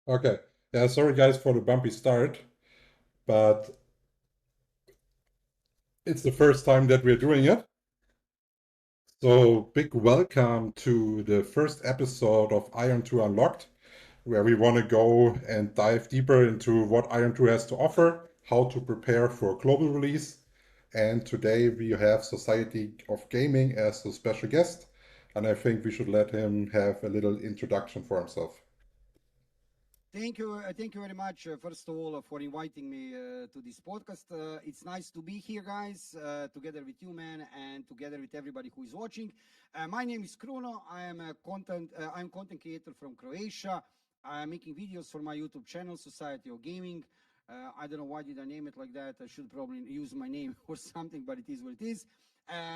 Okay. Yeah, sorry guys for the bumpy start, but it's the first time that we're doing it. So big welcome to the first episode of Iron 2 Unlocked, where we want to go and dive deeper into what Iron 2 has to offer, how to prepare for global release. And today we have Society of Gaming as a special guest, and I think we should let him have a little introduction for himself. Thank you very much. First of all, for inviting me to this podcast. It's nice to be here, guys, together with you, man, and together with everybody who is watching. My name is Kruno. I'm content creator from Croatia. I'm making videos for my YouTube channel, Society of Gaming. I don't know why did I name it like that. I should probably use my name or something, but it is what it is.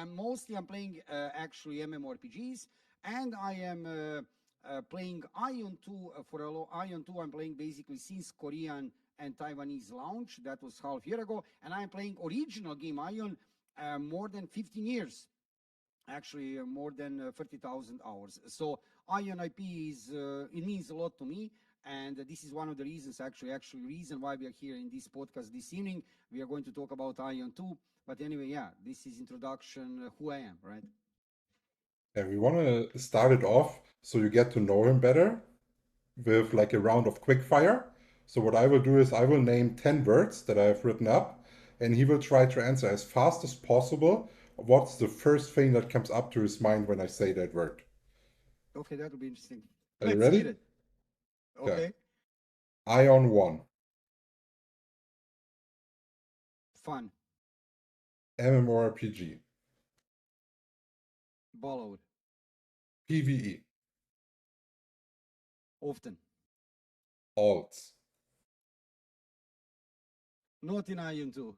Mostly, I'm playing actually MMORPGs, and I am. Playing Aion 2 Aion 2 I'm playing basically since Korean and Taiwanese launch. That was half year ago, and I'm playing original game Aion more than 15 years, actually more than 30,000 hours. So Aion IP is it means a lot to me, and this is one of the reasons, actually reason why we are here in this podcast this evening. We are going to talk about Aion 2, but anyway, yeah, this is introduction who I am, right? And we want to start it off so you get to know him better with like a round of quickfire. So what I will do is I will name 10 words that I have written up, and he will try to answer as fast as possible what's the first thing that comes up to his mind when I say that word. Okay, that will be interesting. Are you Let's get ready? it. Okay. Okay. Ion 1, Fun. MMORPG, Followed. PvE, Often. alts, Not in Ion 2.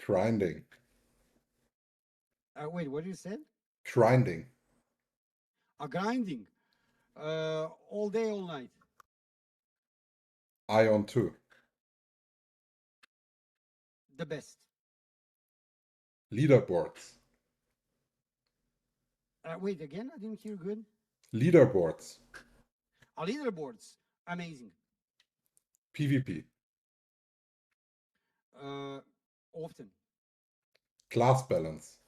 grinding, Wait, what you said? grinding, Grinding. All day, all night. Ion 2, The best. leaderboards, Wait, again? I didn't hear good. leaderboards, Leaderboards. Amazing. PvP, Uh, Often. class balance,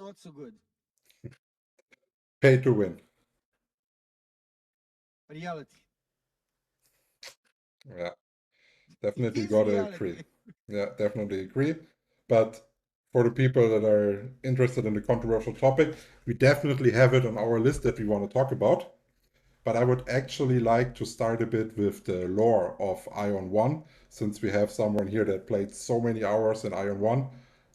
Not so good. pay to win. Reality. Yeah, It definitely is gotta agree. reality. Yeah, definitely agree. But for the people that are interested in the controversial topic, we definitely have it on our list that we want to talk about. But I would actually like to start a bit with the lore of Ion 1, since we have someone here that played so many hours in Ion 1.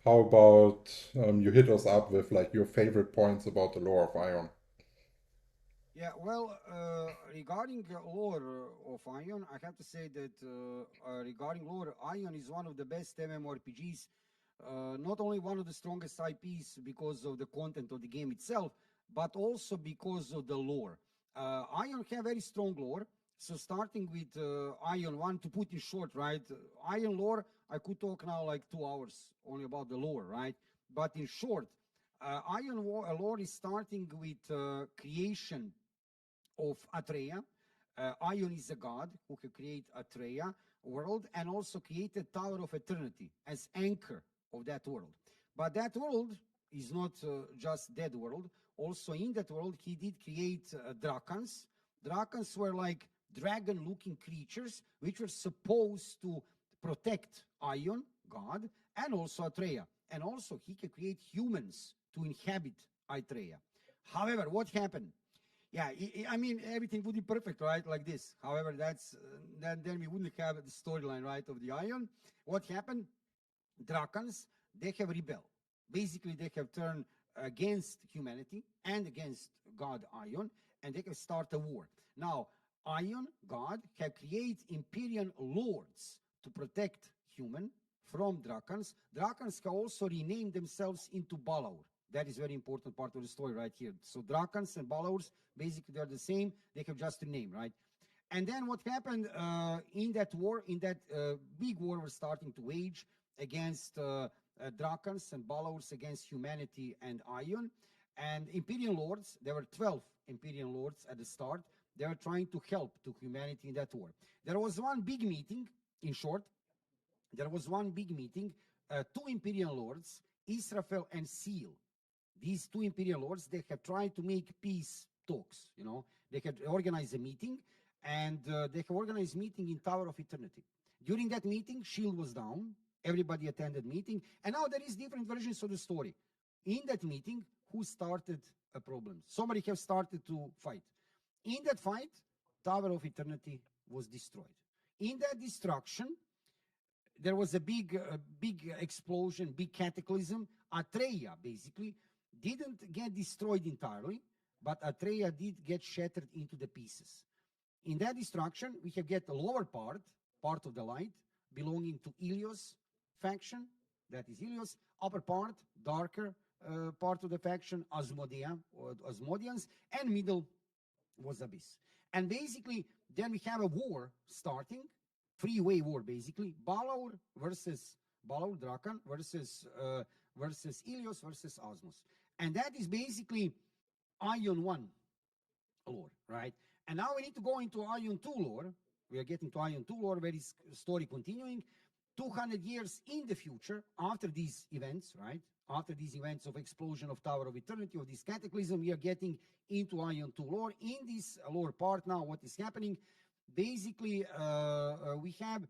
How about you hit us up with like your favorite points about the lore of Ion? Yeah, well, regarding lore of Ion, I have to say that regarding lore, Ion is one of the best MMORPGs. Not only one of the strongest IPs because of the content of the game itself, but also because of the lore. Ion have very strong lore. So starting with Ion 1, to put in short, right? Ion lore, I could talk now like 2 hours only about the lore, right? But in short, Ion lore is starting with creation of Atreya. Aion is a god who can create Atreya world and also created Tower of Eternity as anchor of that world. But that world is not just that world. Also in that world, he did create Drakans. Drakans were like dragon-looking creatures which were supposed to protect Aion, God, and also Atreya. And also he can create humans to inhabit Atreya. However, what happened? Yeah, I mean everything would be perfect, right? Like this. However, then we wouldn't have the storyline, right, of the Ion. What happened? Drakans, they have rebelled. Basically, they have turned against humanity and against God Ion, and they have started a war. Now, Ion, God, have created Imperial lords to protect human from Drakans. Drakans can also rename themselves into Balaur. That is very important part of the story right here. So Drakans and Balaurs, basically they're the same. They have just a name, right? And then what happened in that war, in that big war we're starting to wage against Drakans and Balaurs against humanity and Ion. And Imperial Lords, there were 12 Imperial Lords at the start. They were trying to help to humanity in that war. There was one big meeting, in short, there was one big meeting, two Imperial Lords, Israfel and Seal. These two Imperial Lords, they had tried to make peace talks, you know. They had organized a meeting, and they have organized meeting in Tower of Eternity. During that meeting, shield was down, everybody attended meeting, and now there is different versions of the story. In that meeting, who started a problem? Somebody have started to fight. In that fight, Tower of Eternity was destroyed. In that destruction, there was a big explosion, big cataclysm. Atreya basically didn't get destroyed entirely, but Atreya did get shattered into the pieces. In that destruction, we have get the lower part of the light, belonging to Ilios faction. That is Ilios. Upper part, darker part of the faction, Asmodea or Asmodians, and middle was Abyss. And basically, then we have a war starting, three-way war basically. Balor Drakan versus Ilios versus Osmos. And that is basically Aion 1 lore, right? And now we need to go into Aion 2 lore. We are getting to Aion 2 lore, where is story continuing 200 years in the future after these events, right? After these events of explosion of Tower of Eternity, of this cataclysm, we are getting into Aion 2 lore. In this lore part now, what is happening? Basically, we have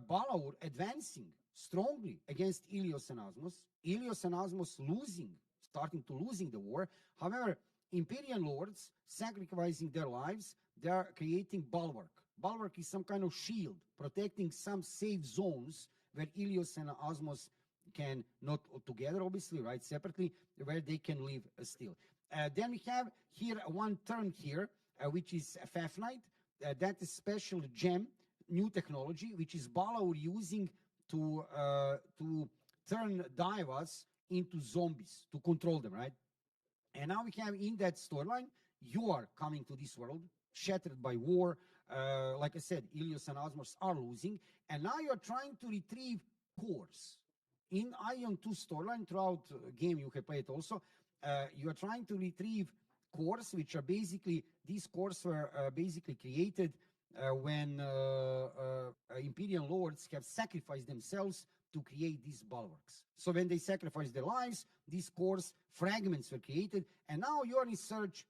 Balor advancing strongly against Ilios and Osmos. Ilios and Osmos starting to losing the war. However, Imperial Lords sacrificing their lives, they are creating bulwark. Bulwark is some kind of shield protecting some safe zones where Ilios and Osmos can, not together obviously, right, separately, where they can live still. Then we have here one term here, which is Fafnite. That is special gem, new technology, which is Balor using to turn divas into zombies, to control them, right? And now we have in that storyline, you are coming to this world, shattered by war. Like I said, Ilios and Osmos are losing. And now you're trying to retrieve cores. In Aion 2 storyline, throughout game you have played also, you are trying to retrieve cores, which are basically, these cores were basically created when Imperial Lords have sacrificed themselves to create these bulwarks. So when they sacrificed their lives, these cores fragments were created, and now you're in search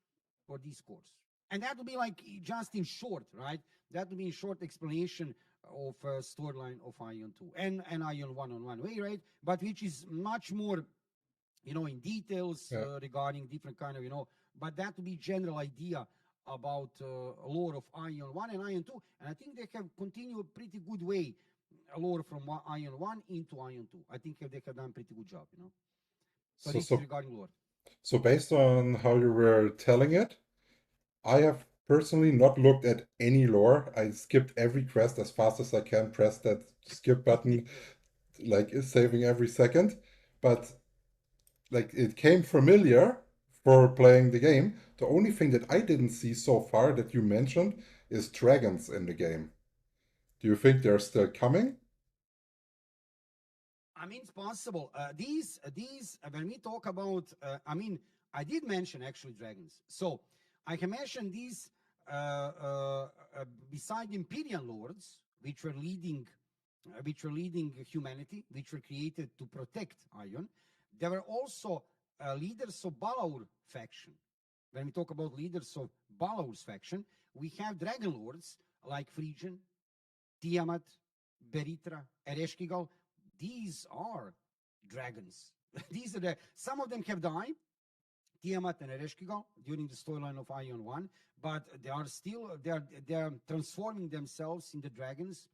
for these cores. And that would be like just in short, right? That would be in short explanation of storyline of Aion 2 and Aion 1 on one way, right? But which is much more, you know, in details regarding different kind of, you know, but that would be general idea about lore of Aion 1 and Aion 2. And I think they have continued a pretty good way lore from Aion 1 into Aion 2. I think they have done a pretty good job, you know. So this is regarding lore. So based on how you were telling it, I have personally not looked at any lore. I skipped every quest as fast as I can, press that skip button, like saving every second. But like it came familiar for playing the game. The only thing that I didn't see so far that you mentioned is dragons in the game. Do you think they're still coming? I mean, it's possible. These, when we talk about, I mean, I did mention actually dragons. So I can mention these beside Imperial Lords, which were leading humanity, which were created to protect Aion. There were also leaders of Balor faction. When we talk about leaders of Balor's faction, we have Dragon Lords like Phrygian, Tiamat, Beritra, Ereshkigal. These are dragons. These are some of them have died, Tiamat and Ereshkigal, during the storyline of Aion 1, but they are still, they are transforming themselves into dragons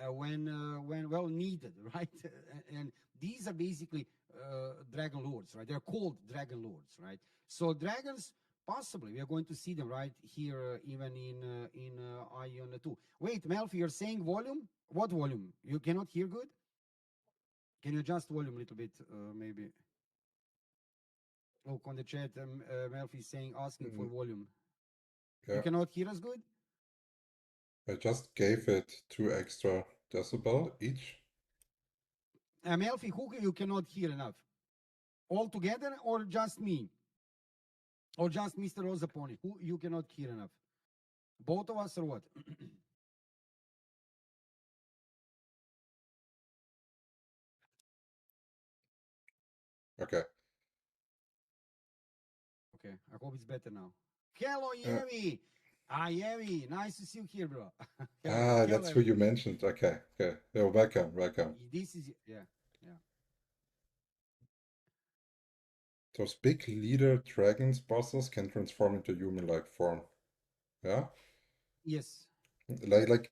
when well needed, right? And these are basically dragon lords, right? They're called dragon lords, right? So dragons, possibly we are going to see them right here, even in Aion 2. Wait, Melfi, you're saying volume? What volume? You cannot hear good? Can you adjust volume a little bit, maybe? Look on the chat, Melfi is saying, asking for volume. You Yeah, cannot hear us good? I just gave it 2 extra decibel each. Melfi, who you cannot hear enough? All together or just me? Or just Mr. Rosaponi, who you cannot hear enough? Both of us or what? Okay. Okay, I hope it's better now. Hello, Uh, Yemi. Ah, Yemi, nice to see you here, bro. Hello, hello, that's who you everybody. mentioned. Okay. Okay. Oh, welcome. Welcome. This is yeah, yeah. Those big leader dragons bosses can transform into human-like form. Yeah. Yes, Like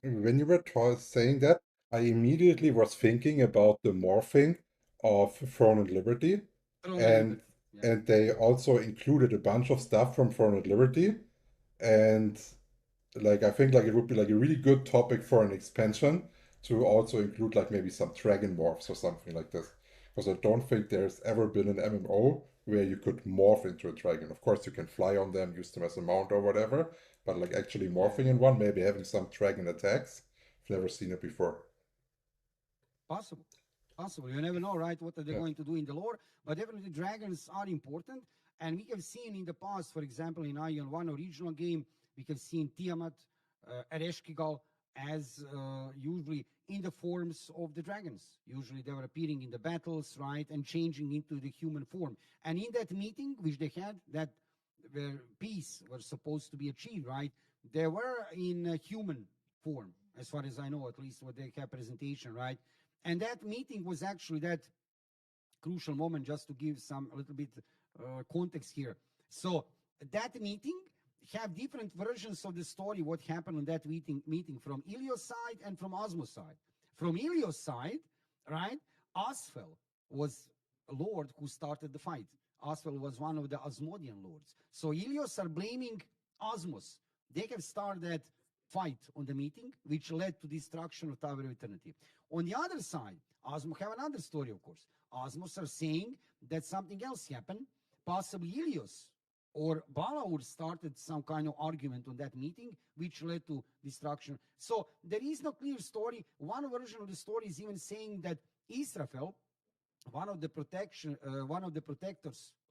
when you were saying that, I immediately was thinking about the morphing of Throne and Liberty, Throne of and Liberty. Yeah, they also included a bunch of stuff from Throne and Liberty, and like I think like it would be like a really good topic for an expansion to also include like maybe some dragon morphs or something like this. Because I don't think there's ever been an MMO where you could morph into a dragon. Of course, you can fly on them, use them as a mount or whatever, but like actually yeah, morphing yeah. in one, maybe having some dragon attacks. I've never seen it before. Possible. Possible. You never know, right, what they're Yeah. going to do in the lore. But definitely dragons are important. And we have seen in the past, for example, in Aion 1 original game, we have seen Tiamat, Ereshkigal as usually in the forms of the dragons. Usually they were appearing in the battles, right, and changing into the human form. And in that meeting, which they had, that where peace was supposed to be achieved, right, they were in a human form, as far as I know, at least what they have presentation, right? And that meeting was actually that crucial moment, just to give some a little bit context here. So that meeting have different versions of the story, what happened on that meeting from Ilios side and from Osmos side. From Ilios side, right, Asfel was a lord who started the fight. Asfel was one of the Osmodian lords. So Ilios are blaming Osmos. They have started that fight on the meeting, which led to destruction of Tower of Eternity. On the other side, Osmos have another story, of course. Osmos are saying that something else happened. Possibly Ilios or Balaur started some kind of argument on that meeting, which led to destruction. So there is no clear story. One version of the story is even saying that Israfel, one of the protectors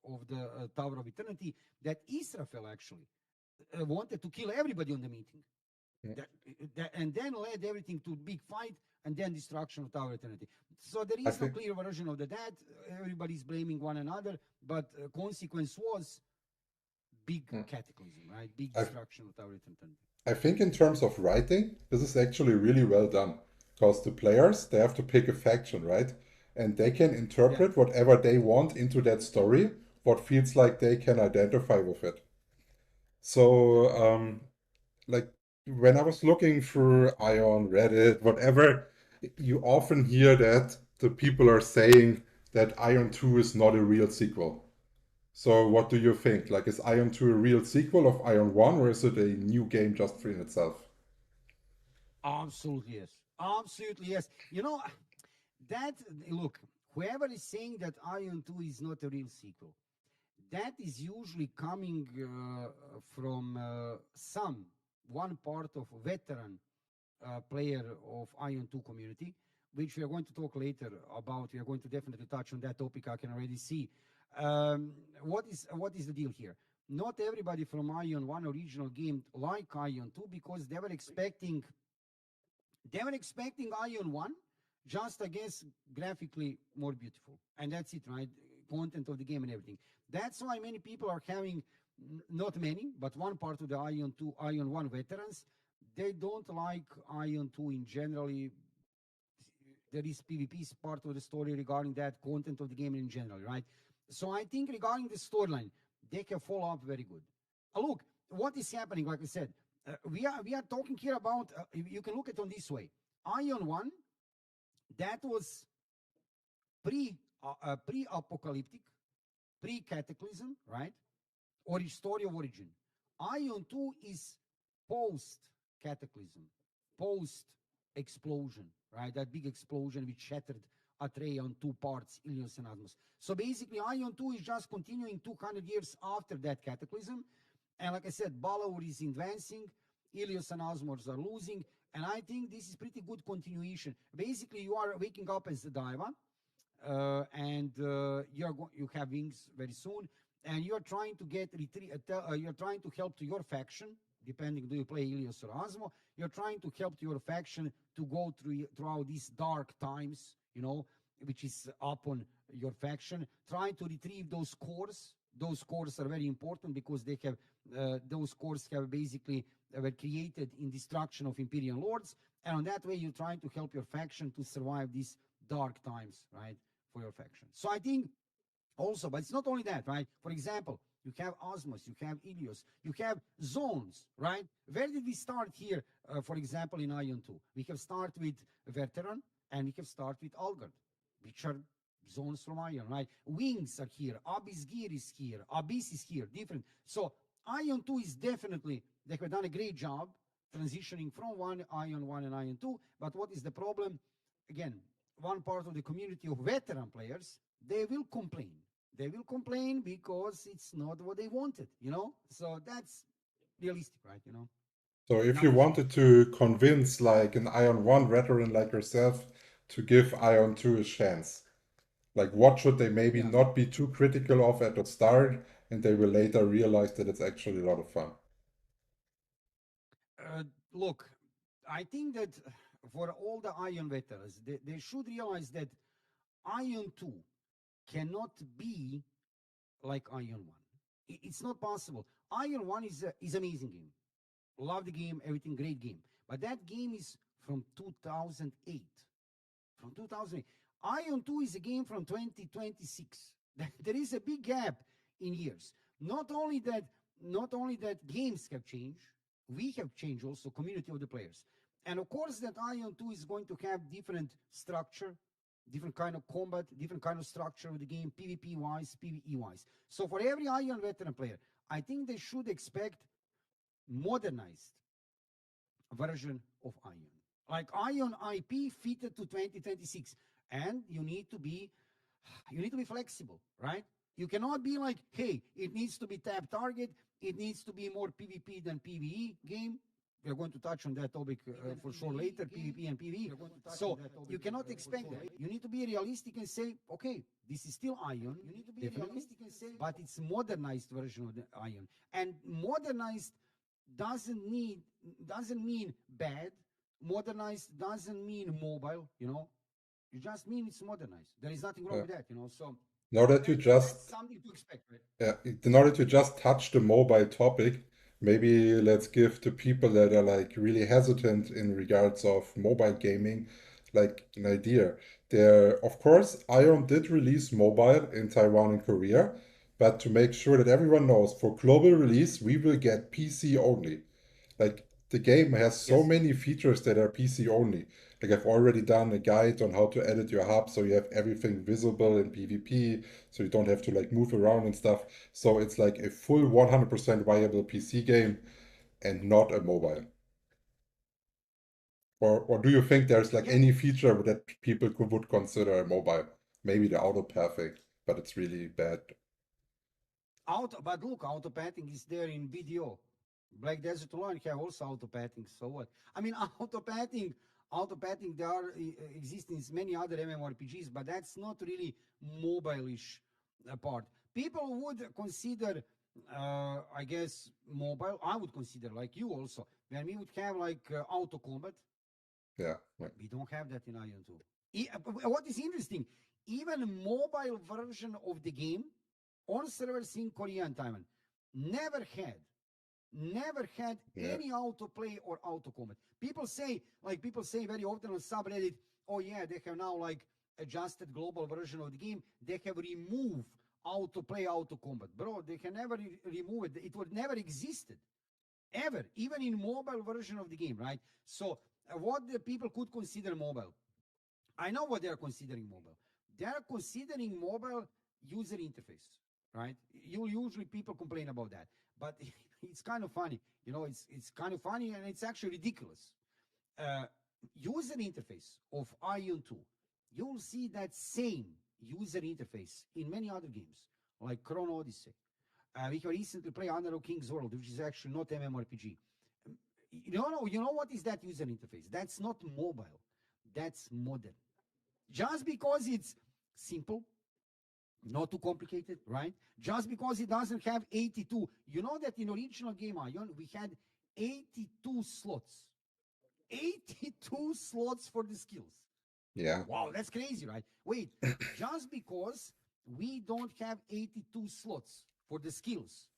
of the Tower of Eternity, that Israfel actually wanted to kill everybody on the meeting. Yeah. And then led everything to big fight and then destruction of Tower Eternity. So there I is no think clear version of the dead. Everybody's blaming one another, but consequence was big mm, cataclysm, right? Big I destruction of Tower Eternity. I think in terms of writing, this is actually really well done. Because the players, they have to pick a faction, right? And they can Yeah. interpret whatever they want into that story, what feels like they can identify with it. Yeah. So, like when I was looking through Ion, Reddit, whatever, you often hear that the people are saying that Ion 2 is not a real sequel. So, what do you think? Like, is Ion 2 a real sequel of Ion 1, or is it a new game just for in itself? Absolutely yes. Absolutely yes. You know, that, look, whoever is saying that Ion 2 is not a real sequel, that is usually coming from one part of veteran player of Ion 2 community, which we are going to talk later about. We are going to definitely touch on that topic. I can already see. What is the deal here? Not everybody from Ion 1 original game like Ion 2 because they were expecting Aion 1 just, I guess, graphically more beautiful. And that's it, right? Content of the game and everything. That's why many people are having, not many, but one part of the Aion 2, Aion 1 veterans, they don't like Aion 2 in generally. There is PvP part of the story regarding that content of the game in general, right? So I think regarding the storyline, they can follow up very good. Look, what is happening? Like I said, we are talking here about. You can look at it on this way. Ion 1, that was pre-apocalyptic, pre-cataclysm, right? Or story of origin. Ion 2 is post-cataclysm, post-explosion, right? That big explosion which shattered Atreya on two parts, Ilios and Asmos. So basically, Ion 2 is just continuing 200 years after that cataclysm. And like I said, Balor is advancing, Ilios and Asmos are losing, and I think this is pretty good continuation. Basically, you are waking up as the Daiva, and you have wings very soon. and you're trying to get you're trying to help to your faction, depending do you play Ilios or Osmo, you're trying to help to your faction to go throughout these dark times, which is upon your faction, trying to retrieve those cores. Those cores are very important because they have those cores have basically were created in destruction of Imperial Lords, and on that way you're trying to help your faction to survive these dark times, right, for your faction. So I think also, but it's not only that, right? For example, you have Osmos, you have Ilios, you have zones, right? Where did we start here, for example, in Aion 2? We have started with Veteran and we have started with Algard, which are zones from Aion, right? Wings are here, Abyss Gear is here, Abyss is here, different. So Aion 2 is definitely, they have done a great job transitioning from Aion 1 and Aion 2, but what is the problem? Again, one part of the community of veteran players, they will complain. They will complain because it's not what they wanted, So that's realistic, right? So if you Nothing wanted special. to convince like an Ion 1 veteran like yourself to give Ion 2 a chance, like what should they maybe Yeah. not be too critical of at the start, and they will later realize that it's actually a lot of fun. Look, I think that for all the Ion veterans, they should realize that Ion 2 cannot be like Ion 1. It's not possible. Ion 1 is amazing game. Love the game, everything, great game. But that game is from 2008. From 2008. Ion 2 is a game from 2026. There is a big gap in years. Not only that games have changed, we have changed also community of the players. And of course that Ion 2 is going to have different structure, different kind of combat, different kind of structure of the game, PvP wise, PvE wise. So for every Ion veteran player, I think they should expect modernized version of Aion. Like Aion IP fitted to 2026. And you need to be flexible, right? You cannot be like, hey, it needs to be tap target, it needs to be more PvP than PvE game. We are going to touch on that topic for sure later, PvP and PvE. So you cannot expect that. You need to be realistic and say, okay, this is still Aion, definitely, but it's modernized version of the Aion. And modernized doesn't need doesn't mean bad. Modernized doesn't mean mobile, You just mean it's modernized. There is nothing wrong Yeah. with that, So Now that you that's just something to expect, right? Yeah, now that you just touched the mobile topic, maybe let's give to people that are like really hesitant in regards of mobile gaming, like an idea. There, of course, Ion did release mobile in Taiwan and Korea, but to make sure that everyone knows, for global release, we will get PC only. Like the game has so Yes. many features that are PC only. Like I've already done a guide on how to edit your hub so you have everything visible in PvP, so you don't have to like move around and stuff. So it's like a full 100% viable PC game and not a mobile. Or do you think there's like Yeah. any feature that people would consider a mobile? Maybe the auto perfect, but it's really bad. But look, auto pathing is there in video. Black Desert Alone have also auto pathing. So what? I mean, auto pathing, there are exist in many other MMORPGs, but that's not really mobile-ish part. People would consider, I guess, mobile. I would consider, like you also, when we would have like auto combat. Yeah. Yeah. We don't have that in Ion 2. What is interesting, even a mobile version of the game on servers in Korea and Taiwan never had Yeah. any autoplay or auto combat. People say very often on subreddit, oh yeah, they have now like adjusted global version of the game. They have removed autoplay, auto combat. Bro, they can never remove it. It would never existed ever, even in mobile version of the game, right? So what the people could consider mobile, I know what they are considering mobile. They are considering mobile user interface, right? You usually people complain about that, but it's kind of funny. It's kind of funny and it's actually ridiculous. Uh, User interface of Ion 2, you'll see that same user interface in many other games like Chrono Odyssey. We have recently played Underworld King's World, which is actually not MMORPG. You know what is that user interface? That's not mobile. That's modern. Just because it's simple, not too complicated, right? Just because it doesn't have 82. You know that in original game Aion, we had 82 slots. 82 slots for the skills. Yeah. Wow, that's crazy, right? Wait, just because we don't have 82 slots for the skills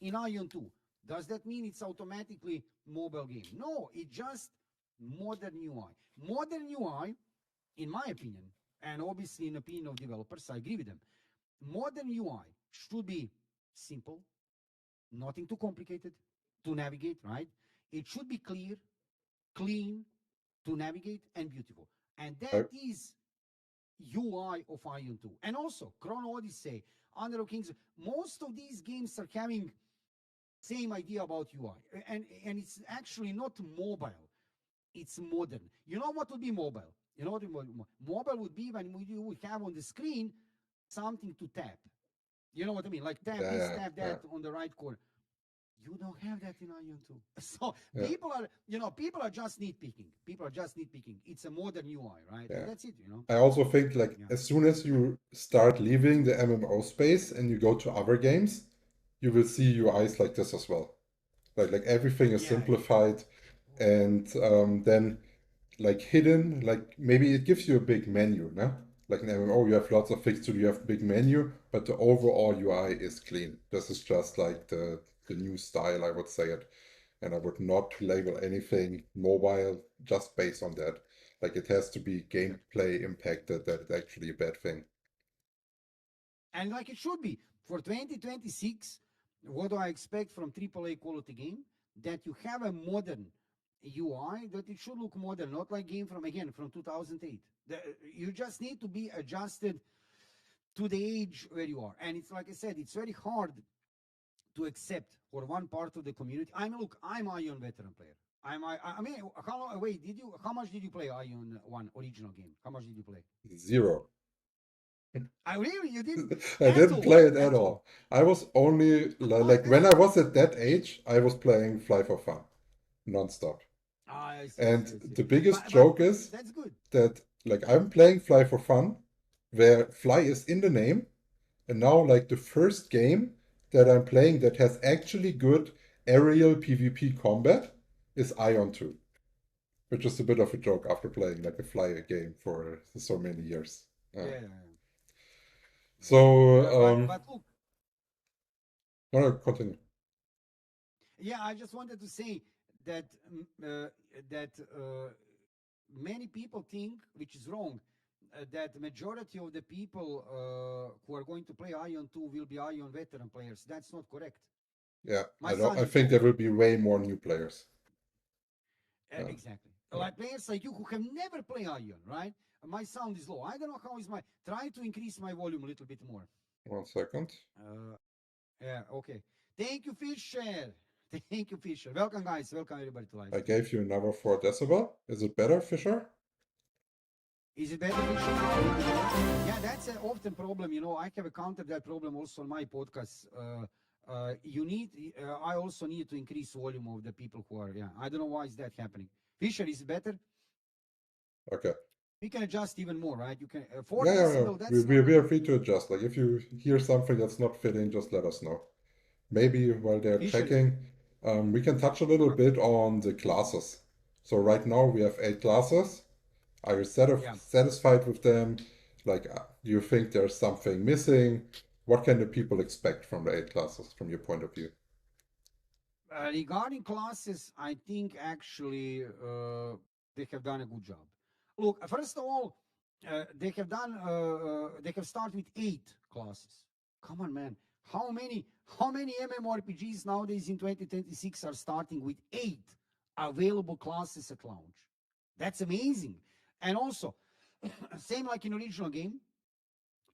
in Aion 2, does that mean it's automatically mobile game? No, it's just modern UI. Modern UI, in my opinion, and obviously in opinion of developers, I agree with them. Modern UI should be simple, nothing too complicated to navigate, right? It should be clear, clean to navigate, and beautiful. And I, that is UI of Aion 2. And also, Chrono Odyssey, Honor of Kings, most of these games are having same idea about UI. And it's actually not mobile, it's modern. You know what would be mobile? You know what mobile would be when you would have on the screen something to tap. You know what I mean? Like tap yeah, this, yeah, tap yeah, that on the right corner. You don't have that in Ion 2. So yeah, people are just nitpicking. People are just nitpicking. It's a modern UI, right? yeah. And that's it, I also think like Yeah. as soon as you start leaving the MMO space and you go to other games, you will see UIs like this as well. Like everything is Yeah. simplified, and then like hidden, like maybe it gives you a big menu, no? Like in MMO, you have lots of things to do, you have a big menu, but the overall UI is clean. This is just like the new style, I would say it. And I would not label anything mobile just based on that. Like it has to be Exactly. gameplay impacted that it's actually a bad thing. And like it should be. For 2026, what do I expect from AAA quality game? That you have a modern UI, that it should look modern, not like game from, again, from 2008. You just need to be adjusted to the age where you are. And it's like I said, it's very hard to accept for one part of the community. I'm Ion veteran player. I mean, how much did you play Ion 1 original game? How much did you play? Zero. I really, you didn't I at didn't all, play it at at all. all. I was only Oh, like when I man. was at that age, I was playing Fly for Fun nonstop. I see, I And see, I see. the biggest But joke is that's good. that like I'm playing Fly for Fun, where Fly is in the name, and now like the first game that I'm playing that has actually good aerial PvP combat is Ion 2, which is a bit of a joke after playing like a Fly game for so many years. Yeah, yeah, yeah. So But look, no, no, continue. yeah, I just wanted to say that many people think, which is wrong, that majority of the people who are going to play Ion 2 will be Ion veteran players. That's not correct. Yeah, My I son is think low. there will be way more new players. Yeah, Exactly. yeah. Like players like you who have never played Ion, right? My sound is low. I don't know how is my. Try to increase my volume a little bit more. 1 second. Uh, yeah, okay. Thank you, Fisher. Thank you, Fisher. Welcome, guys. Welcome, everybody, to live I stream. gave you another 4 decibel. Is it better, Fisher? Is it better, Fisher, now? A little bit more? Yeah, that's an often problem. I have encountered that problem also on my podcast. I also need to increase volume of the people who are, yeah. I don't know why is that happening. Fisher, is it better? Okay. We can adjust even more, right? You can, 4 Yeah, yeah, yeah. decibel, that's not We good. are free to adjust. Like if you hear something that's not fitting, just let us know. Maybe while they're Fisher, checking, we can touch a little uh, bit on the classes. So right now we have 8 classes. Are you yeah. satisfied with them? Like, do you think there's something missing? What can the people expect from the 8 classes from your point of view? Regarding classes, I think actually they have done a good job. Look, first of all, they have started with 8 classes. Come on, man. How many MMORPGs nowadays in 2026 are starting with 8 available classes at launch? That's amazing. And also, same like in original game,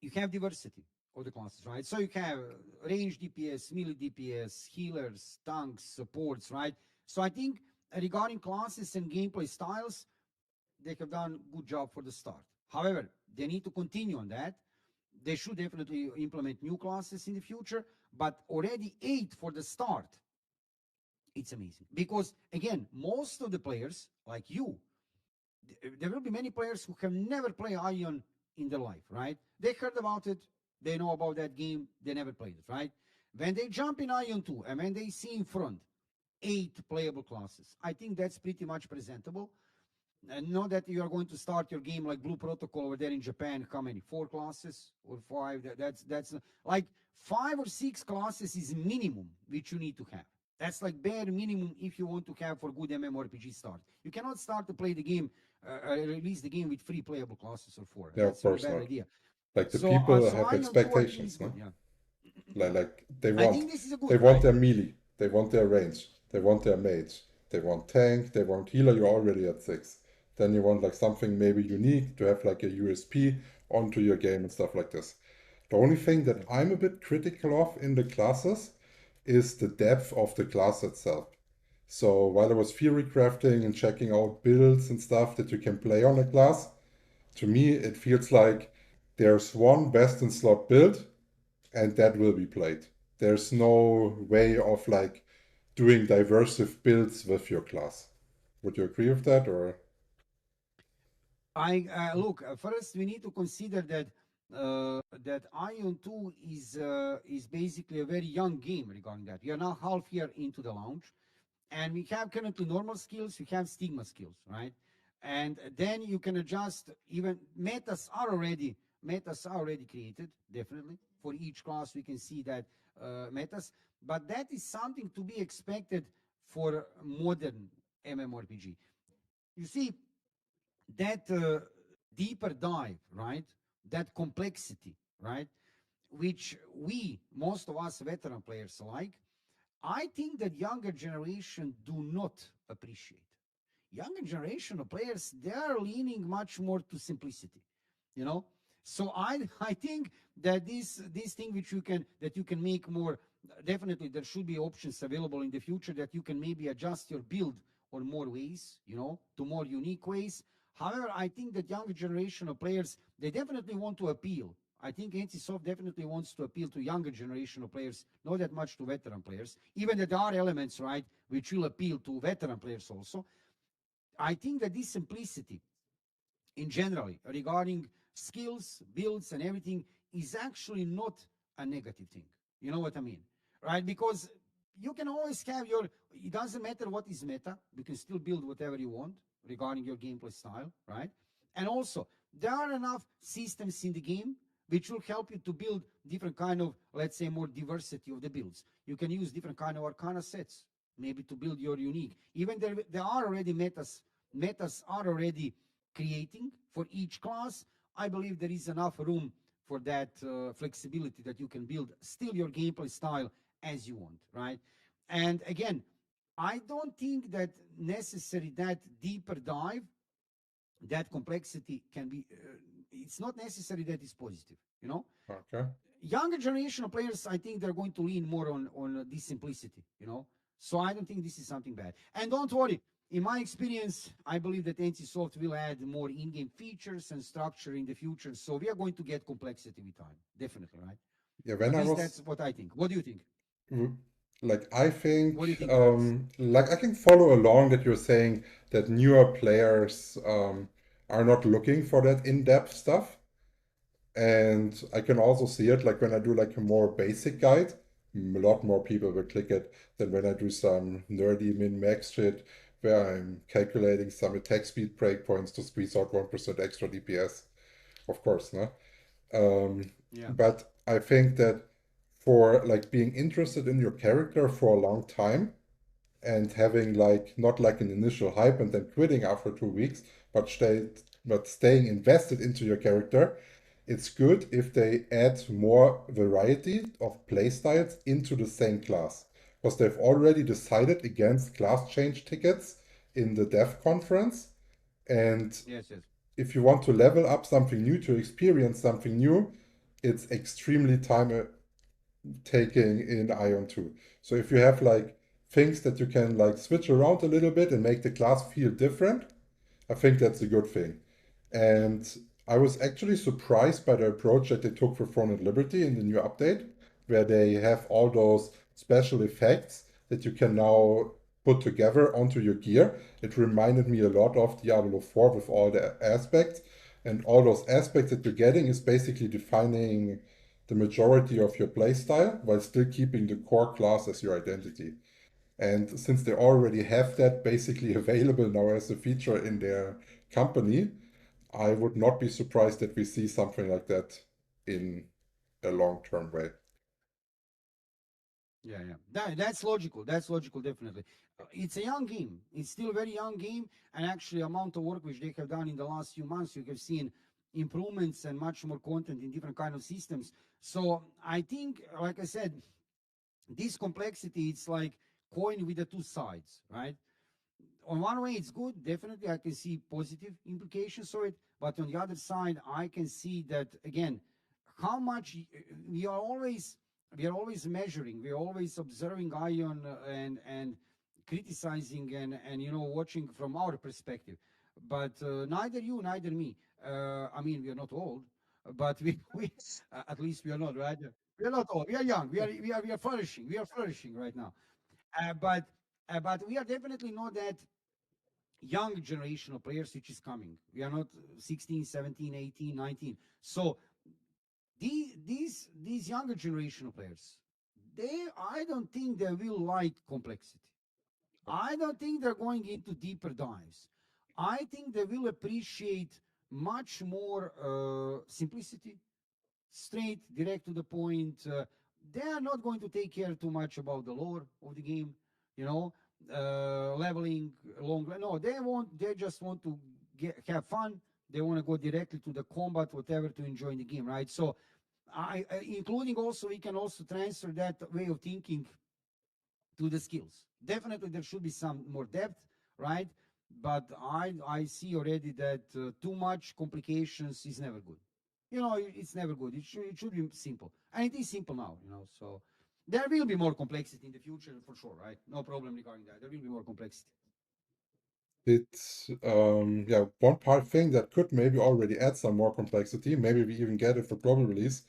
you have diversity of the classes, right? So you have range DPS, melee DPS, healers, tanks, supports, right? So I think regarding classes and gameplay styles, they have done good job for the start. However, they need to continue on that. They should definitely implement new classes in the future, but already 8 for the start, it's amazing. Because again, most of the players, like you, there will be many players who have never played Ion in their life, right? They heard about it, they know about that game, they never played it, right? When they jump in Aion 2 and when they see in front 8 playable classes, I think that's pretty much presentable. And not that you are going to start your game like Blue Protocol over there in Japan. How many? 4 classes or 5? That's like 5 or 6 classes is minimum which you need to have. That's like bare minimum if you want to have for good MMORPG start. You cannot start to play the game, release the game with 3 playable classes or 4. Yeah, of That's a very course bad not. idea. Like the So, people so have Ion 2 I think is expectations, good. no? Yeah, Like I think this is a they good, want right? their melee, they want their range, they want their mage, they want tank, they want healer. You're already at 6. Then you want like something maybe unique to have like a USP onto your game and stuff like this. The only thing that Exactly. I'm a bit critical of in the classes is the depth of the class itself. So while I was theory crafting and checking out builds and stuff that you can play on a class, to me it feels like there's one best in slot build and that will be played. There's no way of like doing diversive builds with your class. Would you agree with that or? I look first. We need to consider that that Ion 2 is basically a very young game regarding that. We are now half year into the launch, and we have currently normal skills. We have stigma skills, right? And then you can adjust. Even metas are already created. Definitely for each class, we can see that metas. But that is something to be expected for modern MMORPG. You see, that deeper dive, right? That complexity, right? Which we, most of us veteran players like, I think that younger generation do not appreciate. Younger generation of players, they are leaning much more to simplicity, you know. So I think that this thing which you can make more, definitely there should be options available in the future that you can maybe adjust your build on more ways, you know, to more unique ways. However, I think that younger generation of players, they definitely want to appeal. I think NCSoft definitely wants to appeal to younger generation of players, not that much to veteran players, even that there are elements, right, which will appeal to veteran players also. I think that this simplicity in general regarding skills, builds, and everything is actually not a negative thing. You know what I mean? Right? Because you can always have your, it doesn't matter what is meta, you can still build whatever you want regarding your gameplay style, right? And also, there are enough systems in the game which will help you to build different kind of, let's say, more diversity of the builds. You can use different kind of arcana sets, maybe to build your unique. Even there are already metas are already creating for each class. I believe there is enough room for that flexibility that you can build still your gameplay style as you want, right? And again, I don't think that necessary that deeper dive, that complexity can be. It's not necessary that it's positive, you know. Okay. Younger generation of players, I think they're going to lean more on this simplicity, you know. So I don't think this is something bad. And don't worry, in my experience, I believe that NCSoft will add more in-game features and structure in the future. So we are going to get complexity with time, definitely, right? Yeah, when At I least was that's what I think. What do you think? like I What do you think think, Travis? like I can follow along that you're saying that newer players are not looking for that in-depth stuff. And I can also see it like when I do like a more basic guide, a lot more people will click it than when I do some nerdy min-max shit where I'm calculating some attack speed breakpoints to squeeze out 1% extra DPS. Of course, no? Um, Yeah. but I think that for like being interested in your character for a long time and having like not like an initial hype and then quitting after 2 weeks, but staying invested into your character, it's good if they add more variety of playstyles into the same class. Because they've already decided against class change tickets in the dev conference. And Yes, yes. if you want to level up something new, to experience something new, it's extremely time taking in Ion 2. So if you have like things that you can like switch around a little bit and make the class feel different, I think that's a good thing. And I was actually surprised by the approach that they took for Throne and Liberty in the new update, where they have all those special effects that you can now put together onto your gear. It reminded me a lot of Diablo 4 with all the aspects. And all those aspects that you're getting is basically defining the majority of your playstyle while still keeping the core class as your identity. And since they already have that basically available now as a feature in their company, I would not be surprised that we see something like that in a long-term way. Yeah. That's logical. That's logical, definitely. It's a young game. It's still a very young game, and actually, amount of work which they have done in the last few months, you have seen improvements and much more content in different kind of systems. So I think, like I said, this complexity, it's like coin with the two sides, right? On one way it's good, definitely I can see positive implications of it, but on the other side I can see that again, how much we are always measuring, we are always observing Aion, and criticizing, and watching from our perspective, but neither you neither me, I mean, we are not old, but we at least we are not, right? We are not old, we are young, we are flourishing, right now, but we are definitely not that young generational players which is coming. We are not 16, 17, 18, 19. So these younger generational players, I don't think they will like complexity. I don't think they're going into deeper dives. I think they will appreciate much more simplicity, straight, direct to the point. They are not going to take care too much about the lore of the game, you know, leveling long. No, they just want to have fun. They want to go directly to the combat, whatever, to enjoy the game, right? So, including also, we can also transfer that way of thinking to the skills. Definitely, there should be some more depth, right? But I see already that too much complications is never good. It's never good. It should be simple, and it is simple now. So there will be more complexity in the future for sure, right? No problem regarding that. There will be more complexity. It's yeah, one part thing that could maybe already add some more complexity, maybe we even get it for global release,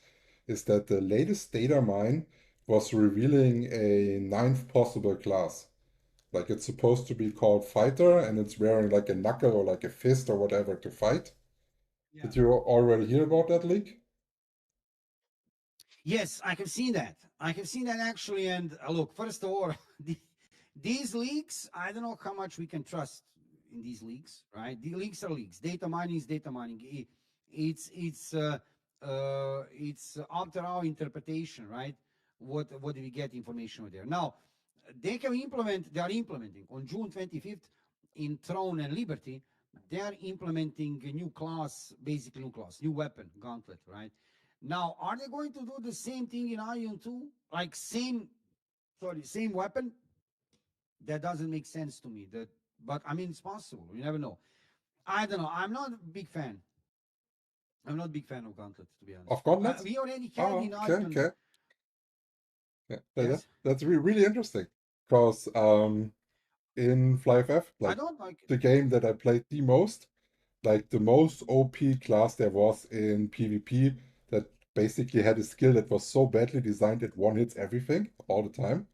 is that the latest data mine was revealing a ninth possible class. Like it's supposed to be called fighter and it's wearing like a knuckle or like a fist or whatever to fight. Yeah. Did you already hear about that leak? Yes, I have seen that. I have seen that actually. And look, first of all, these leaks, I don't know how much we can trust in these leaks, right? The leaks are leaks. Data mining is data mining. It's after our interpretation, right? What do we get information over there? Now, they are implementing on June 25th in Throne and Liberty. They are implementing a new class, basically new class, new weapon, gauntlet, right? Now, are they going to do the same thing in Aion too? Like same weapon? That doesn't make sense to me. But I mean, it's possible. You never know. I don't know. I'm not a big fan. I'm not a big fan of Gauntlet, to be honest. Of gauntlets? We already had Oh, in okay, Aion. okay. Yeah, Yes, that's really interesting because in FlyFF, I like don't like it. the game that I played the most, like the most OP class there was in PvP that basically had a skill that was so badly designed it one hits everything all the time,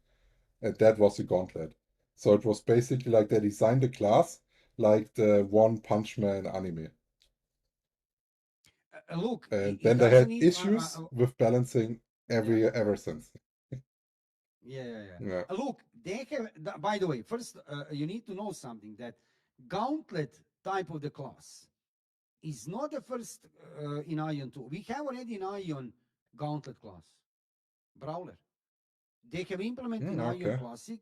and that was the Gauntlet. So it was basically like they designed the class like the One Punch Man anime. Look, And it then they doesn't had need. issues with balancing Yeah, ever since. yeah. Yeah. Look, they have. By the way, first you need to know something that Gauntlet type of the class is not the first in Ion 2. We have already in Ion Gauntlet class, Brawler. They have implemented in Ion Okay. Classic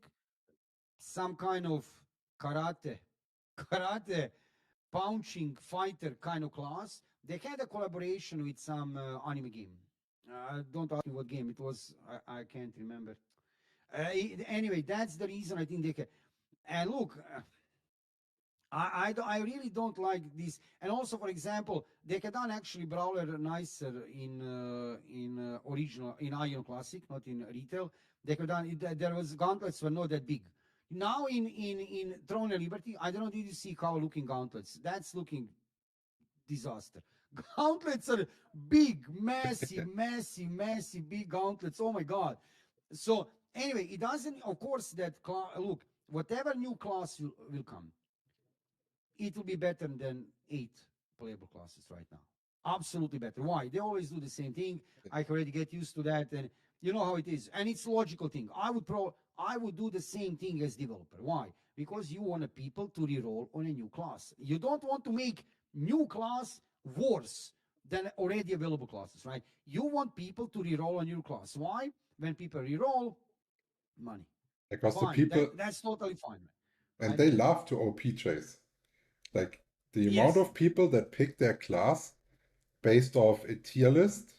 some kind of karate, karate punching fighter kind of class. They had a collaboration with some anime game. Don't ask me what game it was. I can't remember. Anyway, that's the reason I think they can. And look, I really don't like this. And also, for example, they could done actually Brawler nicer in original in Ion Classic, not in retail. They could done there was gauntlets were not that big. Now in Throne and Liberty, I don't know. Did you see how looking gauntlets? That's looking disaster. Gauntlets are big, massive, big gauntlets. Oh my god! So anyway, it doesn't. Of course, look, whatever new class will come, it will be better than 8 playable classes right now. Absolutely better. Why? They always do the same thing. I can already get used to that, and you know how it is. And it's logical thing. I would do the same thing as developer. Why? Because you want people to reroll on a new class. You don't want to make new class worse than already available classes, right? You want people to reroll on your class. Why? When people reroll, money. Because the Fine. people, That's totally fine, and right? they love to OP chase. Like the amount Yes. of people that pick their class based off a tier list.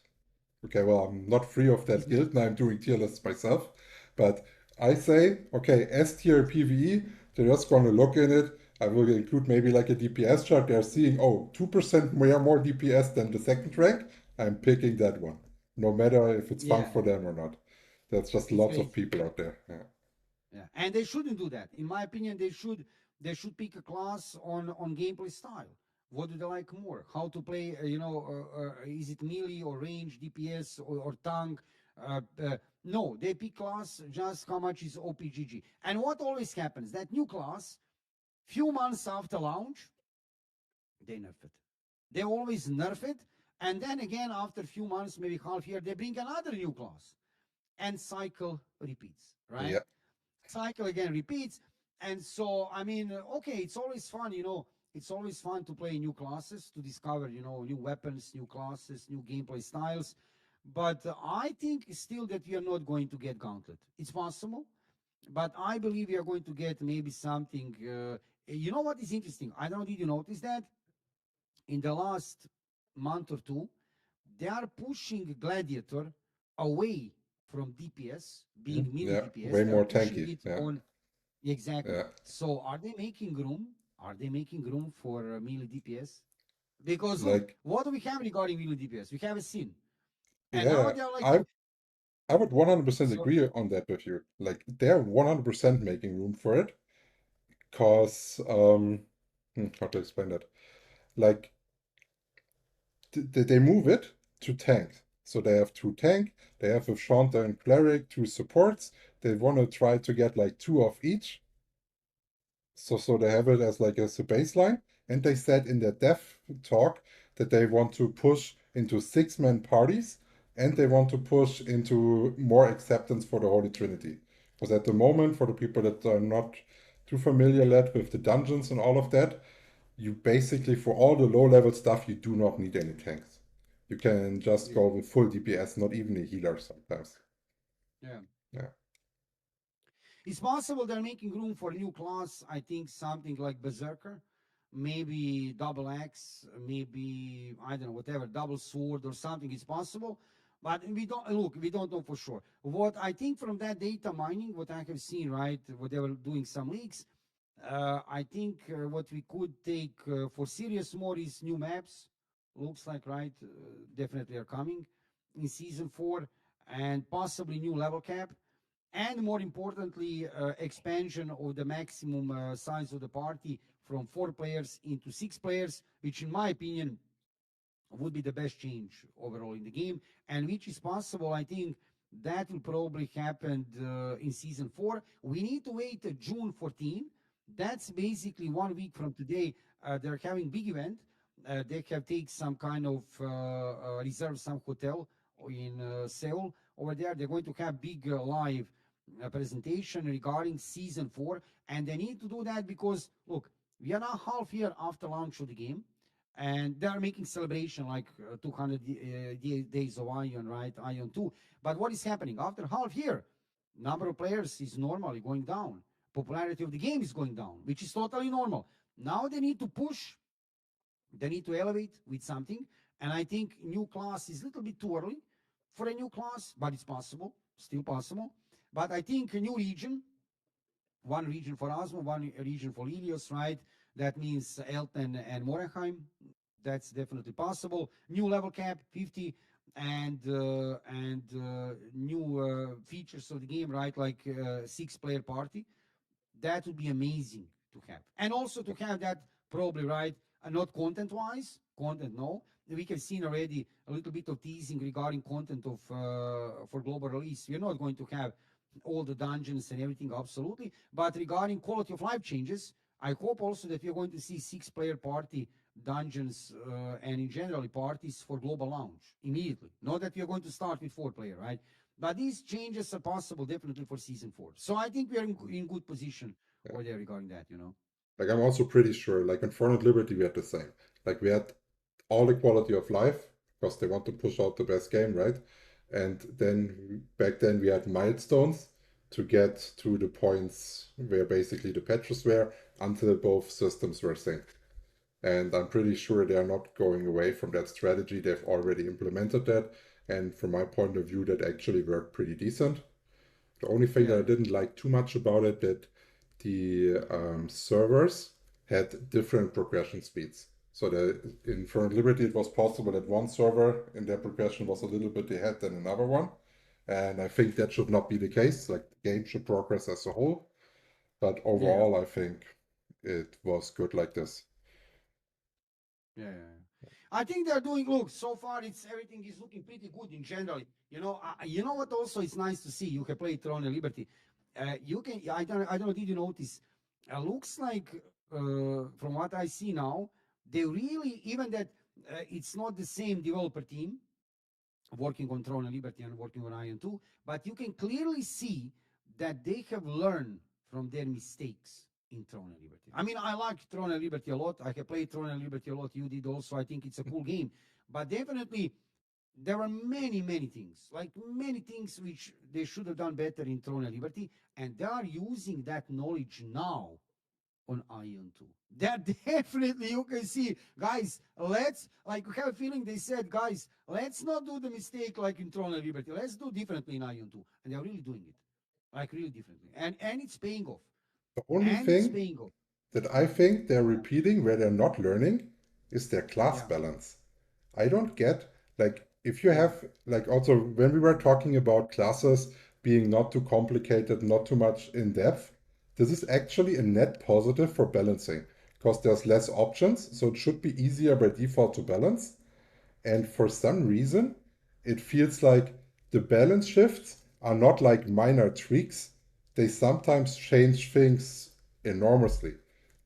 Okay, well, I'm not free of that Mhm. guilt, and I'm doing tier lists myself. But I say, okay, S tier PvE, they're just going to look in it. I will include maybe like a DPS chart. They're seeing, oh, 2% more DPS than the second rank. I'm picking that one, no matter if it's fun Yeah, for them or not. That's just it's lots of crazy. people out there. Yeah. Yeah, and they shouldn't do that. In my opinion, they should pick a class on gameplay style. What do they like more? How to play? Is it melee or range, DPS or tank? No, they pick class just how much is OPGG. And what always happens? That new class, few months after launch, they nerf it. They always nerf it, and then again after a few months, maybe half year, they bring another new class, and cycle repeats. Right? Yeah. Cycle again repeats. And so, I mean, okay, it's always fun, it's always fun to play new classes, to discover, new weapons, new classes, new gameplay styles. But I think still that we are not going to get Gauntlet. It's possible, but I believe we are going to get maybe something. You know what is interesting? I don't know, did you notice that in the last month or two, they are pushing Gladiator away from DPS, being melee Yeah. DPS. Way They are more pushing tanky. it Yeah. on. Exactly. Yeah. So are they making room? Are they making room for melee DPS? Because look, Like, what do we have regarding melee DPS? We have a sin, and yeah, now yeah. they are like, I would 100% so agree on that with you. Like, they're 100% making room for it. Because, how to explain that? Like, they move it to tank. So they have two tank, they have a Shanta and Cleric, two supports. They want to try to get like two of each. So they have it as like as a baseline. And they said in their dev talk that they want to push into six-man parties and they want to push into more acceptance for the Holy Trinity. Because at the moment, for the people that are not too familiar yet with the dungeons and all of that, you basically, for all the low level stuff, you do not need any tanks. You can just yeah, go with full DPS, not even a healer sometimes. yeah. Yeah. It's possible they're making room for a new class. I think something like Berserker, maybe double axe, maybe I don't know, whatever, double sword or something. It's possible, but we don't look. We don't know for sure. What I think from that data mining, what I have seen, right, what they were doing some leaks. I think what we could take for serious more is new maps. Looks like right, definitely are coming in season 4, and possibly new level cap, and more importantly, expansion of the maximum size of the party from 4 players into 6 players, which in my opinion would be the best change overall in the game, and which is possible. I think that will probably happen in season 4. We need to wait June 14. That's basically 1 week from today. They're having big event. They have take some kind of reserve some hotel in Seoul over there. They're going to have big live presentation regarding season 4, and they need to do that because look, we are now half year after launch of the game, and they are making celebration like 200 days of Aion, right? Aion 2. But what is happening after half year? Number of players is normally going down. Popularity of the game is going down, which is totally normal. Now they need to push. They need to elevate with something, and I think new class is a little bit too early for a new class, but it's possible, still possible. But I think a new region, one region for Osmo, one region for Ilios, right? That means Elton and Morenheim. That's definitely possible. New level cap 50, and new features of the game, right? Like 6 player party. That would be amazing to have, and also to have that probably right, not content wise, content no. We have seen already a little bit of teasing regarding content of for global release. We're not going to have all the dungeons and everything, absolutely, but regarding quality of life changes, I hope also that we're going to see 6 player party dungeons, and in general parties for global launch immediately. Not that we are going to start with 4 player, right? But these changes are possible definitely for season 4. So I think we are in good position Yeah. over there regarding that, you know. Like I'm also pretty sure, like in Frontend Liberty, we had the same. Like we had all the quality of life because they want to push out the best game, right? And then back then we had milestones to get to the points where basically the patches were until both systems were synced. And I'm pretty sure they are not going away from that strategy. They've already implemented that. And from my point of view, that actually worked pretty decent. The only thing that Yeah, I didn't like too much about it that the servers had different progression speeds. So the, in Fern Liberty, it was possible that one server in their progression was a little bit ahead than another one. And I think that should not be the case. Like the game should progress as a whole. But yeah, overall, I think it was good like this. yeah. I think they're doing. Look, so far it's everything is looking pretty good in general. You know, you know what? Also, it's nice to see you have played Throne and Liberty. You can. I don't know. Did you notice? Looks like from what I see now, they really even that it's not the same developer team working on Throne and Liberty and working on Ion 2, but you can clearly see that they have learned from their mistakes in Throne and Liberty. I mean, I like Throne and Liberty a lot. I have played Throne and Liberty a lot. You did also. I think it's a cool game. But definitely, there are many things, like many things which they should have done better in Throne and Liberty, and they are using that knowledge now on Aion 2. That definitely you can see, guys. Let's like we have a feeling they said, guys, let's not do the mistake like in Throne of Liberty. Let's do differently in Aion 2, and they're really doing it, like really differently, and it's paying off, The only and it's thing paying off. that I think they're Yeah, repeating where they're not learning is their class yeah, balance. I don't get, like, if you yeah, have, like, also when we were talking about classes being not too complicated, not too much in depth, this is actually a net positive for balancing because there's less options, so it should be easier by default to balance. And for some reason, it feels like the balance shifts are not like minor tweaks. They sometimes change things enormously.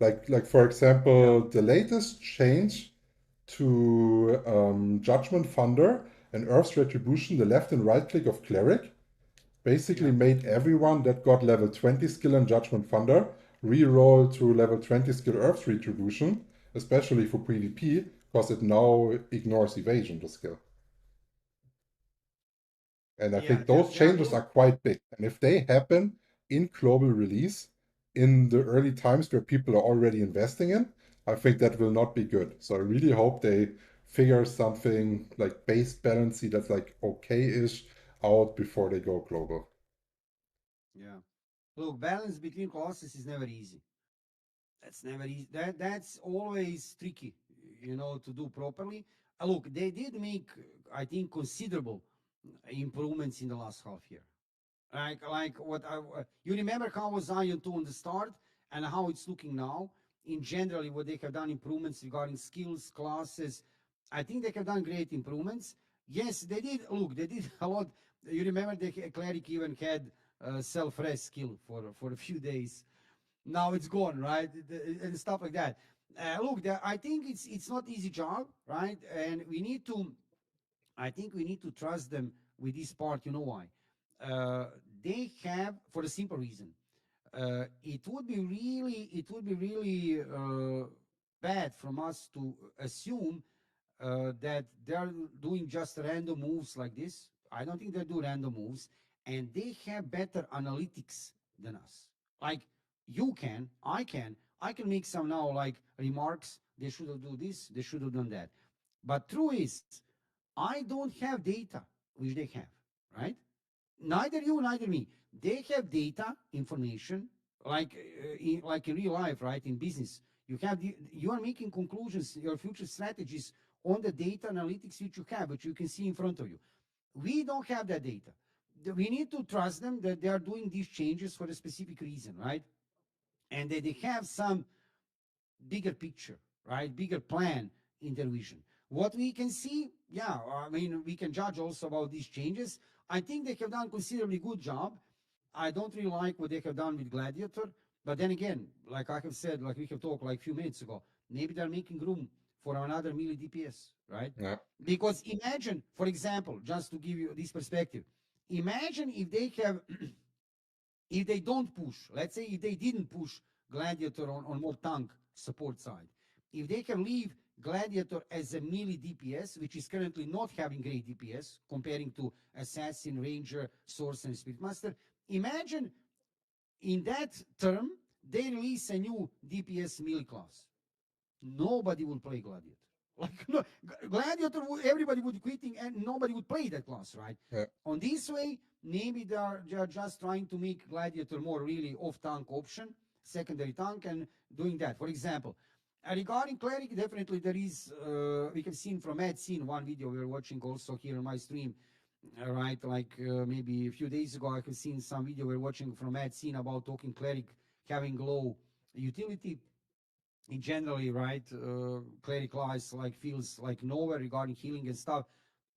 Like for yeah, example, the latest change to Judgment Thunder and Earth's Retribution, the left and right click of Cleric, basically yeah, made everyone that got level 20 skill in Judgment Thunder re-roll to level 20 skill Earth's Retribution, especially for PvP, because it now ignores evasion, the skill. And I yeah. think those They are changes are quite big. And if they happen in global release in the early times where people are already investing in, I think that will not be good. So I really hope they figure something like base balancey that's like okay-ish out before they go global. yeah. Look, balance between classes is never easy. That's never easy. That's always tricky, you know, to do properly. Look, they did make, I think, considerable improvements in the last half year. Like what you remember how was Ion 2 on the start and how it's looking now. In generally, what they have done improvements regarding skills, classes. I think they have done great improvements. Yes, they did. Look, they did a lot. You remember the cleric even had self-res skill for a few days. Now it's gone, right? And stuff like that. Look, I think it's not easy job, right? And we need to. I think we need to trust them with this part. You know why? Uh, they have for a simple reason. It would be really bad from us to assume that they're doing just random moves like this. I don't think they do random moves, and they have better analytics than us. Like I can make some now like remarks. They should have do this. They should have done that. But true is, I don't have data which they have, right? Neither you, neither me. They have data, information, like in real life, right? In business, you are making conclusions, your future strategies on the data analytics which you have, which you can see in front of you. We don't have that data. We need to trust them that they are doing these changes for a specific reason, right? And that they have some bigger picture, right? Bigger plan in their vision. What we can see, yeah, I mean, we can judge also about these changes. I think they have done considerably good job. I don't really like what they have done with Gladiator, but then again, like I have said, like we have talked like a few minutes ago, maybe they're making room for another milli DPS, right? Yeah. Because imagine, for example, just to give you this perspective, imagine if they have, if they don't push, let's say if they didn't push Gladiator on more tank support side, if they can leave Gladiator as a melee DPS, which is currently not having great DPS comparing to Assassin, Ranger, Sorcerer, and Spirit Master, imagine in that term they release a new DPS melee class. Nobody will play Gladiator. Like no, Gladiator, everybody would quitting and nobody would play that class, right? Yeah. On this way, maybe they are just trying to make Gladiator more really off tank option, secondary tank, and doing that. For example, regarding cleric, definitely there is. We have seen from Ed seen one video we were watching also here on my stream, right? Like maybe a few days ago, I have seen some video we were watching from Ed scene about talking cleric having low utility in generally, right, cleric class like feels like nowhere regarding healing and stuff.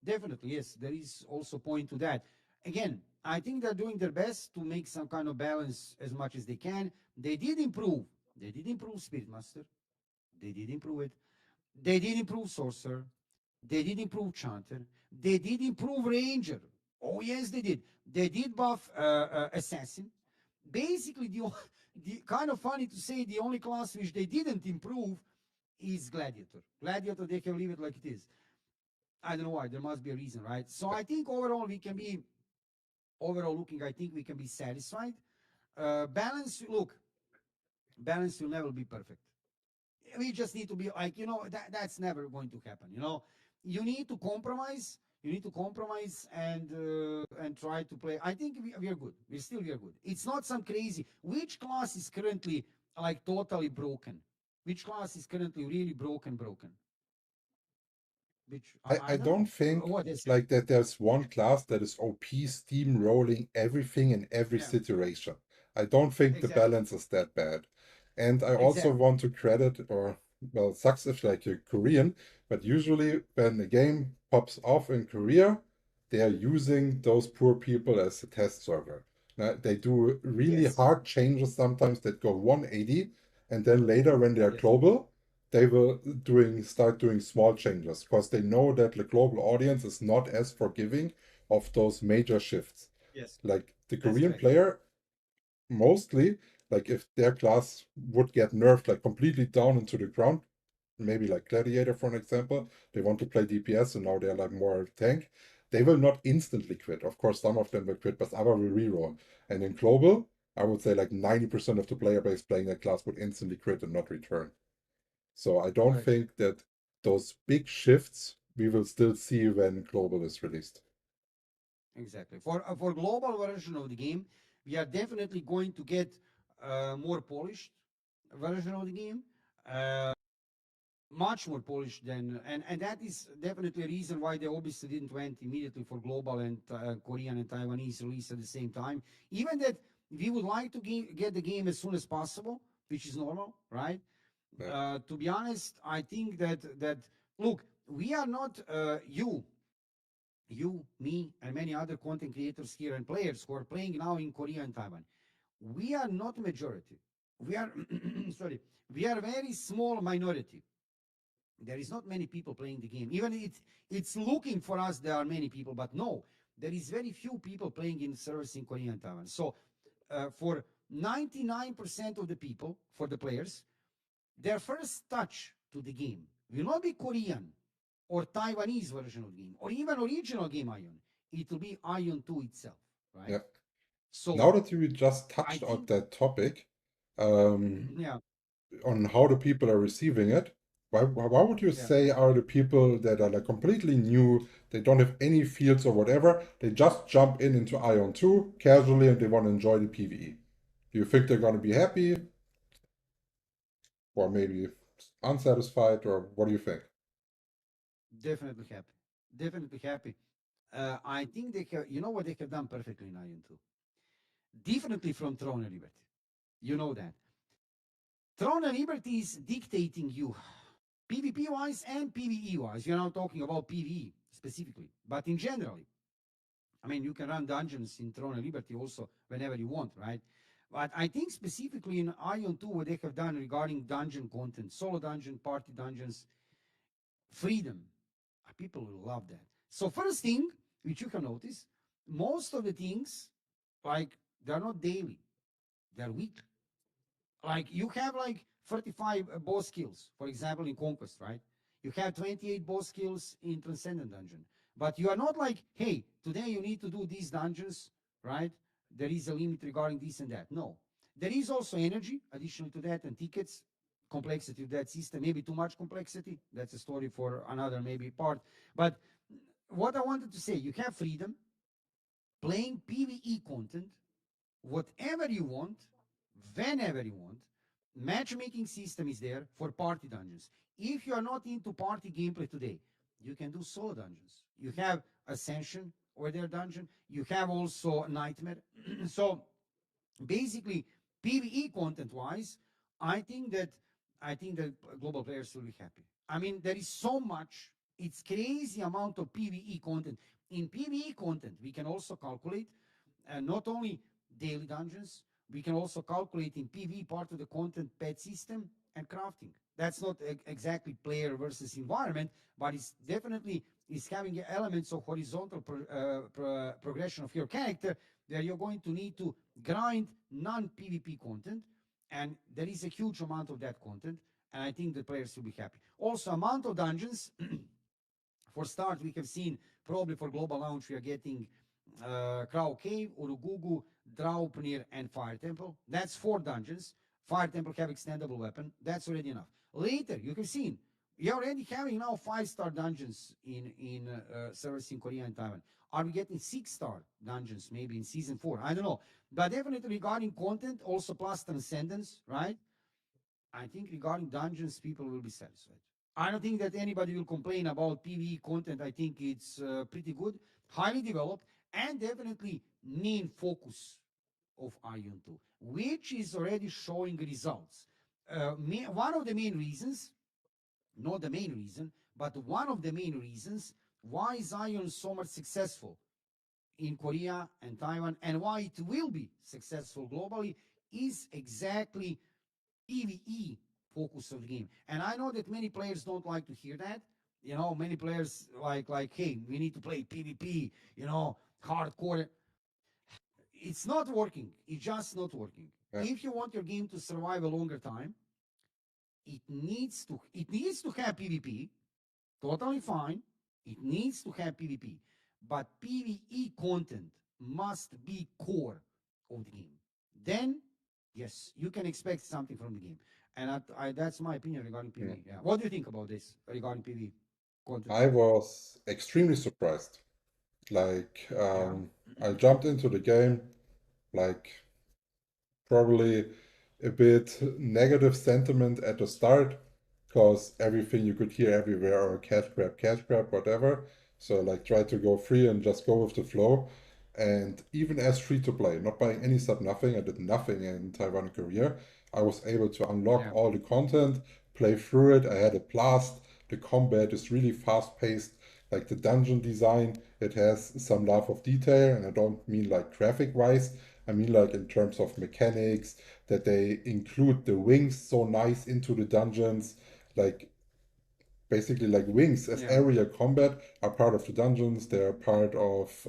Definitely, yes, there is also point to that. Again, I think they're doing their best to make some kind of balance as much as they can. They did improve. They did improve Spirit Master. They did improve it. They did improve Sorcerer. They did improve Chanter. They did improve Ranger. Oh yes, they did. They did buff Assassin. Basically, the kind of funny to say the only class which they didn't improve is Gladiator. Gladiator, they can leave it like it is. I don't know why. There must be a reason, right? So I think overall we can be overall looking. I think we can be satisfied. Balance. Look, balance will never be perfect. We just need to be like that's never going to happen. You need to compromise. You need to compromise and try to play. I think we are good. We are good. It's not some crazy. Which class is currently like totally broken? Which class is currently really broken? Which I I don't don't know. think What is it? like that there's one class that is OP steamrolling everything in every Yeah, situation. I don't think the exactly, balance is that bad. And I also exactly. want to credit, or well, it sucks if like you're Korean, but usually when a game pops off in Korea, they are using those poor people as a test server. Now, they do really Yes, hard changes sometimes that go 180, and then later when they are yes, global, they will start doing small changes because they know that the global audience is not as forgiving of those major shifts. yes. Like the That's Korean correct. player, mostly, like if their class would get nerfed like completely down into the ground, maybe like Gladiator for an example, they want to play DPS and now they're like more tank, they will not instantly quit. Of course, some of them will quit, but other will reroll. And in global, I would say like 90% of the player base playing that class would instantly quit and not return. So I don't Correct. think that those big shifts we will still see when global is released. Exactly. For global version of the game, we are definitely going to get more polished version of the game. Uh, Much more polished than and that is definitely a reason why they obviously didn't went immediately for global and Korean and Taiwanese release at the same time. Even that we would like to get the game as soon as possible, which is normal, right? Yeah. To be honest, I think that look, we are not you, me, and many other content creators here and players who are playing now in Korea and Taiwan. We are not majority. We are sorry. We are very small minority. There is not many people playing the game. Even it's looking for us. There are many people, but no, there is very few people playing in servers in Korea and Taiwan. So for 99% of the people, for the players, their first touch to the game will not be Korean or Taiwanese version of the game, or even original game Aion. It will be Aion 2 itself, right? Yeah. So Now that you just I touched on think, that topic, um, yeah, on how the people are receiving it, why would you yeah. say are the people that are like completely new, they don't have any fields or whatever, they just jump into Ion 2 casually and they want to enjoy the PvE? Do you think they're going to be happy or maybe unsatisfied or what do you think? Definitely happy. Definitely happy. I think they have, you know what they have done perfectly in Ion 2? Differently from Throne and Liberty. You know that. Throne and Liberty is dictating you PvP wise and PvE wise. You're not talking about PvE specifically, but in general. I mean, you can run dungeons in Throne and Liberty also whenever you want, right? But I think specifically in Ion 2, what they have done regarding dungeon content, solo dungeon, party dungeons, freedom. People will love that. So first thing which you can notice, most of the things like they're not daily, they're weekly. Like you have like 35 boss skills, for example, in Conquest, right? You have 28 boss skills in Transcendent Dungeon. But you are not like, hey, today you need to do these dungeons, right? There is a limit regarding this and that. No. There is also energy additionally to that and tickets, complexity of that system, maybe too much complexity. That's a story for another maybe part. But what I wanted to say, you have freedom, playing PvE content, whatever you want, whenever you want. Matchmaking system is there for party dungeons. If you are not into party gameplay today, you can do solo dungeons. You have Ascension or their dungeon. You have also Nightmare. So basically, PVE content wise, I think that I think that global players will be happy. I mean, there is so much. It's crazy amount of PVE content. In PVE content, we can also calculate not only daily dungeons, we can also calculate in PV part of the content pet system and crafting. That's not exactly player versus environment, but it's definitely is having elements of horizontal progression of your character where you're going to need to grind non-PvP content, and there is a huge amount of that content, and I think the players will be happy. Also, amount of dungeons. For start, we have seen probably for global launch, we are getting Crow Cave, Urugugu, Draupnir, and Fire Temple. That's 4 dungeons. Fire Temple have extendable weapon. That's already enough. Later, you have seen, you're already having now 5-star dungeons in servers in Korea and Taiwan. Are we getting 6-star dungeons maybe in season 4? I don't know. But definitely regarding content, also plus transcendence, right? I think regarding dungeons, people will be satisfied. I don't think that anybody will complain about PvE content. I think it's pretty good, highly developed, and definitely main focus of Aion 2, which is already showing results. One of the main reasons, not the main reason, but one of the main reasons why is Aion so much successful in Korea and Taiwan, and why it will be successful globally, is exactly PvE focus of the game. And I know that many players don't like to hear that. You know, many players like, hey, we need to play PvP, you know, hardcore. It's not working. It's just not working. Yeah. If you want your game to survive a longer time, it needs to have PvP. Totally fine. It needs to have PvP. But PvE content must be core of the game. Then, yes, you can expect something from the game. And that's my opinion regarding Yeah. PvE. Yeah. What do you think about this regarding PvE content? I was extremely surprised. Like, Yeah. I jumped into the game, like, probably a bit negative sentiment at the start, because everything you could hear everywhere, or cash grab, whatever. So, like, try to go free and just go with the flow. And even as free to play, not buying any sub, nothing, I did nothing in Taiwan career. I was able to unlock Yeah. all the content, play through it. I had a blast. The combat is really fast paced. Like the dungeon design, it has some love of detail, and I don't mean like graphic wise. I mean like in terms of mechanics, that they include the wings so nice into the dungeons. Like basically like wings as Yeah. area combat are part of the dungeons. They're part of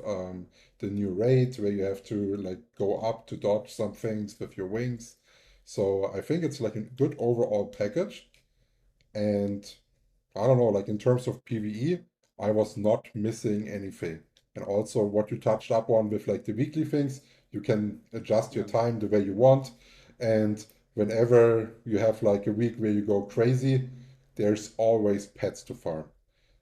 the new raids where you have to like go up to dodge some things with your wings. So I think it's like a good overall package. And I don't know, like in terms of PvE, I was not missing anything. And also what you touched up on with like the weekly things, you can adjust your Yeah. time the way you want. And whenever you have like a week where you go crazy, there's always pets to farm.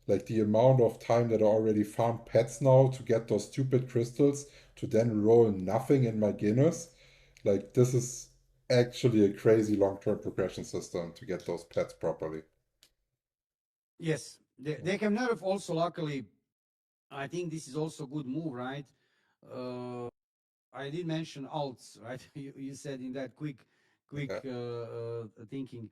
Like the amount of time that I already farmed pets now to get those stupid crystals to then roll nothing in my Guinness. Like this is actually a crazy long-term progression system to get those pets properly. Yes. Yeah. They have nerf also, luckily. I think this is also a good move, right? Uh, I did mention alts, right? You said in that quick Yeah. thinking.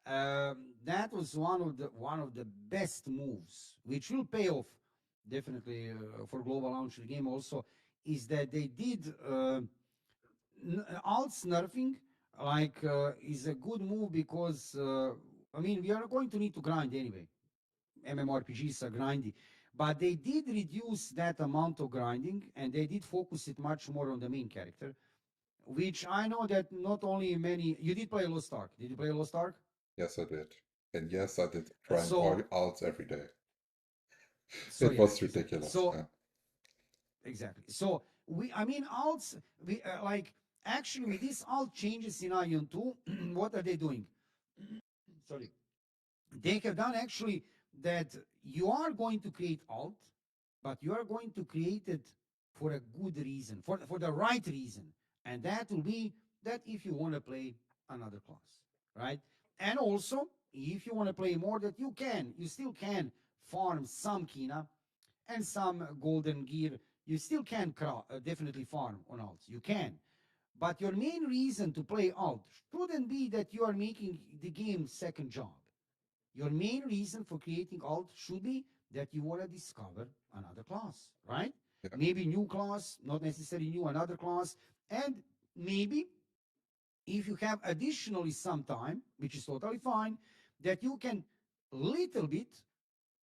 That was one of the best moves, which will pay off definitely for global launch of the game. Also, is that they did alts nerfing. Is a good move because I mean we are going to need to grind anyway. MMORPGs are grindy, but they did reduce that amount of grinding and they did focus it much more on the main character, which I know that not only many. You did play Lost Ark. Did you play Lost Ark? Yes, I did. And yes, I did grind all So, alts every day. so It yeah, was exactly. ridiculous. So Yeah. exactly. So I mean, alts. We like actually with these alt changes in Ion 2, what are they doing? Sorry, they have done actually that you are going to create alt, but you are going to create it for a good reason, for the right reason, and that will be that if you want to play another class, right? And also, if you want to play more, that you still can farm some kina and some golden gear. You still can definitely farm on alts. You can. But your main reason to play alt shouldn't be that you are making the game second job. Your main reason for creating alt should be that you want to discover another class, right? Yeah. Maybe new class, not necessarily new, another class. And maybe if you have additionally some time, which is totally fine, that you can little bit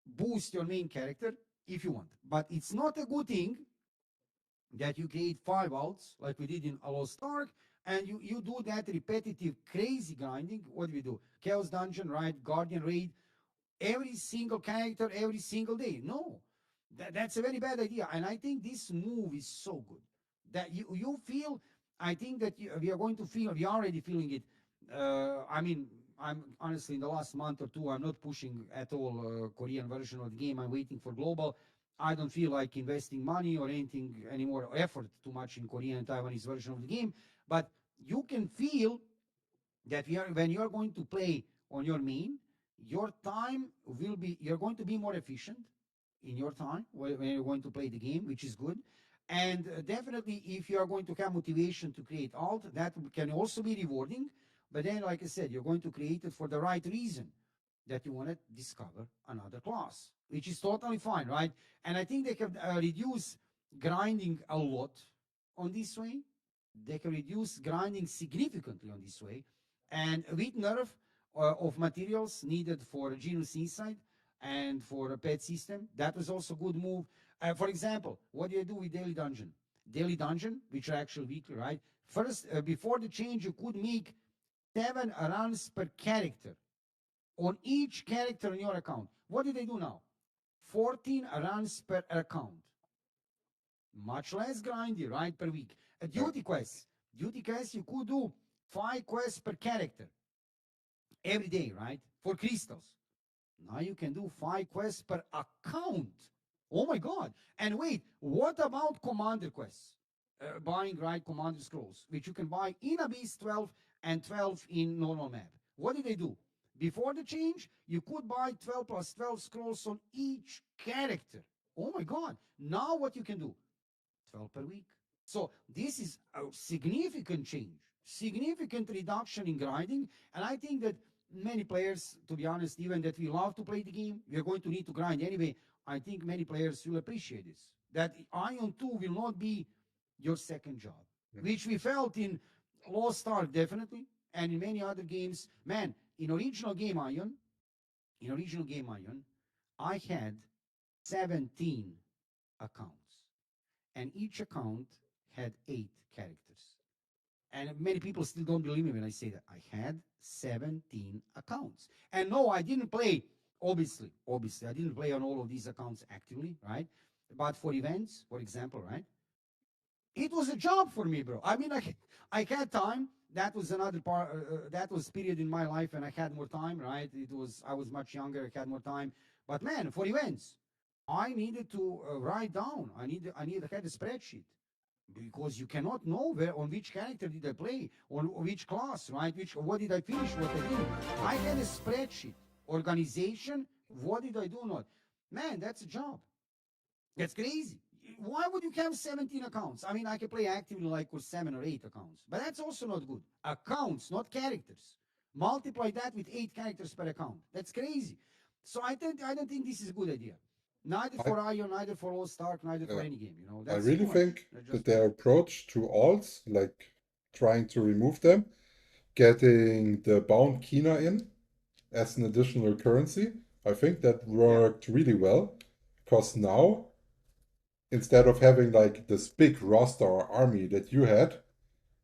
boost your main character if you want. But it's not a good thing that you create 5 alts like we did in A Lost Ark, and you do that repetitive, crazy grinding. What do we do? Chaos Dungeon, right? Guardian Raid, every single character every single day. No, that's a very bad idea. And I think this move is so good that you feel. I think that we are going to feel. We are already feeling it. I mean, I'm honestly in the last month or two, I'm not pushing at all Korean version of the game. I'm waiting for global. I don't feel like investing money or anything anymore, effort too much in Korean and Taiwanese version of the game. But you can feel that when you are going to play on your main, your time will be, you're going to be more efficient in your time when you're going to play the game, which is good. And definitely, if you are going to have motivation to create alt, that can also be rewarding. But then, like I said, you're going to create it for the right reason, that you want to discover another class, which is totally fine, right? And I think they can reduce grinding a lot on this way. They can reduce grinding significantly on this way. And with nerf of materials needed for Genus Insight and for a pet system, that was also a good move. For example, what do you do with Daily Dungeon? Daily Dungeon, which are actually weekly, right? First, before the change, you could make 7 runs per character on each character in your account. What do they do now? 14 runs per account. Much less grindy, right, per week. A Yeah. duty quest. Duty quest, you could do 5 quests per character every day, right? For crystals. Now you can do 5 quests per account. Oh my God. And wait, what about commander quests? Buying, right, commander scrolls, which you can buy in Abyss 12 and 12 in normal map. What did they do? Before the change, you could buy 12 plus 12 scrolls on each character. Oh my God. Now what you can do? 12 per week. So this is a significant change, significant reduction in grinding. And I think that many players, to be honest, even that we love to play the game, we are going to need to grind anyway. I think many players will appreciate this. That Ion 2 will not be your second job, Mm. which we felt in Lost Ark definitely, and in many other games. Man, in original game Ion, I had 17 accounts, and each account had 8 characters. And many people still don't believe me when I say that. I had 17 accounts. And no, I didn't play, obviously, I didn't play on all of these accounts actively, right? But for events, for example, right? It was a job for me, bro. I mean, I had time. That was another part. That was period in my life, and I had more time, right? I was much younger. I had more time. But man, for events, I needed to write down. I had a spreadsheet because you cannot know where on which character did I play, on which class, right? What did I finish, what I did. I had a spreadsheet, organization. What did I do not? Man, that's a job. That's crazy. Why would you have 17 accounts? I mean, I can play actively like with 7 or 8 accounts, but that's also not good. Accounts, not characters. Multiply that with 8 characters per account. That's crazy. So I don't think this is a good idea. Neither I, for Ion, neither for All Stark, neither for uh, any game. I That's too really much. think That's that just too their much. approach to alts, like trying to remove them, getting the bound Kina in as an additional currency, I think that Yeah, worked really well because now instead of having like this big roster or army that you had,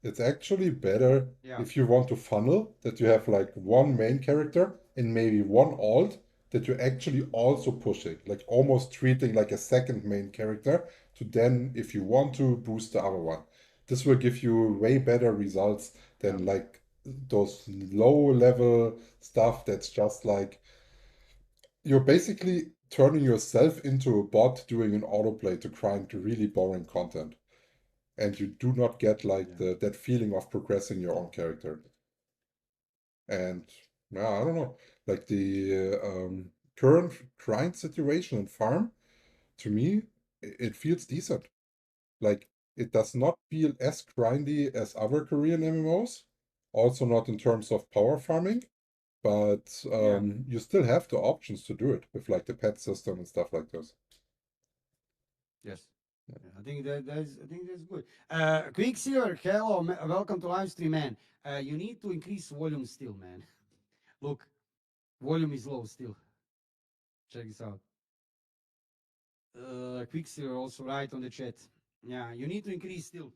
it's actually better yeah, if you want to funnel that you have like one main character and maybe one alt that you're actually also pushing, like almost treating like a second main character to then, if you want to, boost the other one. This will give you way better results yeah, than like those low level stuff that's just like you're basically turning yourself into a bot doing an autoplay to grind really boring content and you do not get like yeah, that feeling of progressing your own character. And yeah, I don't know, like the current grind situation and farm to me, it feels decent. Like it does not feel as grindy as other Korean MMOs, also not in terms of power farming, but yeah. you still have the options to do it with like the pet system and stuff like this. Yes. Yeah, I think that's good. Quicksilver, hello, welcome to live stream, man. You need to increase volume still, man. Look, volume is low still. Check this out. Quicksilver also right on the chat. Yeah, you need to increase still.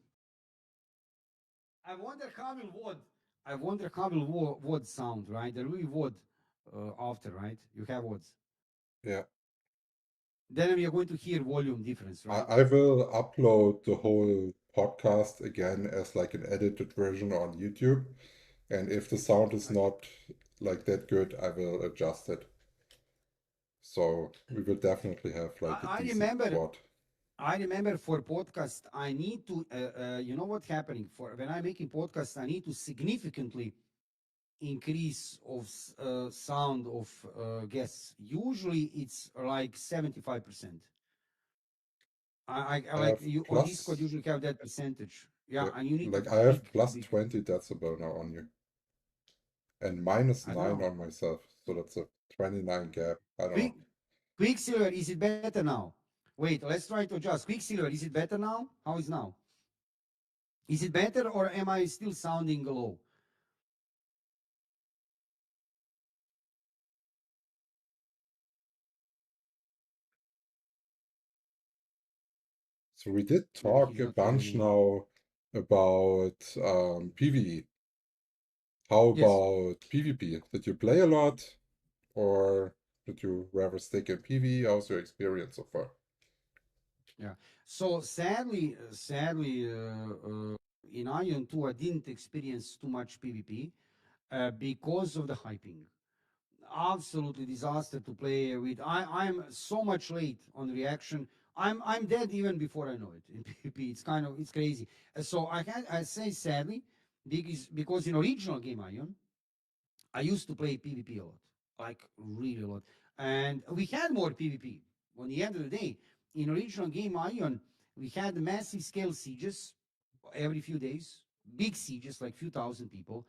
I wonder how will WOD. I wonder how will WOD sound, right? There will be WOD after, right? You have WODs. Yeah. Then we are going to hear volume difference, right? I will upload the whole podcast again as like an edited version on YouTube. And if the sound is Okay. not like that good, I will adjust it. So we will definitely have like a I decent remember quad. I remember for podcast, I need to, you know what's happening for when I'm making podcast, I need to significantly increase of sound of guests. Usually it's like 75%. I I like have you on Discord plus, usually have that percentage. Yeah, yeah, and you need to like I have big, plus big. 20 decibel now on you and minus I don't 9 know. on myself. So that's a 29 gap. I don't Quick, know. Quicksilver, is it better now? Wait, let's try to adjust. Quicksilver, is it better now? How is now? Is it better or am I still sounding low? So we did Maybe talk he's a not hearing bunch me. now about PvE. How Yes. about PvP? Did you play a lot or did you rather stick in PvE? How's your experience so far? Yeah. So sadly, in Ion 2, I didn't experience too much PvP because of the hyping. Absolutely disaster to play with. I'm so much late on reaction. I'm dead even before I know it in PvP. It's crazy. So I say sadly because in original game Ion, I used to play PvP a lot, like really a lot. And we had more PvP. On the end of the day, in original game Ion, we had massive scale sieges every few days, big sieges, like few thousand people.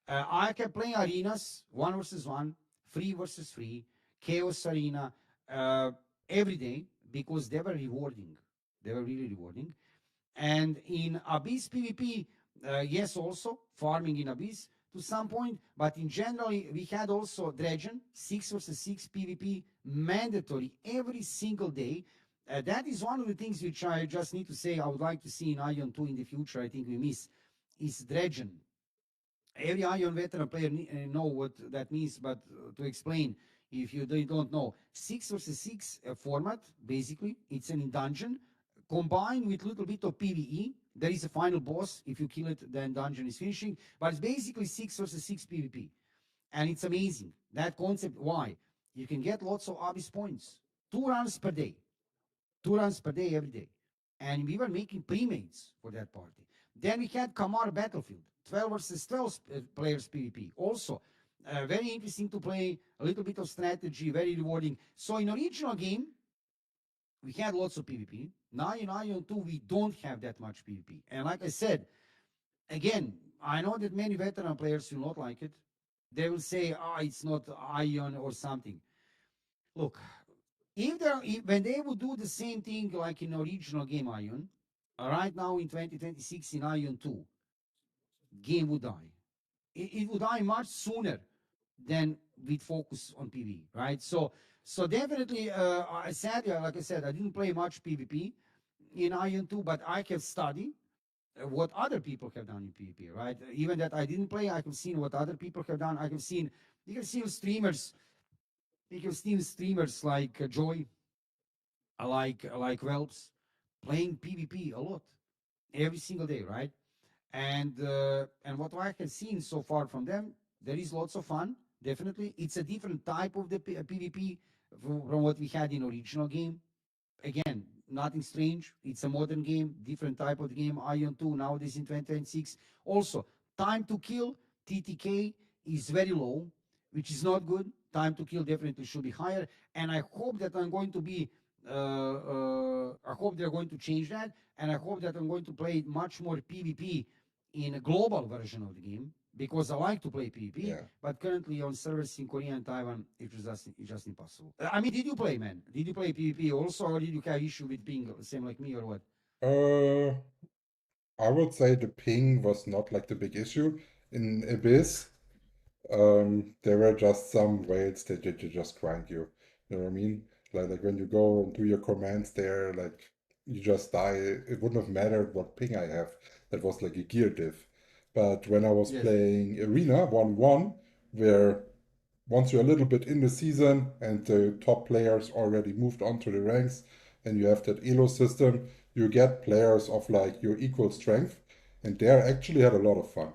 I kept playing arenas, one versus one, free versus free, chaos arena, uh, every day because they were rewarding. They were really rewarding. And in Abyss PvP, yes, also farming in Abyss to some point, but in general, we had also Dredgen, 6 versus 6 PvP, mandatory every single day. That is one of the things which I just need to say I would like to see in Ion 2 in the future. I think we miss is Dredgen. Every Ion veteran player know what that means, but to explain, if you don't know, 6 versus 6 format, basically, it's an dungeon combined with a little bit of PvE. There is a final boss. If you kill it, then dungeon is finishing. But it's basically 6 versus 6 PvP. And it's amazing. That concept, why? You can get lots of Abyss points. 2 runs per day. 2 runs per day every day. And we were making pre-mates for that party. Then we had Kamar Battlefield, 12 versus 12 players PvP. Also, very interesting to play, a little bit of strategy, very rewarding. So in original game, we had lots of PvP. Now in Ion 2, we don't have that much PvP. And like I said, again, I know that many veteran players will not like it. They will say, it's not Ion or something. Look, if when they would do the same thing like in original game Ion, right now in 2026 in Ion 2, game would die. It would die much sooner than with focus on PvE, right? So definitely, I sadly, like I said, I didn't play much PvP in Ion 2, but I have studied what other people have done in PvP, right? Even that I didn't play, I have seen what other people have done. I have seen, you have seen streamers, you have seen streamers like Joy, like Welps, playing PvP a lot, every single day, right? And what I have seen so far from them, there is lots of fun. Definitely, it's a different type of the PvP from what we had in original game. Again, nothing strange. It's a modern game, different type of game. Ion 2 nowadays in 2026. Also, time to kill TTK is very low, which is not good. Time to kill definitely should be higher. And I hope that I'm going to be. I hope they're going to change that, and I hope that I'm going to play much more PvP in a global version of the game because I like to play PvP, Yeah. but currently on servers in Korea and Taiwan, it's just impossible. I mean, did you play, man? Did you play PvP also, or did you have issue with ping, same like me, or what? Uh, I would say the ping was not like the big issue. In Abyss, there were just some ways that you just grind you. You know what I mean? Like when you go and do your commands there, like you just die. It wouldn't have mattered what ping I have. That was like a gear diff. But when I was Yes. playing Arena 1-1, where once you're a little bit in the season and the top players already moved on to the ranks and you have that elo system, you get players of like your equal strength, and there I actually had a lot of fun.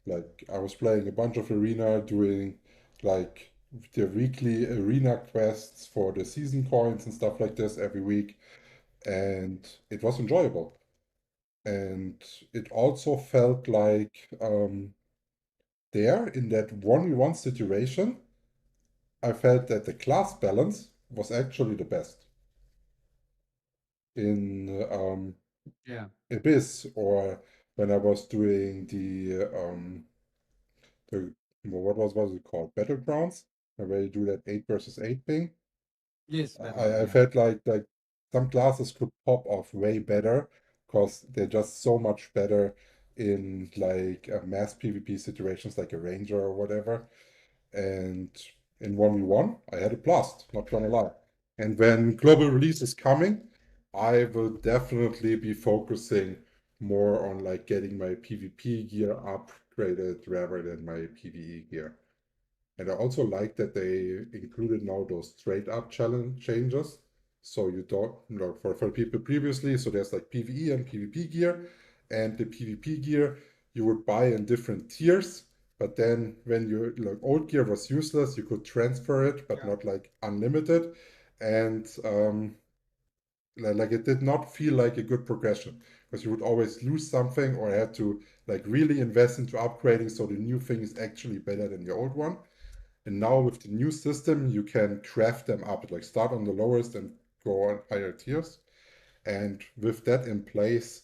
Like I was playing a bunch of arena, doing like the weekly arena quests for the season coins and stuff like this every week, and it was enjoyable. And it also felt like there in that 1v1 situation, I felt that the class balance was actually the best in Yeah. Abyss, or when I was doing the what was it called, Battlegrounds, where you do that 8 versus 8 thing. Yes, I battleground. Yeah. felt like some classes could pop off way better because they're just so much better in like mass PvP situations like a ranger or whatever. And in 1v1, I had a blast, not gonna lie. And when global release is coming, I will definitely be focusing more on like getting my PvP gear upgraded rather than my PvE gear. And I also like that they included now those straight up challenge changes. So you don't, for people previously, so there's like PvE and PvP gear, and the PvP gear you would buy in different tiers. But then when you like old gear was useless, you could transfer it, but Yeah. not like unlimited. And like it did not feel like a good progression because you would always lose something or had to like really invest into upgrading so the new thing is actually better than the old one. And now with the new system, you can craft them up, like start on the lowest and go on higher tiers. And with that in place,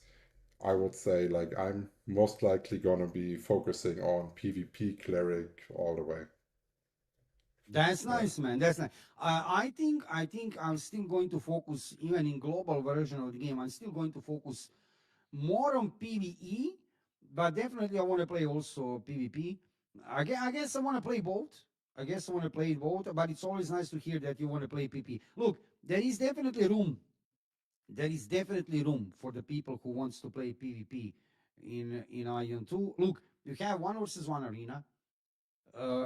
I would say like I'm most likely gonna be focusing on PvP cleric all the way. That's Yeah, nice, man. That's nice. I think I'm still going to focus even in global version of the game. I'm still going to focus more on PvE, but definitely I want to play also PvP. I guess I want to play both. I guess I want to play both, but it's always nice to hear that you want to play PvP. Look, there is definitely room. There is definitely room for the people who wants to play PvP in Ion 2. Look, you have one versus one arena.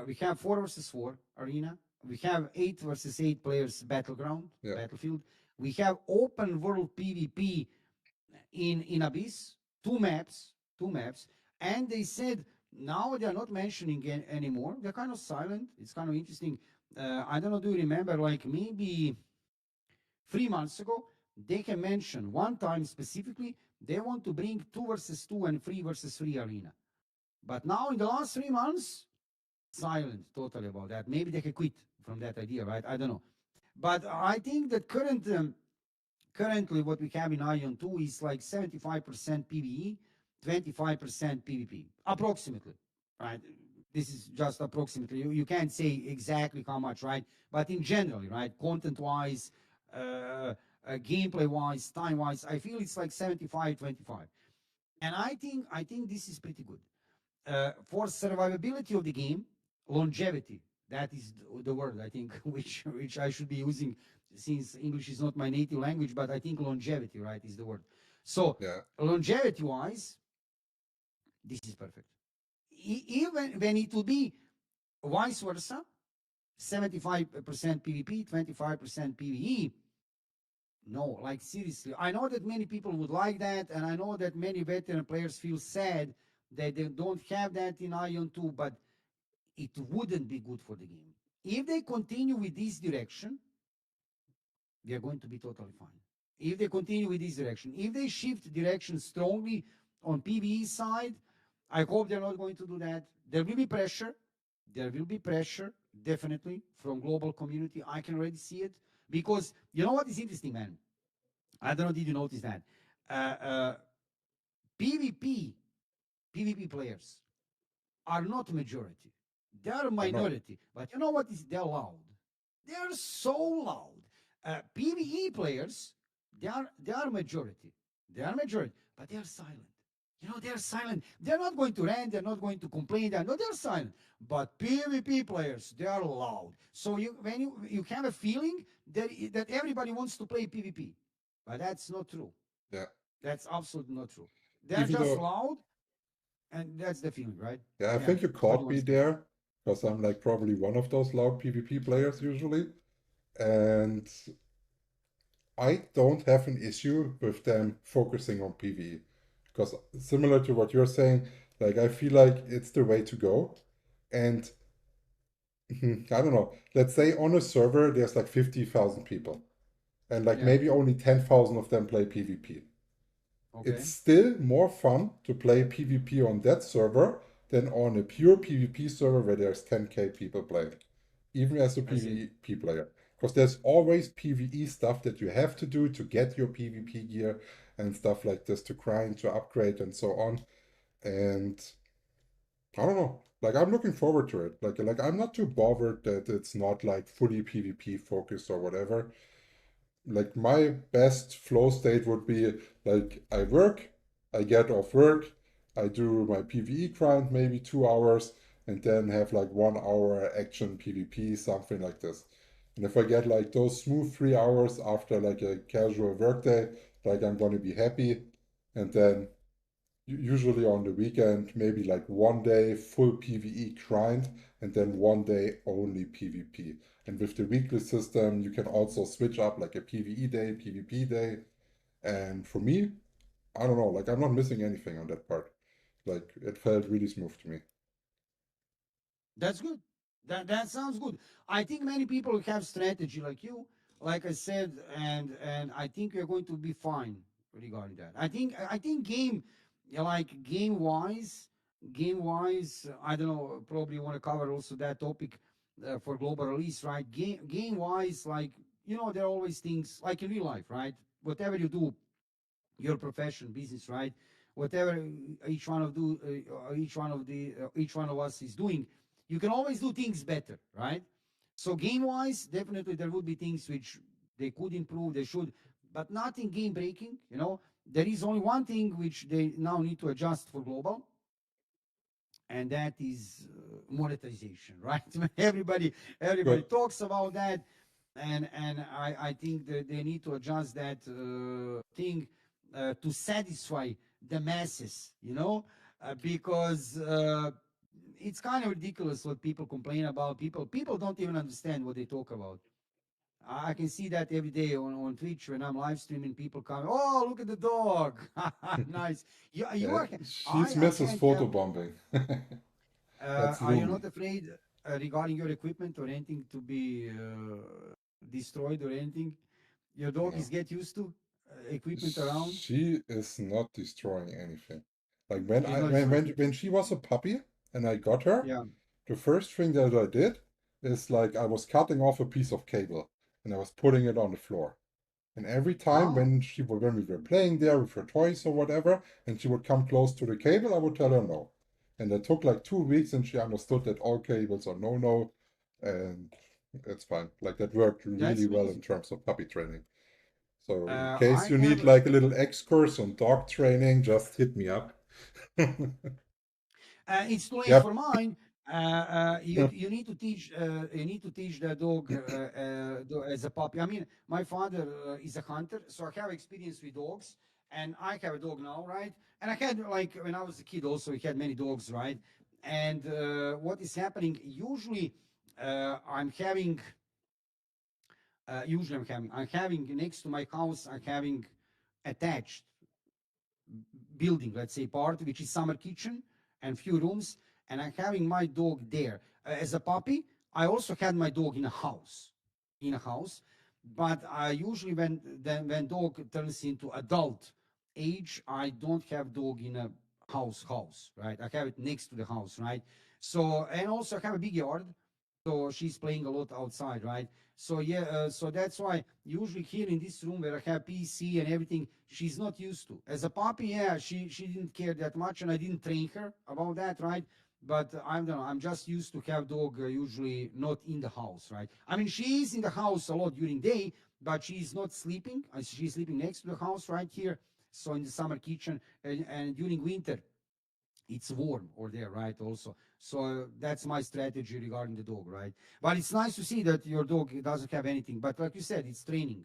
We have 4 versus 4 arena. We have 8 versus 8 players battleground, yeah, battlefield. We have open world PvP in Abyss, two maps, and they said now they are not mentioning anymore. They're kind of silent. It's kind of interesting. I don't know. Do you remember? Like maybe 3 months ago, they can mention one time specifically they want to bring 2 versus 2 and 3 versus 3 arena. But now in the last 3 months, silent totally about that. Maybe they can quit from that idea, right? I don't know. But I think that currently what we have in Ion 2 is like 75% PvE, 25% PvP, approximately, right? This is just approximately. You can't say exactly how much, right? But in general, right? Content wise, gameplay wise, time wise, I feel it's like 75-25. And I think this is pretty good. For survivability of the game, longevity. That is the word I think which I should be using, since English is not my native language. But I think longevity, right, is the word. So Yeah, longevity wise, this is perfect. Even when it will be vice versa, 75% PvP, 25% PvE. No, like seriously. I know that many people would like that, and I know that many veteran players feel sad that they don't have that in Ion 2, but it wouldn't be good for the game. If they continue with this direction, they are going to be totally fine. If they continue with this direction, if they shift direction strongly on PvE side, I hope they're not going to do that. There will be pressure. There will be pressure, definitely, from global community. I can already see it. Because you know what is interesting, man? I don't know, did you notice that? Uh, uh, PvP, PvP players are not majority. They are a I know. minority. But you know what is? They're loud. They are so loud. PvE players, they are majority. They are majority, but they are silent. You know, they're silent. They're not going to rant. They're not going to complain. They're silent. But PvP players, they are loud. So when you have a feeling that everybody wants to play PvP, but that's not true. Yeah, That's absolutely not true. They're even just though, loud, and that's the feeling, right? yeah, I Yeah. think you What do you caught want me to say? there because I'm like probably one of those loud PvP players usually, and I don't have an issue with them focusing on PvE because similar to what you're saying, like I feel like it's the way to go. And I don't know, let's say on a server there's like 50,000 people and like Yeah. maybe only 10,000 of them play PvP. It's Okay. still more fun to play PvP on that server than on a pure PvP server where there's 10k people playing, even as a I see. PvP player. Because there's always PvE stuff that you have to do to get your PvP gear and stuff like this, to grind, to upgrade, and so on. And I don't know. Like I'm looking forward to it. Like I'm not too bothered that it's not like fully PvP focused or whatever. Like my best flow state would be like I work, I get off work, I do my PvE grind maybe 2 hours, and then have like 1 hour action PvP, something like this. And if I get like those smooth 3 hours after like a casual workday, like I'm gonna be happy. And then usually on the weekend, maybe like one day full PvE grind and then one day only PvP. And with the weekly system, you can also switch up like a PvE day, PvP day. And for me, I don't know, like I'm not missing anything on that part. Like it felt really smooth to me. That's good. That sounds good. I think many people have strategy like you, like I said, and I think we're going to be fine regarding that. I think like game wise, I don't know. Probably want to cover also that topic for global release, right? Game wise, like there are always things like in real life, right? Whatever you do, your profession, business, right? Whatever each one of us is doing, you can always do things better, right? So game wise, definitely there would be things which they could improve, they should, but nothing game breaking. There is only one thing which they now need to adjust for global, and that is monetization, right? Everybody Good. talks about that, and I think that they need to adjust that thing to satisfy the masses, because it's kind of ridiculous what people complain about. People don't even understand what they talk about. I can see that every day on Twitch when I'm live streaming. People come, oh, look at the dog, nice. You Yeah, are. she's I Mrs. can't have. Photobombing. That's Are you Lumi. not afraid regarding your equipment or anything to be destroyed or anything? Your dog is No. get used to equipment around. She is not destroying anything. Like when She's I not destroying. when she was a puppy and I got her, Yeah. the first thing that I did is like I was cutting off a piece of cable and I was putting it on the floor. And every time Ah, when we were playing there with her toys or whatever, and she would come close to the cable, I would tell her no. And it took like 2 weeks, and she understood that all cables are no, and it's fine. Like that worked that's really well in amazing. terms of puppy training. So in case I you have. need like a little excurse on dog training, just hit me up. It's too late Yep. for mine. You need to teach the dog as a puppy. I mean, my father is a hunter, so I have experience with dogs, and I have a dog now, right? And I had like when I was a kid also, we had many dogs, right? And what is happening usually? I'm having I'm having next to my house, I'm having attached building, let's say part, which is summer kitchen and few rooms, and I'm having my dog there. As a puppy, I also had my dog in a house, but I usually when dog turns into adult age, I don't have dog in a house, right? I have it next to the house, right? So and also I have a big yard, so she's playing a lot outside, right? So yeah, so that's why usually here in this room where I have PC and everything, she's not used to. As a puppy, yeah, she didn't care that much, and I didn't train her about that, right? But I don't know. I'm just used to have dog usually not in the house, right? I mean, she is in the house a lot during day, but she's not sleeping. She's sleeping next to the house right here. So in the summer kitchen, and during winter, it's warm over there, right? Also, so that's my strategy regarding the dog, right? But it's nice to see that your dog doesn't have anything. But like you said, it's training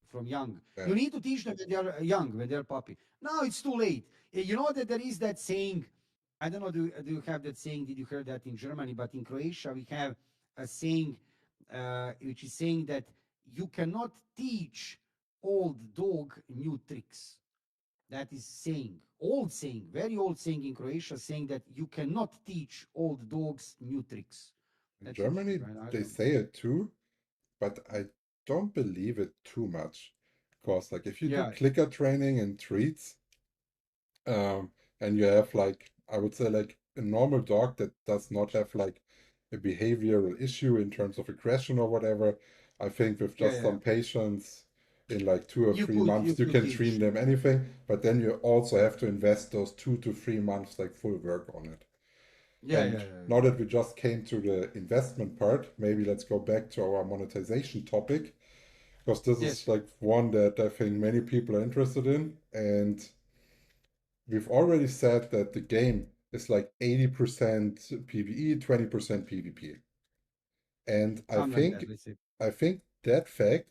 from young. Yeah. You need to teach them when they're young, when they're puppy. Now it's too late. You know that there is that saying. I don't know. Do you have that saying? Did you hear that in Germany? But in Croatia, we have a saying, which is saying that you cannot teach old dog new tricks. That is saying, old saying, very old saying in Croatia, saying that you cannot teach old dogs new tricks. In That's interesting, Germany, right? I they don't know. say it too, but I don't believe it too much. Because, like, if you do Yeah, clicker training and treats, um, and you have, like, I would say, like, a normal dog that does not have, like, a behavioral issue in terms of aggression or whatever, I think with yeah, just yeah. some patience, in like 2 or 3 months, You you could can train teach. them anything, but then you also have to invest those 2 to 3 months, like, full work on it. Yeah, yeah, And yeah. now that we just came to the investment part, maybe let's go back to our monetization topic, because this is Yes, like one that I think many people are interested in. And we've already said that the game is like 80% PvE, 20% PvP. And something like that. Let's say. I think that fact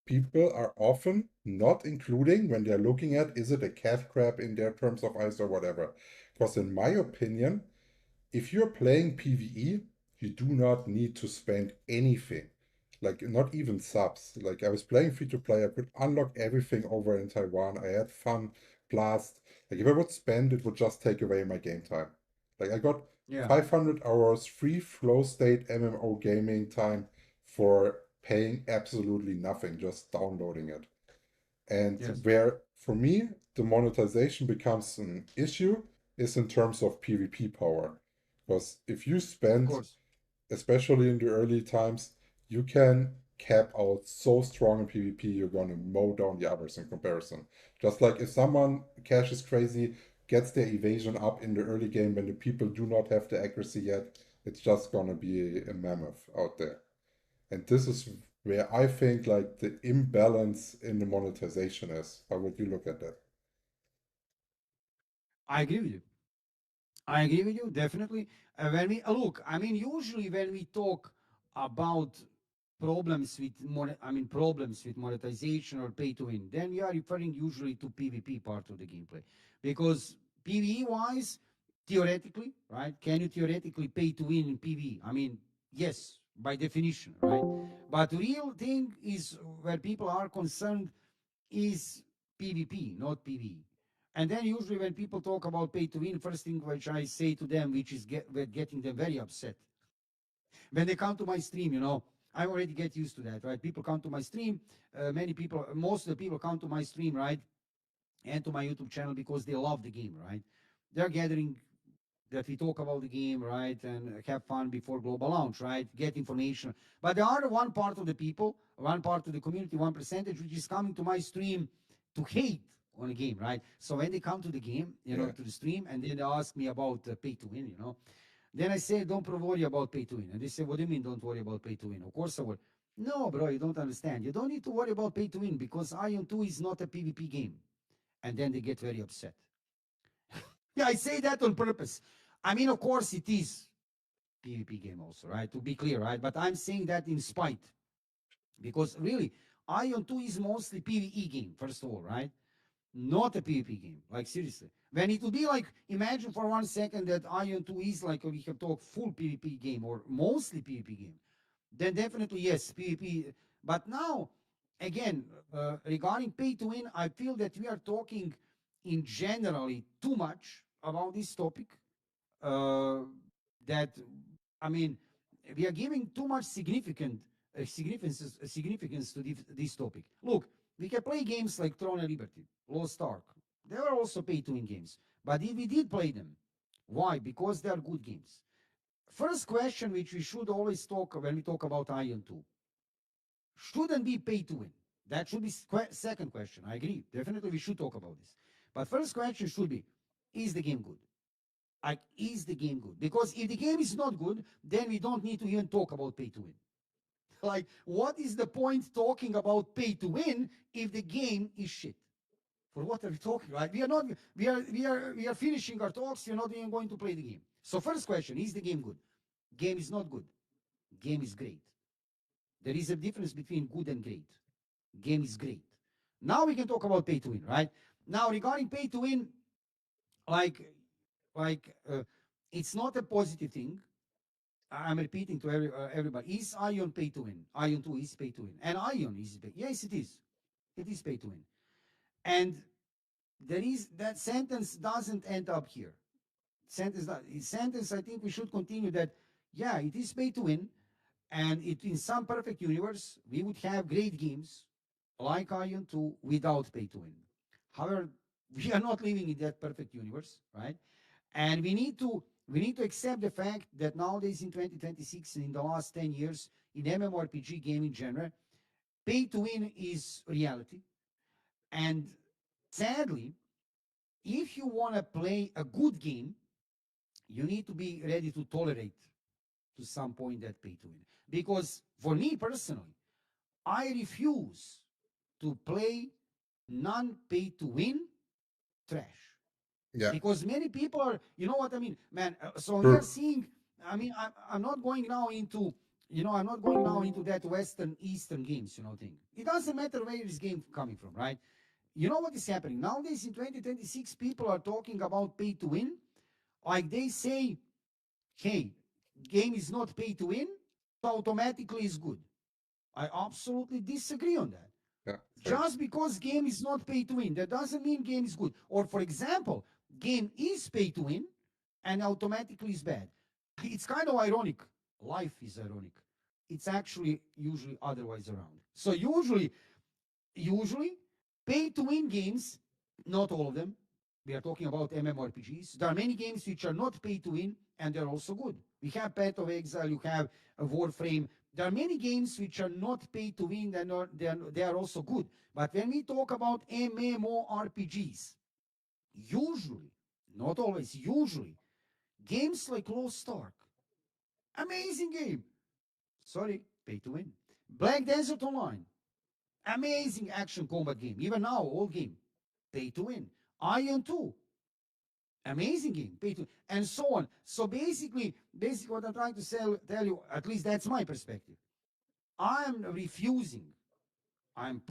people are often not including when they're looking at is it a cash grab in their terms of ice or whatever. Because in my opinion, if you're playing PvE, you do not need to spend anything. Like not even subs. Like I was playing free to play, I could unlock everything over in Taiwan. I had fun, blast. Like if I would spend, it would just take away my game time. Like I got Yeah. 500 hours free flow state MMO gaming time for paying absolutely nothing, just downloading it. And Yes. where, for me, the monetization becomes an issue is in terms of PvP power. Because if you Of spend, course. especially in the early times, you can cap out so strong in PvP, you're going to mow down the others in comparison. Just like if someone cashes crazy, gets their evasion up in the early game when the people do not have the accuracy yet, it's just going to be a mammoth out there. And this is where I think like the imbalance in the monetization is. How would you look at that? I agree with you. I agree with you definitely. When we look, I mean, usually when we talk about problems with monetization or pay to win, then we are referring usually to PvP part of the gameplay, because PvE wise, theoretically, right? Can you theoretically pay to win in PvE? I mean, yes, by definition, right? But real thing is where people are concerned is PvP, not PvE. And then usually when people talk about pay to win, first thing which I say to them, which is getting them very upset, when they come to my stream, I already get used to that, right? People come to my stream. Many people, most of the people come to my stream, right, and to my YouTube channel because they love the game, right? They're gathering that we talk about the game, right, and have fun before global launch, right? Get information. But there are one part of the people, one part of the community, one percentage, which is coming to my stream to hate on a game, right? So when they come to the game, Yeah. to the stream, and then they ask me about pay to win, then I say, don't worry about pay to win. And they say, what do you mean don't worry about pay to win? Of course I will. No, bro, you don't understand. You don't need to worry about pay to win because Ion 2 is not a PvP game. And then they get very upset. Yeah, I say that on purpose. I mean, of course it is. PvP game also, right? To be clear, right? But I'm saying that in spite, because really, Ion 2 is mostly PvE game, first of all, right? Not a PvP game. Like seriously. When it would be like, imagine for 1 second that Ion 2 is like we have talked full PvP game or mostly PvP game, then definitely yes, PvP. But now, again, regarding pay to win, I feel that we are talking in generally too much about this topic. Uh, that I mean, we are giving too much significance to this topic. Look, we can play games like Throne and Liberty, Lost Ark. They were also pay to win games, but if we did play them, why? Because they are good games. First question, which we should always talk when we talk about Ion 2, shouldn't be pay to win. That should be second question. I agree. Definitely, we should talk about this. But first question should be: is the game good? Like, is the game good? Because if the game is not good, then we don't need to even talk about pay to win. Like, what is the point talking about pay to win if the game is shit? For what are we talking? Right? We are not. We are finishing our talks. You're not even going to play the game. So first question: is the game good? Game is not good. Game is great. There is a difference between good and great. Game is great. Now we can talk about pay to win, right? Now regarding pay to win, like like it's not a positive thing. I'm repeating to everybody: is Ion pay to win? Ion 2 is pay to win, and Ion is pay. Yes, it is. It is pay to win, and there is that sentence doesn't end up here. Sentence. I think we should continue that. Yeah, it is pay to win, and it in some perfect universe we would have great games like Ion 2 without pay to win. However, we are not living in that perfect universe, right? And we need to accept the fact that nowadays in 2026 and in the last 10 years in MMORPG gaming genre, pay to win is reality. And sadly, if you want to play a good game, you need to be ready to tolerate to some point that pay to win. Because for me personally, I refuse to play non pay to win trash. Yeah, Because many people are, you know what I mean, man. So we are sure. seeing. I mean, I'm not going now into, I'm not going now into that Western Eastern games, thing. It doesn't matter where this game coming from, right? You know what is happening nowadays in 2026? People are talking about pay to win, like they say, hey, game is not pay to win, so automatically is good. I absolutely disagree on that. Yeah, fair. Just because game is not pay to win, that doesn't mean game is good. Or for example, game is pay to win and automatically is bad. It's kind of ironic. Life is ironic. It's actually usually otherwise around. So usually pay to win games, not all of them. We are talking about MMORPGs. There are many games which are not pay to win and they're also good. We have Path of Exile, you have a Warframe. There are many games which are not pay to win and they are also good. But when we talk about MMORPGs, usually, not always, usually, games like Lost Ark, amazing game. Sorry, pay to win. Black Desert Online, amazing action combat game. Even now, old game, pay to win. Ion 2, amazing game, pay to, and so on. So basically, what I'm trying to tell you, at least that's my perspective. I'm refusing. I'm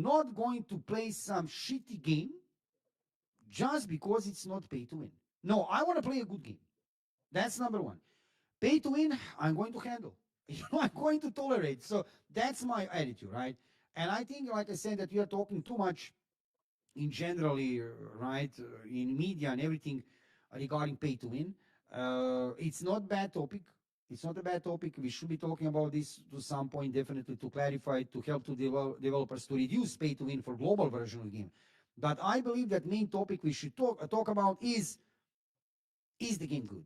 not going to play some shitty game just because it's not pay to win. No, I want to play a good game. That's number one. Pay to win, I'm going to handle. I'm going to tolerate. So that's my attitude, right? And I think, like I said, that we are talking too much in generally, right, in media and everything regarding pay to win. It's not bad topic. It's not a bad topic. We should be talking about this to some point, definitely to clarify, to help to developers to reduce pay to win for global version of the game. But I believe that main topic we should talk about is the game good?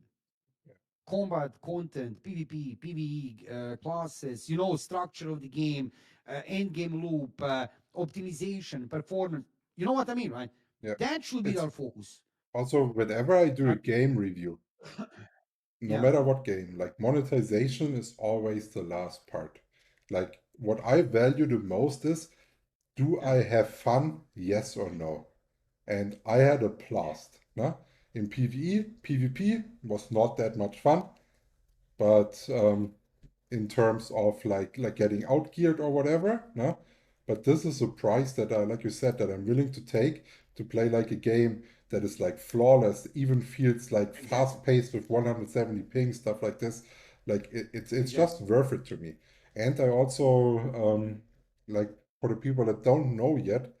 Yeah. Combat, content, PvP, PvE, classes, structure of the game, end game loop, optimization, performance. You know what I mean, right? Yeah. That should be It's our focus. also whenever I do a Uh, game review, no yeah, matter what game, like monetization is always the last part. Like what I value the most is, do yeah, I have fun? Yes or no? And I had a blast. No? In PvE, PvP was not that much fun. but in terms of like getting outgeared or whatever, no. But this is a price that I, like you said, that I'm willing to take to play like a game that is like flawless, even feels like Exactly. fast paced with 170 ping, stuff like this. Like it's just Exactly. worth it to me. And I also like for the people that don't know yet,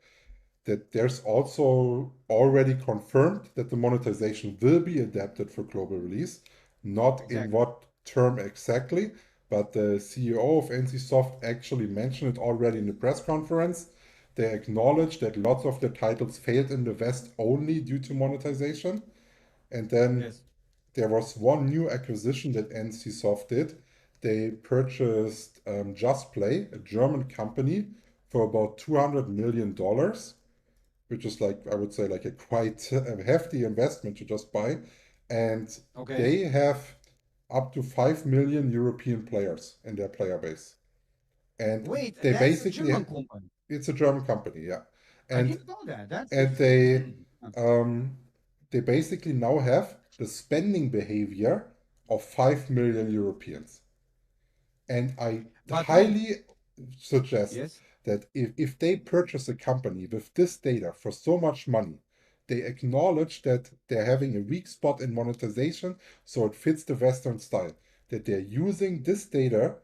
that there's also already confirmed that the monetization will be adapted for global release. Not in Exactly. what term exactly, but the CEO of NCSoft actually mentioned it already in the press conference. They acknowledged that lots of the titles failed in the West only due to monetization. And then Yes. there was one new acquisition that NCSoft did. They purchased Just Play, a German company, for about $200 million, which is like, I would say, like a quite hefty investment to just buy. And Okay. they have up to 5 million European players in their player base. And Wait, they that's a basically, German company. it's a German company, yeah. I And didn't know that. That's and interesting. Hmm. um, they basically now have the spending behavior of 5 million Europeans. And I But wait. highly suggest Yes. that if they purchase a company with this data for so much money, they acknowledge that they're having a weak spot in monetization, so it fits the Western style, that they're using this data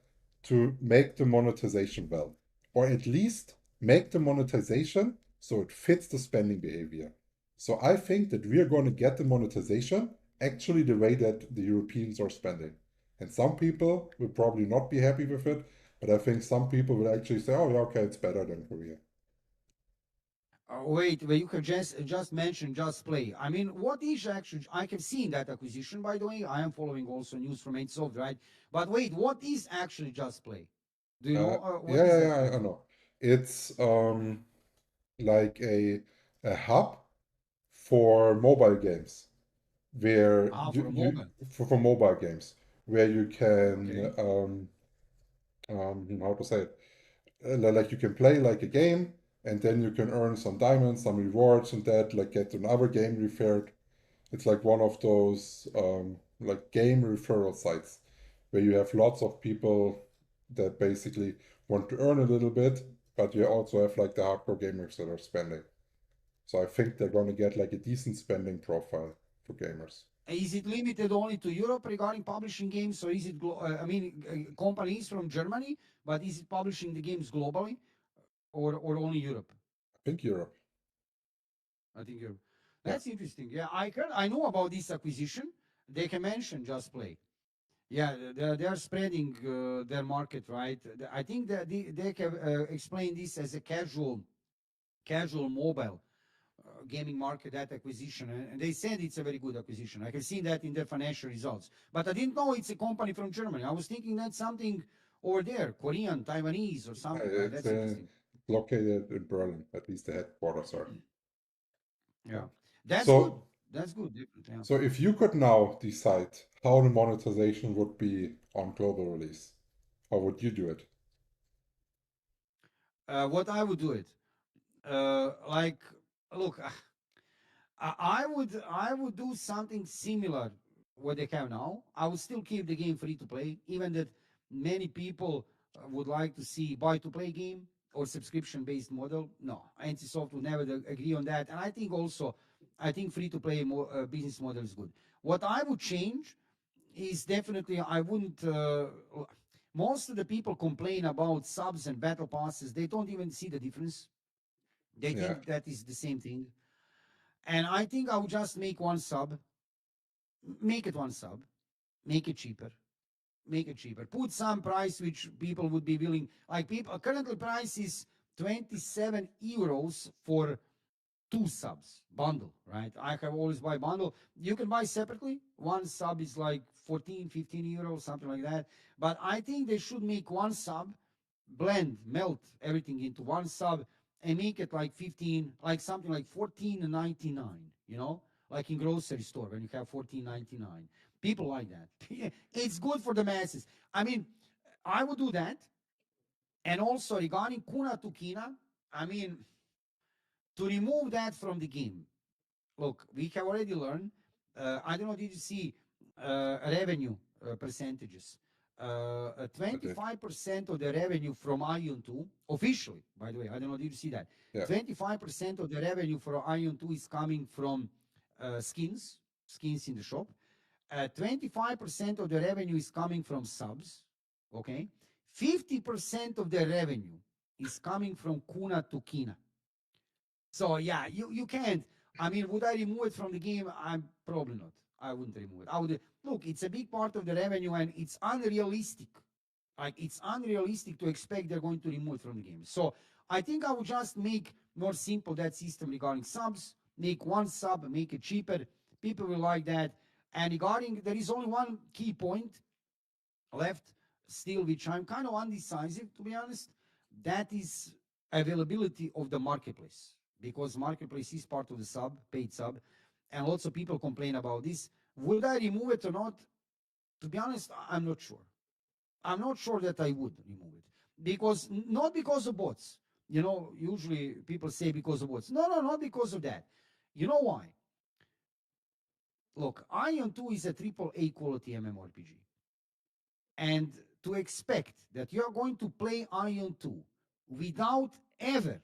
to make the monetization well, or at least make the monetization so it fits the spending behavior. So I think that we are going to get the monetization actually the way that the Europeans are spending. And some people will probably not be happy with it, but I think some people will actually say, oh, yeah, okay, it's better than Korea. Wait, well, you have just mentioned Just Play. I mean, what is actually? I have seen that acquisition, by the way. I am following also news from Aidsoft, right? But wait, what is actually Just Play? Do you know what Yeah, is yeah, that yeah, I platform? know. It's like a hub for mobile games where Ah, for a you mobile. for mobile games where you can Okay. how to say it, like you can play like a game, and then you can earn some diamonds, some rewards, and that like get another game referred. It's like one of those like game referral sites where you have lots of people that basically want to earn a little bit, but you also have like the hardcore gamers that are spending. So I think they're going to get like a decent spending profile for gamers. Is it limited only to Europe regarding publishing games, or is it? I mean, companies from Germany, but is it publishing the games globally, or only Europe? I think Europe. I think Europe. Yeah. That's interesting. Yeah, I know about this acquisition. They can mention Just Play. Yeah, they are spreading their market, right? I think that they can explain this as a casual mobile gaming market, that acquisition, and they said it's a very good acquisition. I have seen that in their financial results, but I didn't know it's a company from Germany. I was thinking that's something over there, Korean, Taiwanese, or something. It's That's interesting. located in Berlin, at least the headquarters are. Yeah. Yeah, that's good. So, That's good. Definitely. Yeah. so if you could now decide how the monetization would be on global release, how would you do it? What I would do it, like, look, I would do something similar what they have now. I would still keep the game free to play, even that many people would like to see buy to play game or subscription based model. No, NCSoft would never agree on that. And I think also, I think free to play business model is good. What I would change is definitely I wouldn't. Most of the people complain about subs and battle passes. They don't even see the difference. They Yeah, think that is the same thing. And I think I would just make one sub, make it one sub, make it cheaper, make it cheaper. Put some price which people would be willing. Like people currently price is 27 euros for two subs bundle, right? I have always buy bundle. You can buy separately. One sub is like 14, 15 euros, something like that. But I think they should make one sub, blend, melt everything into one sub and make it like 15, like something like 14.99, like in grocery store when you have 14.99. People like that. It's good for the masses. I mean, I would do that. And also regarding Kuna to Kina, I mean, to remove that from the game. Look, we have already learned. I don't know. Did you see revenue? percentages. I did. 25% of the revenue from Ion 2, officially, by the way, I don't know, did you see that? Yeah. 25% of the revenue for Ion 2 is coming from skins in the shop. 25% of the revenue is coming from subs, okay? 50% of the revenue is coming from Kuna to Kina. So yeah, you can't. I mean, would I remove it from the game? I'm probably not. I wouldn't remove it. I would look. It's a big part of the revenue, and it's unrealistic. Like it's unrealistic to expect they're going to remove it from the game. So I think I would just make more simple that system regarding subs. Make one sub, make it cheaper. People will like that. And regarding, there is only one key point left still, which I'm kind of undecisive to be honest. That is availability of the marketplace because marketplace is part of the sub, paid sub, and lots of people complain about this. Would I remove it or not? To be honest, I'm not sure. I'm not sure that I would remove it because not because of bots. You know, usually people say because of bots. No, no, not because of that. You know why? Look, Ion 2 is a triple A quality MMORPG. And to expect that you're going to play Ion 2 without ever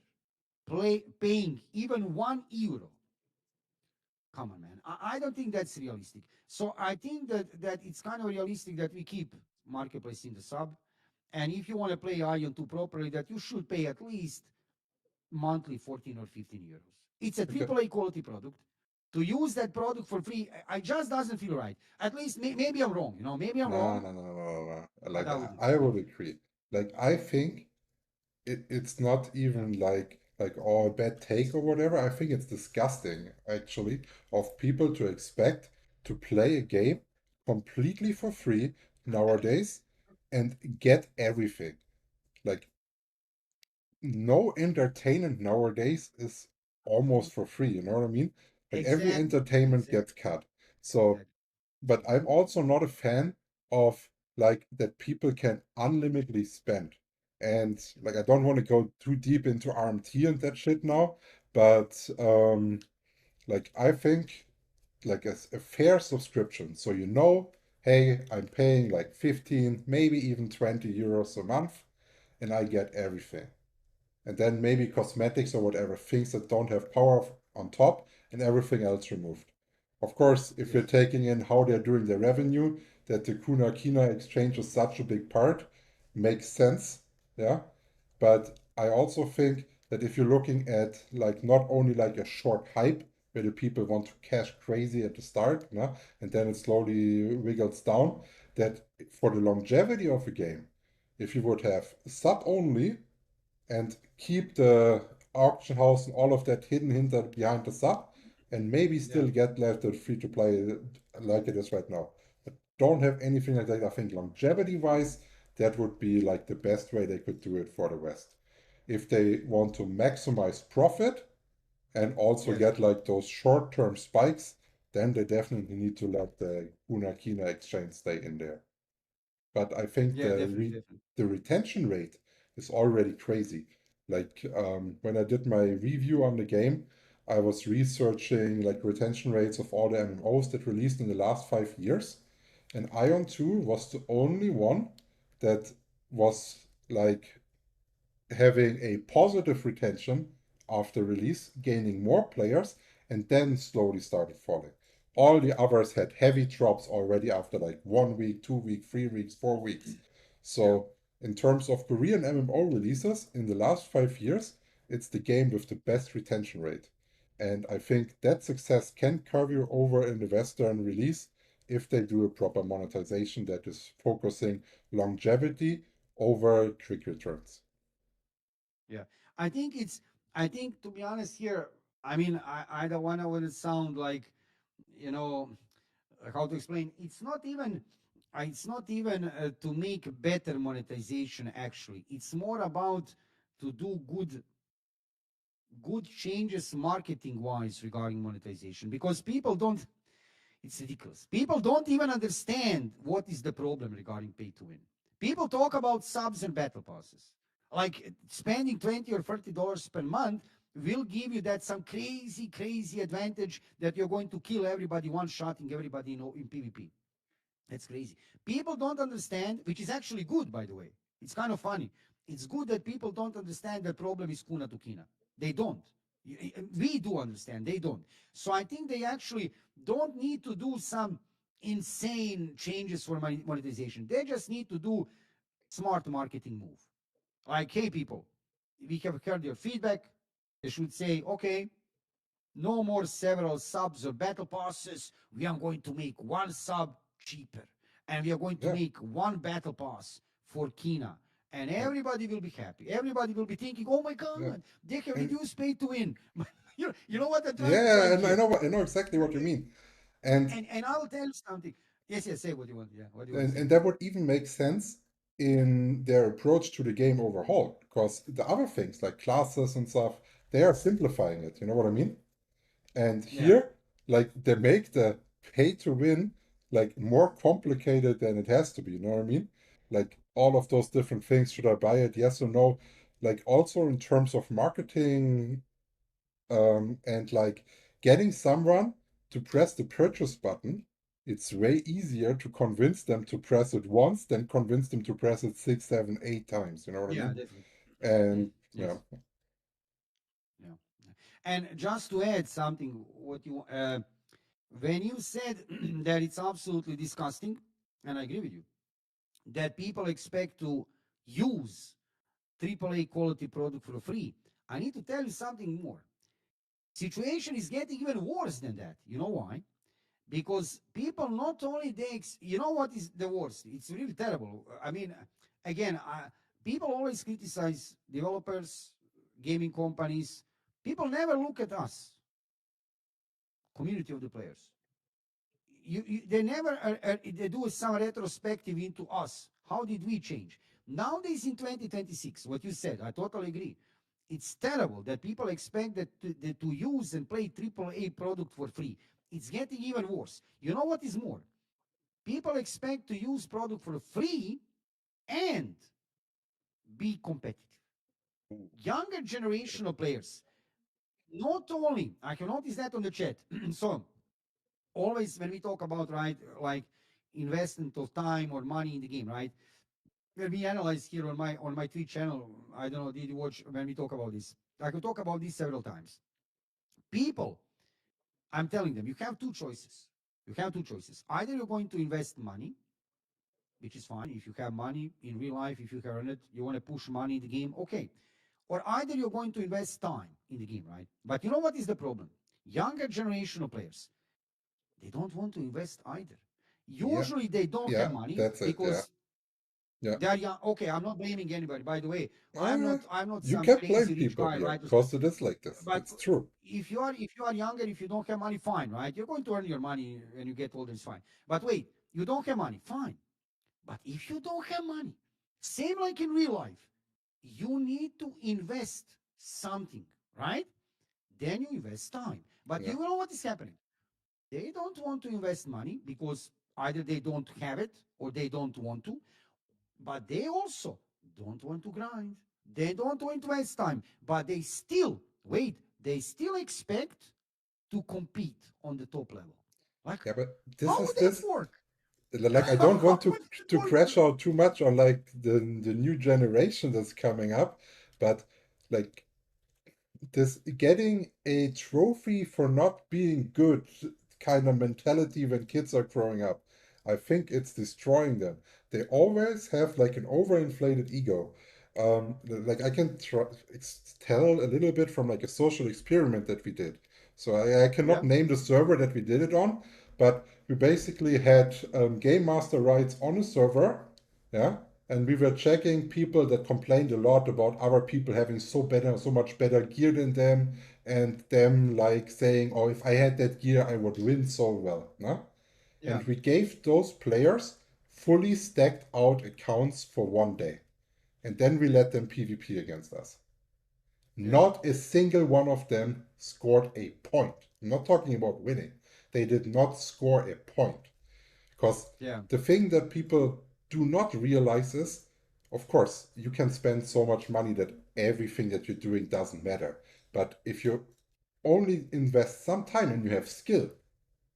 paying even €1, come on, man. I don't think that's realistic. So I think that it's kind of realistic that we keep marketplace in the sub. And if you want to play Ion 2 properly, that you should pay at least monthly 14 or €15. It's a Okay. triple A quality product. To use that product for free, I just doesn't feel right. At least maybe I'm wrong. You know, maybe I'm No, wrong, no, no, no, no, no. but Like I wouldn't. I would agree. Like I think it's not Yeah. even like oh a bad take or whatever. I think it's disgusting actually of people to expect to play a game completely for free nowadays and get everything. Like no entertainment nowadays is almost for free, you know what I mean? Like every Exactly. entertainment Exactly. gets cut. So, Exactly. but I'm also not a fan of like that people can unlimitedly spend. And like I don't want to go too deep into RMT and that shit now, but like I think like a fair subscription. So you know, hey, I'm paying like 15, maybe even €20 a month, and I get everything and then maybe cosmetics or whatever, things that don't have power on top and everything else removed. Of course, if you're Yes. taking in how they're doing their revenue, that the Kuna Kina exchange is such a big part, makes sense. Yeah. But I also think that if you're looking at like not only like a short hype where the people want to cash crazy at the start, yeah, and then it slowly wiggles down, that for the longevity of a game, if you would have sub only and keep the auction house and all of that hidden behind the sub and maybe Yeah. still get left at free to play like it is right now. But don't have anything like that. I think longevity wise, that would be like the best way they could do it for the West. If they want to maximize profit and also Yes. get like those short term spikes, then they definitely need to let the Una Kina exchange stay in there. But I think Yeah. Definitely. Definitely. the retention rate is already crazy. Like when I did my review on the game, I was researching like retention rates of all the MMOs that released in the last 5 years, and Ion 2 was the only one that was like having a positive retention after release, gaining more players, and then slowly started falling. All the others had heavy drops already after like 1 week, 2 week, 3 weeks, 4 weeks. Yeah. So, in terms of Korean MMO releases in the last 5 years, it's the game with the best retention rate. And I think that success can carry over in the Western release if they do a proper monetization that is focusing longevity over quick returns. Yeah. I think it's. I think to be honest here. I mean, I don't want to sound like, you know, how to explain. It's not even. It's not even to make better monetization. Actually, it's more about to do good changes marketing wise regarding monetization because people don't. It's ridiculous. People don't even understand what is the problem regarding pay to win. People talk about subs and battle passes. Like spending 20 or $30 per month will give you that some crazy advantage that you're going to kill everybody one shotting everybody in PvP. That's crazy. People don't understand, which is actually good, by the way. It's kind of funny. It's good that people don't understand the problem is kuna to kina. They don't. We do understand. They don't. So I think they actually don't need to do some insane changes for monetization. They just need to do smart marketing move. Like, hey, people, we have heard your feedback. They should say, okay, no more several subs or battle passes. We are going to make one sub cheaper. And we are going to Yeah. make one battle pass for Kina. And And everybody will be happy. Everybody will be thinking, oh my yeah. God, they have And reduced pay to win. You know what I'm trying to tell yeah, you and I here. know I know exactly what you mean. And And I'll tell you something. Yes, yes, say what you want. Yeah, what do you want to and, say? and that would even make sense in their approach to the game overhaul, because the other things like classes and stuff, they are simplifying it. You know what I mean? And Yeah, here, like they make the pay to win like more complicated than it has to be. You know what I mean? Like all of those different things. Should I buy it? Yes or no? Like also in terms of marketing, and like getting someone to press the purchase button, it's way easier to convince them to press it once than convince them to press it six, seven, 8 times. You know what I yeah, mean? definitely. And yeah, Yes, yeah. And just to add something, what you when you said that it's absolutely disgusting, and I agree with you, that people expect to use AAA quality product for free. I need to tell you something more. Situation is getting even worse than that. You know why? Because people not only you know what is the worst? It's really terrible. I mean, again, people always criticize developers, gaming companies. People never look at us, community of the players. They never they do some retrospective into us. How did we change? Nowadays in 2026, what you said, I totally agree. It's terrible that people expect to use and play AAA product for free. It's getting even worse. You know what is more? People expect to use product for free and be competitive. Younger generational players, not only, I can notice that on the chat. So always when we talk about, right, like investment of time or money in the game, right? When we analyze here on my Twitch channel, I don't know, did you watch when we talk about this? I could talk about this several times. People, I'm telling them, you have two choices. You have two choices. Either you're going to invest money, which is fine. If you have money in real life, if you have earned it, you want to push money in the game, okay. Or either you're going to invest time in the game, right? But you know what is the problem? Younger generational players, they don't want to invest either. yeah, Usually they don't yeah, have money that's it. Yeah, because yeah. they are young. Okay, I'm not blaming anybody. By the way, Uh, I'm not you some can't blame crazy rich people guy, here right? because it is like this. But It's true. if you are younger, if you don't have money, fine, right? You're going to earn your money when you get older, it's fine. But wait, you don't have money, fine. But if you don't have money, same like in real life, you need to invest something, right? Then you invest time. But Yeah, you know what is happening? They don't want to invest money because either they don't have it or they don't want to, but they also don't want to grind. They don't want to waste time, but they still, wait, they still expect to compete on the top level. Like, yeah, but this how is would that this. work? Like I don't How want would it to work? crash out too much on like the new generation that's coming up, but like this getting a trophy for not being good kind of mentality when kids are growing up. I think it's destroying them. They always have like an overinflated ego. Like I can tell a little bit from like a social experiment that we did. So I cannot Yeah, name the server that we did it on, but we basically had game master rights on a server, yeah, and we were checking people that complained a lot about other people having so much better gear than them, and them like saying, "Oh, if I had that gear, I would win so well." No? yeah, And we gave those players fully stacked out accounts for 1 day, and then we let them PvP against us. yeah, Not a single one of them scored a point. I'm not talking about winning. They did not score a point. Because yeah, the thing that people do not realize is, of course, you can spend so much money that everything that you're doing doesn't matter. But if you only invest some time and you have skill,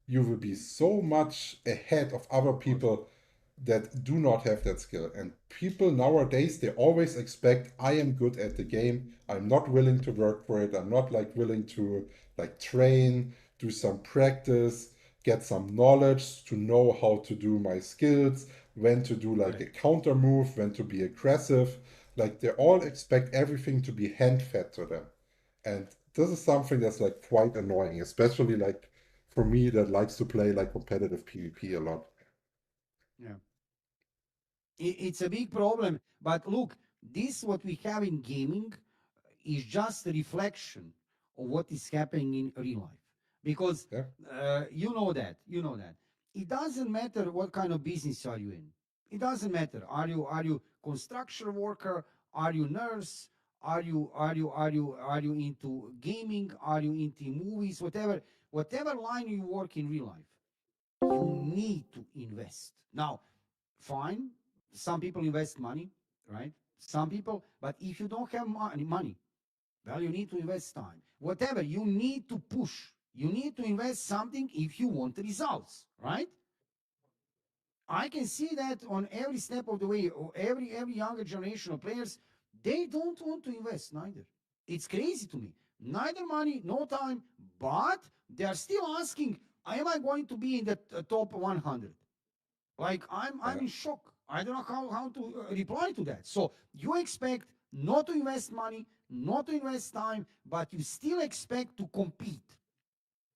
you will be so much ahead of other Of course. people that do not have that skill. And people nowadays, they always expect I am good at the game. I'm not willing to work for it. I'm not like willing to like train, do some practice, get some knowledge to know how to do my skills, when to do like Right. a counter move, when to be aggressive. Like they all expect everything to be hand fed to them. And this is something that's like quite annoying, especially like for me that likes to play like competitive PvP a lot. Yeah. It's a big problem. But look, this what we have in gaming is just a reflection of what is happening in real life. Because Yeah, you know that it doesn't matter what kind of business are you in. It doesn't matter. Are you construction worker? Are you nurse? Are you into gaming? Are you into movies? Whatever line you work in real life, you need to invest. Now, fine, some people invest money, right? Some people, but if you don't have money, well, you need to invest time. Whatever, you need to push. You need to invest something if you want results, right? I can see that on every step of the way, or every younger generation of players, they don't want to invest neither. It's crazy to me. Neither money, no time, but they are still asking, am I going to be in the top 100? Like I'm yeah. in shock. I don't know how to reply to that. So you expect not to invest money, not to invest time, but you still expect to compete.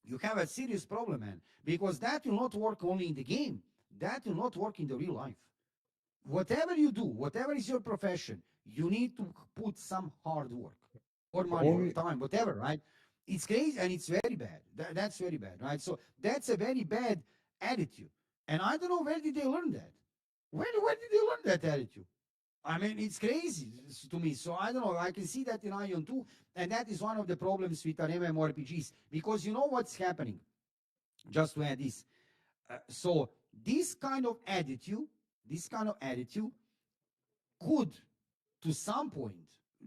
You have a serious problem, man, because that will not work only in the game. That will not work in the real life. Whatever you do, whatever is your profession, you need to put some hard work or The money or only time, whatever, right? It's crazy and it's very bad. That's very bad, right? So that's a very bad attitude. And I don't know where did they learn that. Where did they learn that attitude? I mean, it's crazy to me. So I don't know. I can see that in Ion too, and that is one of the problems with our MMORPGs because you know what's happening. Just to add this, so this kind of attitude could, to some point,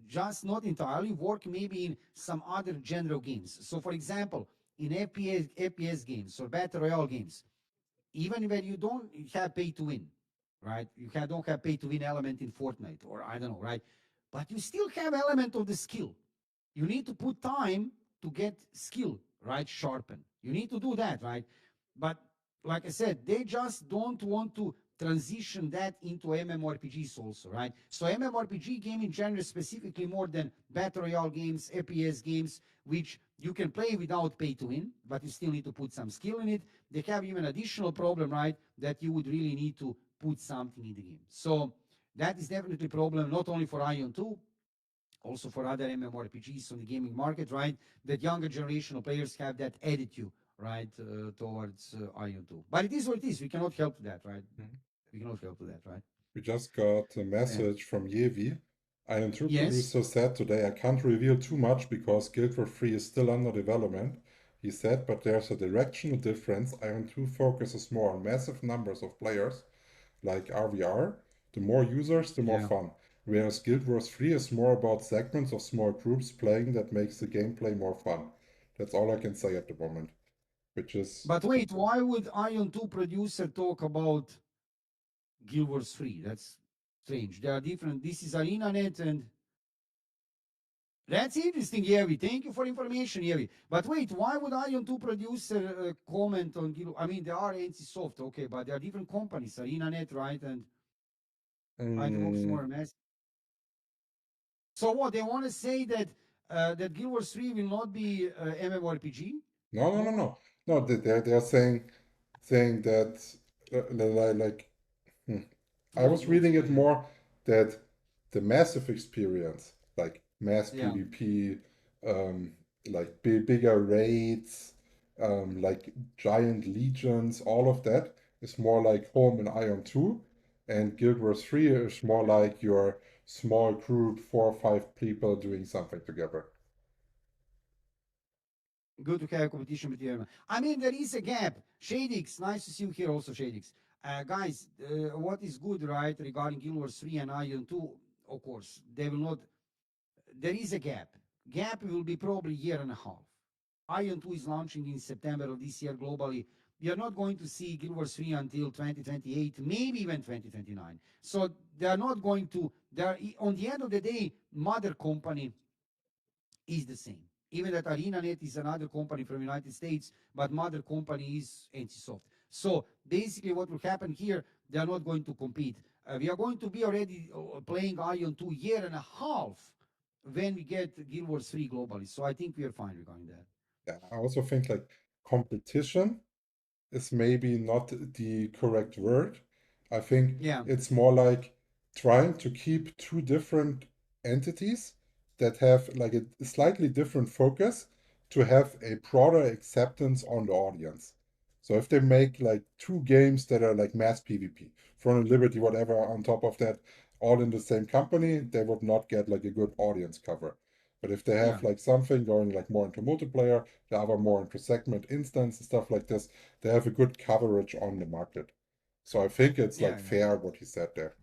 just not entirely work maybe in some other general games. So, for example, in FPS games or battle royale games, even when you don't have pay to win, right? Don't have pay to win element in Fortnite or I don't know, right? But you still have element of the skill. You need to put time to get skill, right? Sharpen. You need to do that, right? But like I said, they just don't want to transition that into MMORPGs also, right? So MMORPG gaming genre specifically more than battle royale games, FPS games, which you can play without pay to win, but you still need to put some skill in it. They have even additional problem, right? That you would really need to put something in the game. So that is definitely a problem, not only for Ion 2, also for other MMORPGs on the gaming market, right? That younger generation of players have that attitude, right, towards Ion 2. But it is what it is. We cannot help to that, right? We cannot help to that, right? We just got a Yeah. message from Yevi. Iron 2 Yes. producer said today, I can't reveal too much because Guild Wars 3 is still under development. He said, but there's a directional difference. Iron 2 focuses more on massive numbers of players, like RVR. The more users, the more Yeah. fun. Whereas Guild Wars 3 is more about segments of small groups playing that makes the gameplay more fun. That's all I can say at the moment, which is But wait, why would Ion 2 producer talk about Guild Wars 3? That's strange. They are different. This is ArenaNet and that's interesting, Yevi. Thank you for information, Yevi. But wait, why would Ion 2 producer comment on Guild? I mean, they are NC Soft, okay, but they are different companies, ArenaNet, right? And Ironworks mm, more mess. So what they want to say that that Guild Wars 3 will not be MMORPG no, no, no, more? no, no. They're saying that like hmm. I No, was you reading it explain it. more that the massive experience, like mass Yeah, PvP, like bigger raids, like giant legions, all of that is more like home in Ion 2, and Guild Wars 3 is more like your small group, 4 or 5 people doing something together. good to have competition with you. I mean, there is a gap. Shadix, nice to see you here also, Shadix. Guys, what is good, right, regarding Guild Wars 3 and Ion 2, of course, they will not, there is a gap. Gap will be probably year and a half. Ion 2 is launching in September of this year globally. we are not going to see Guild Wars 3 until 2028, maybe even 2029. So they are not going to, they are, on the end of the day, mother company is the same. Even that ArenaNet is another company from United States, but mother company is NCSoft. So basically what will happen here, they are not going to compete. We are going to be already playing Aion 2 year and a half when we get Guild Wars 3 globally. So I think we are fine regarding that. Yeah, I also think like competition is maybe not the correct word. I think Yeah, it's more like trying to keep two different entities that have like a slightly different focus to have a broader acceptance on the audience. So if they make like two games that are like mass PvP, Throne and Liberty, whatever, on top of that, all in the same company, they would not get like a good audience cover. But if they have yeah, like something going like more into multiplayer, the other more into segment instance and stuff like this, they have a good coverage on the market. So I think it's like yeah, yeah. fair what he said there.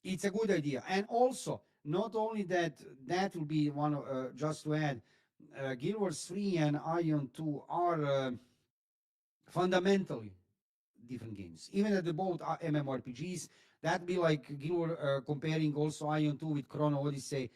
It's a good idea. And also, not only that, that will be one of, just to add, Guild Wars 3 and Ion 2 are fundamentally different games. Even at the both are MMORPGs, that'd be like Guild comparing also Ion 2 with Chrono Odyssey.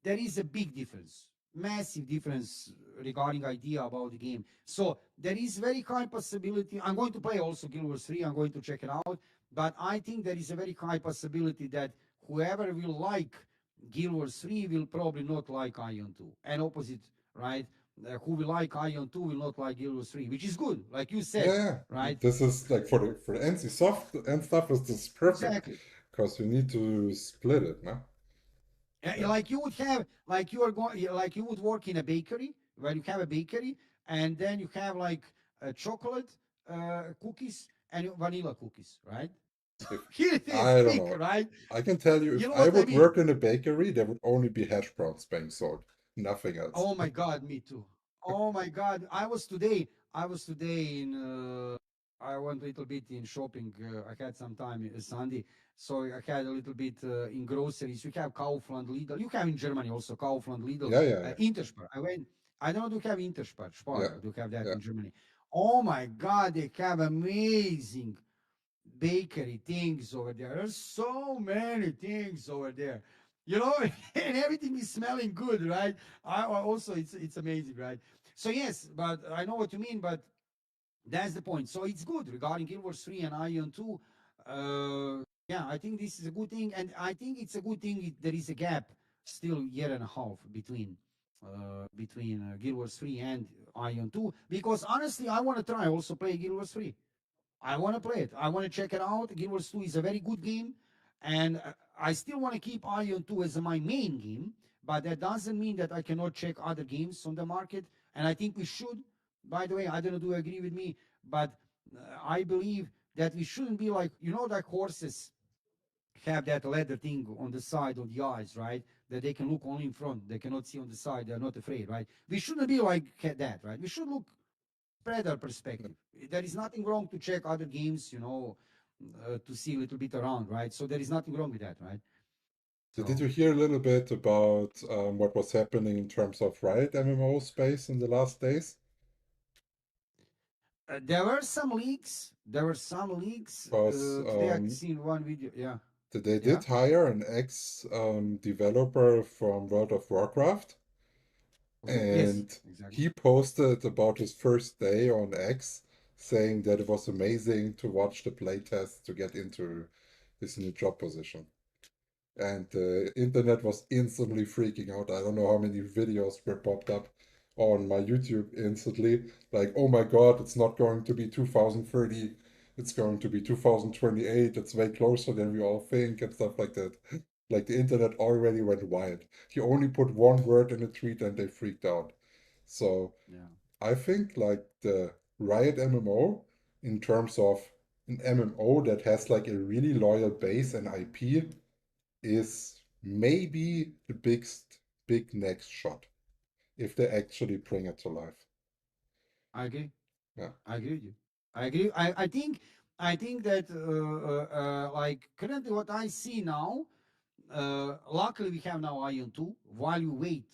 There is a big difference, massive difference regarding idea about the game. So there is very high possibility. I'm going to play also Guild Wars 3. I'm going to check it out. But I think there is a very high possibility that whoever will like Guild Wars 3 will probably not like Ion 2. And opposite, right? Who will like Ion 2 will not like Guild Wars 3, which is good, like you said, Yeah, right? this is like for the NC soft and stuff is this perfect Exactly. because you need to split it, no? Yeah, Like you would have, like you are going, like you would work in a bakery where you have a bakery, and then you have like chocolate cookies and vanilla cookies, right? if Here it is, I don't quick, know, right? I can tell you You if know I what I would mean? work in a bakery, there would only be hash browns being sold, nothing else. Oh my God, me too. Oh my God, I was today in. I went a little bit in shopping. I had some time Sunday, so I had a little bit in groceries. You have Kaufland, Lidl. You have in Germany also Kaufland, Lidl, Yeah, yeah, yeah, Interspar. I went. I don't know. Do you have Interspar? yeah, Spar? Do you have that yeah. in Germany? Oh my God, they have amazing bakery things over there. There's so many things over there, you know, and everything is smelling good, right? Also, it's amazing, right? So yes, but I know what you mean, but that's the point. So it's good regarding Guild Wars 3 and Ion 2. Yeah, I think this is a good thing, and I think it's a good thing there is a gap still year and a half between Guild Wars 3 and Ion 2, because honestly, I want to try also play Guild Wars 3. I want to play it. I want to check it out. Guild Wars 2 is a very good game. And I still want to keep Ion 2 as my main game. But that doesn't mean that I cannot check other games on the market. And I think we should. By the way, I don't know, do you agree with me? But I believe that we shouldn't be like, you know, like horses have that leather thing on the side of the eyes, right? That they can look only in front. They cannot see on the side. They're not afraid, right? We shouldn't be like that, right? We should look spreader perspective. There is nothing wrong to check other games, you know, to see a little bit around, right? So there is nothing wrong with that, right? Did So you hear a little bit about what was happening in terms of Riot MMO space in the last days? there were some leaks. There were some leaks. Because Today I seen one video. Yeah, they yeah. did hire an ex developer from World of Warcraft, Okay. Yes, and exactly. he posted about his first day on X, saying that it was amazing to watch the playtest to get into his new job position. And the internet was instantly freaking out. I don't know how many videos were popped up on my YouTube instantly. Like, oh my God, it's not going to be 2030, it's going to be 2028. It's way closer than we all think, and stuff like that. Like, the internet already went wild. He only put one word in a tweet and they freaked out. So, Yeah. I think, like, the Riot MMO, in terms of an MMO that has like a really loyal base and IP, is maybe the big next shot if they actually bring it to life. I agree. Yeah. I agree with you. I agree. I think that like currently what I see now. Luckily, we have now Ion 2. While you wait,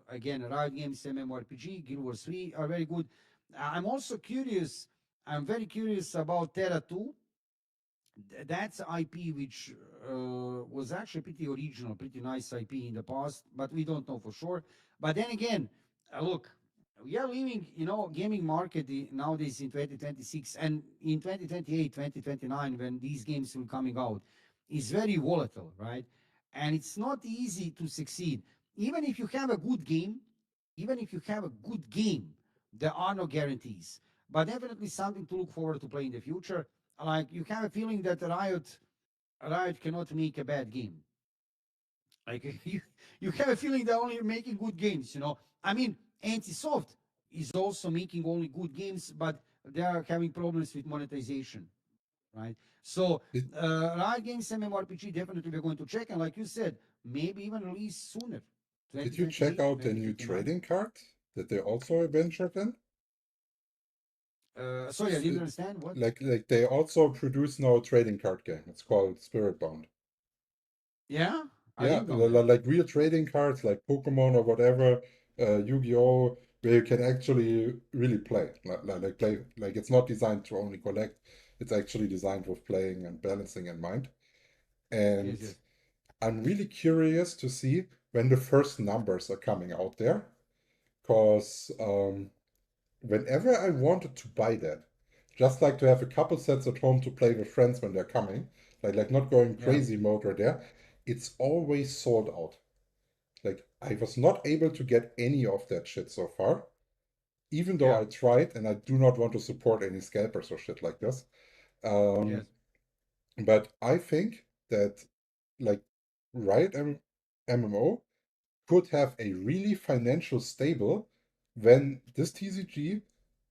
again, Riot Games MMORPG, Guild Wars 3 are very good. I'm also curious. I'm very curious about Terra 2. That's IP which was actually pretty original, pretty nice IP in the past, but we don't know for sure. But then again, look, we are living, gaming market nowadays in 2026 and in 2028, 2029, when these games will coming out, is very volatile, right? And it's not easy to succeed. Even if you have a good game, even if you have a good game, there are no guarantees. But definitely something to look forward to play in the future. Like you have a feeling that Riot cannot make a bad game. Like you have a feeling they're only making good games. I mean, Antisoft is also making only good games, but they are having problems with monetization, right? So Did, Riot Games MMORPG definitely we're going to check, and like you said, maybe even release sooner, did you check 2028, out the new 2029. trading card that they also ventured in? Sorry, I didn't understand what. Like they also produce now a trading card game. It's called Spiritbound. Yeah, I Yeah, didn't know that. like real trading cards, like Pokemon or whatever, Yu-Gi-Oh, where you can actually really play. Like play, like it's not designed to only collect. It's actually designed with playing and balancing in mind. And Yes, yes. I'm really curious to see when the first numbers are coming out there, because whenever I wanted to buy that, just like to have a couple sets at home to play with friends when they're coming, like not going Yeah, crazy mode right there, it's always sold out. Like I was not able to get any of that shit so far, even though yeah, I tried, and I do not want to support any scalpers or shit like this. yes, Um, but I think that like Riot MMO could have a really financial stable when this TCG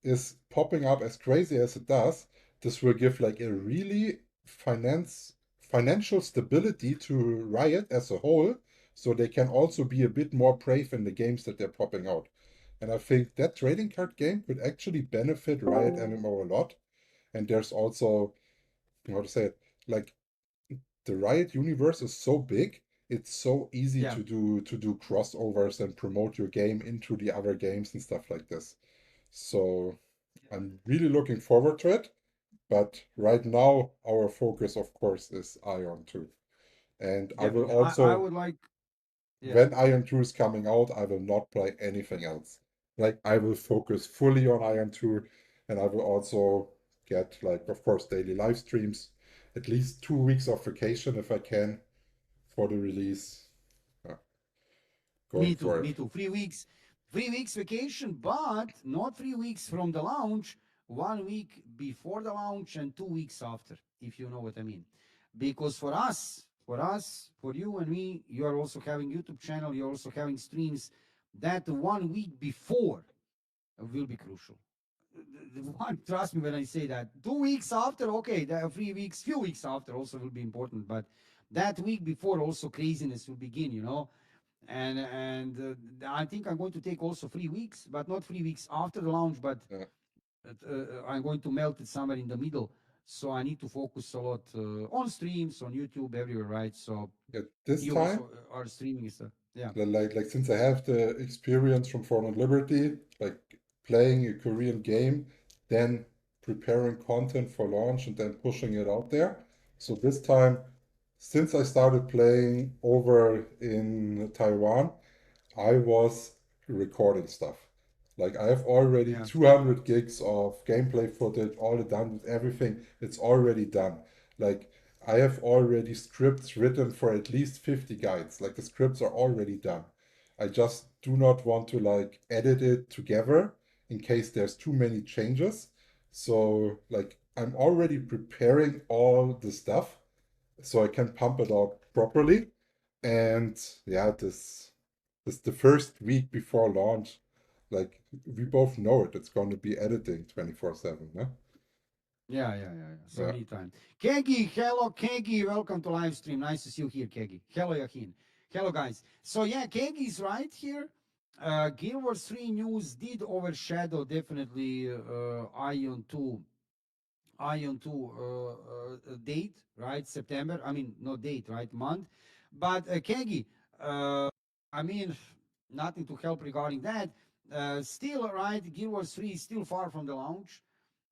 is popping up as crazy as it does. This will give like a really financial stability to Riot as a whole, so they can also be a bit more brave in the games that they're popping out. And I think that trading card game could actually benefit Riot MMO a lot. And there's also, how to say it, like the Riot universe is so big, it's so easy yeah. to do crossovers and promote your game into the other games and stuff like this. So I'm really looking forward to it. But right now, our focus, of course, is Ion 2. And I will Definitely. I also, would like, yes, when Ion 2 is coming out, I will not play anything else. Like, I will focus fully on Ion 2, and I will also get, like, of course, daily live streams, at least 2 weeks of vacation if I can for the release. Yeah, going me too, for me it. too. 3 weeks, 3 weeks vacation, but not 3 weeks from the launch, 1 week before the launch and 2 weeks after, if you know what I mean. Because for you and me, you are also having YouTube channel, you're also having streams. That 1 week before will be crucial. One, trust me when I say that. 2 weeks after, okay, the 3 weeks, few weeks after also will be important, but that week before also craziness will begin. And I think I'm going to take also 3 weeks, but not 3 weeks after the launch, but Yeah. I'm going to melt it somewhere in the middle. So I need to focus a lot on streams, on YouTube, everywhere, right? So Yeah, this you time, also are streaming stuff. Yeah, like since I have the experience from Throne and Liberty, like playing a Korean game, then preparing content for launch and then pushing it out there. So this time, since I started playing over in Taiwan, I was recording stuff. Like I have already yeah, 200 gigs of gameplay footage, all done with everything. It's already done. Like I have already scripts written for at least 50 guides. Like the scripts are already done. I just do not want to like edit it together in case there's too many changes. So like I'm already preparing all the stuff so I can pump it out properly. And yeah, this the first week before launch. Like we both know it. It's going to be editing 24/7. Yeah. yeah. So Yeah. need time. Kegi, hello, Kegi. Welcome to live stream. Nice to see you here, Kegi. Hello, Yahin. Hello, guys. So yeah, Kegi is right here. Guild Wars 3 news did overshadow definitely Ion 2 date, right? September. I mean, no date, right? Month. But Kegi, uh, I mean, nothing to help regarding that. Still, right? Guild Wars 3 is still far from the launch.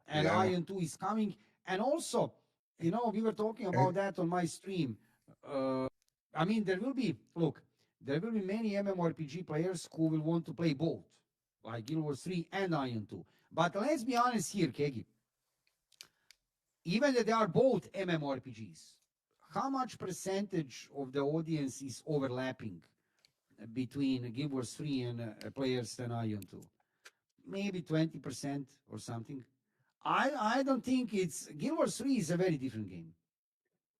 and Yeah. Aion 2 is coming. And also, we were talking And about that on my stream. Uh, I mean, there will be many MMORPG players who will want to play both, like Guild Wars 3 and Aion 2. But let's be honest here, Kegi. Even that they are both MMORPGs, how much percentage of the audience is overlapping between Guild Wars 3 and players and Aion 2? Maybe 20% or something. I don't think it's Guild Wars 3 is a very different game.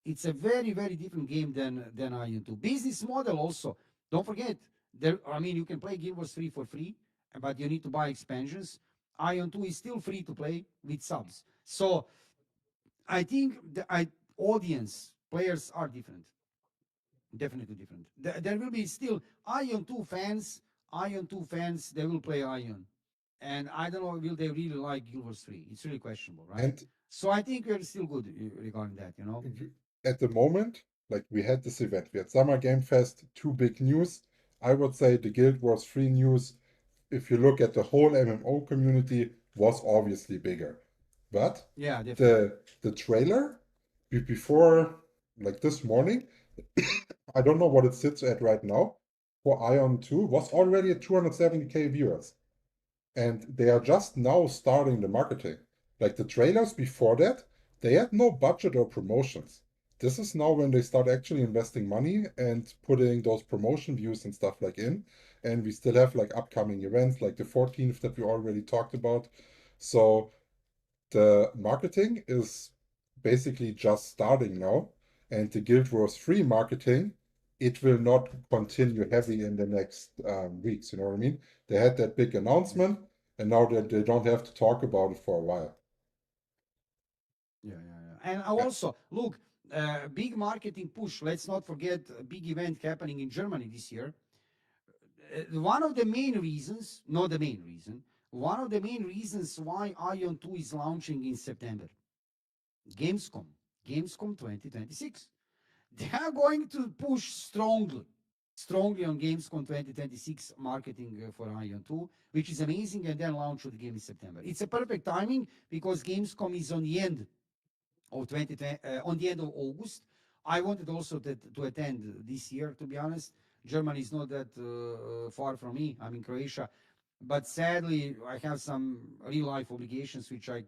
It's a very, very different game than Ion 2. Business model also. Don't forget, I mean, you can play Guild Wars 3 for free, but you need to buy expansions. Ion 2 is still free to play with subs. So I think the audience players are different, definitely different. There will be still Ion 2 fans. Ion 2 fans, they will play Ion, and I don't know, will they really like Guild Wars 3? It's really questionable, right? and So I think we're still good regarding that, at the moment, like we had this event, we had Summer Game Fest, two big news. I would say the Guild Wars 3 news, if you look at the whole MMO community, was obviously bigger. But Yeah, definitely. the trailer before, like this morning, I don't know what it sits at right now, for Ion 2 was already at 270K viewers. And they are just now starting the marketing. Like the trailers before that, they had no budget or promotions. This is now when they start actually investing money and putting those promotion views and stuff like in. And we still have like upcoming events like the 14th that we already talked about. So the marketing is basically just starting now, and the Guild Wars 3 marketing, it will not continue heavy in the next weeks. You know what I mean? They had that big Yeah, announcement, and now that they don't have to talk about it for a while. yeah. And Yeah. also, look, big marketing push. Let's not forget a big event happening in Germany this year. One of the main reasons, not the main reason, one of the main reasons why Ion 2 is launching in September, Gamescom, Gamescom 2026. They are going to push strongly on Gamescom 2026 marketing for Ion 2, which is amazing, and then launch of the game in September. It's a perfect timing because Gamescom is on the end of 2020, on the end of August. I wanted also to attend this year, to be honest. Germany is not that far from me. I'm in Croatia, but sadly, I have some real life obligations which I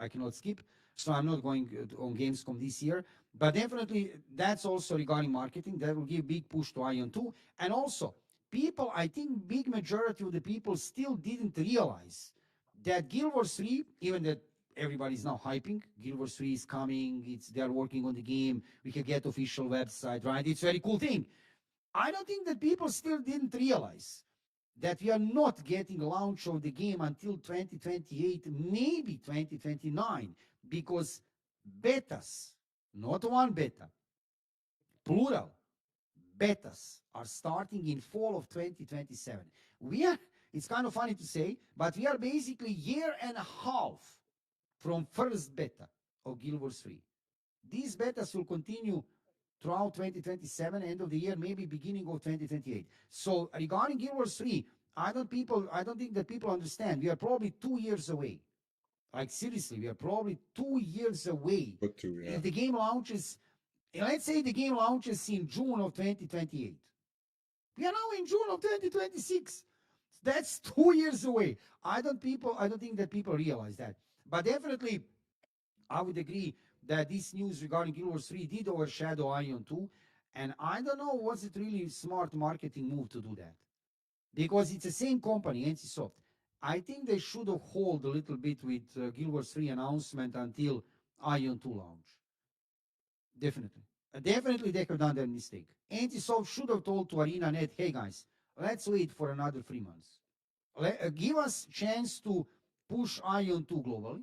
cannot skip. So I'm not going on Gamescom this year. But definitely, that's also regarding marketing. That will give big push to Ion 2. And also, people, I think big majority of the people still didn't realize that Guild Wars 3, even that everybody's now hyping, Guild Wars 3 is coming, they're working on the game, we can get official website, right? It's a very cool thing. I don't think that people still didn't realize that we are not getting launch of the game until 2028, maybe 2029, because betas, not one beta, plural, betas are starting in fall of 2027. We are, it's kind of funny to say, but we are basically year and a half from first beta of Guild Wars 3. These betas will continue throughout 2027, end of the year, maybe beginning of 2028. So regarding Guild Wars 3, I don't think that people understand. We are probably 2 years away. Like seriously, we are probably 2 years away. But too, yeah. If the game launches, let's say the game launches in June of 2028. We are now in June of 2026. That's 2 years away. I don't think that people realize that. But definitely I would agree that this news regarding Guild Wars 3 did overshadow Ion 2. And I don't know, was it really smart marketing move to do that? Because it's the same company, NCSoft. I think they should have hold a little bit with Guild Wars 3 announcement until Ion 2 launch. Definitely. Definitely they have done that mistake. NCSoft should have told to ArenaNet, hey guys, let's wait for another 3 months. Give us chance to push Ion 2 globally,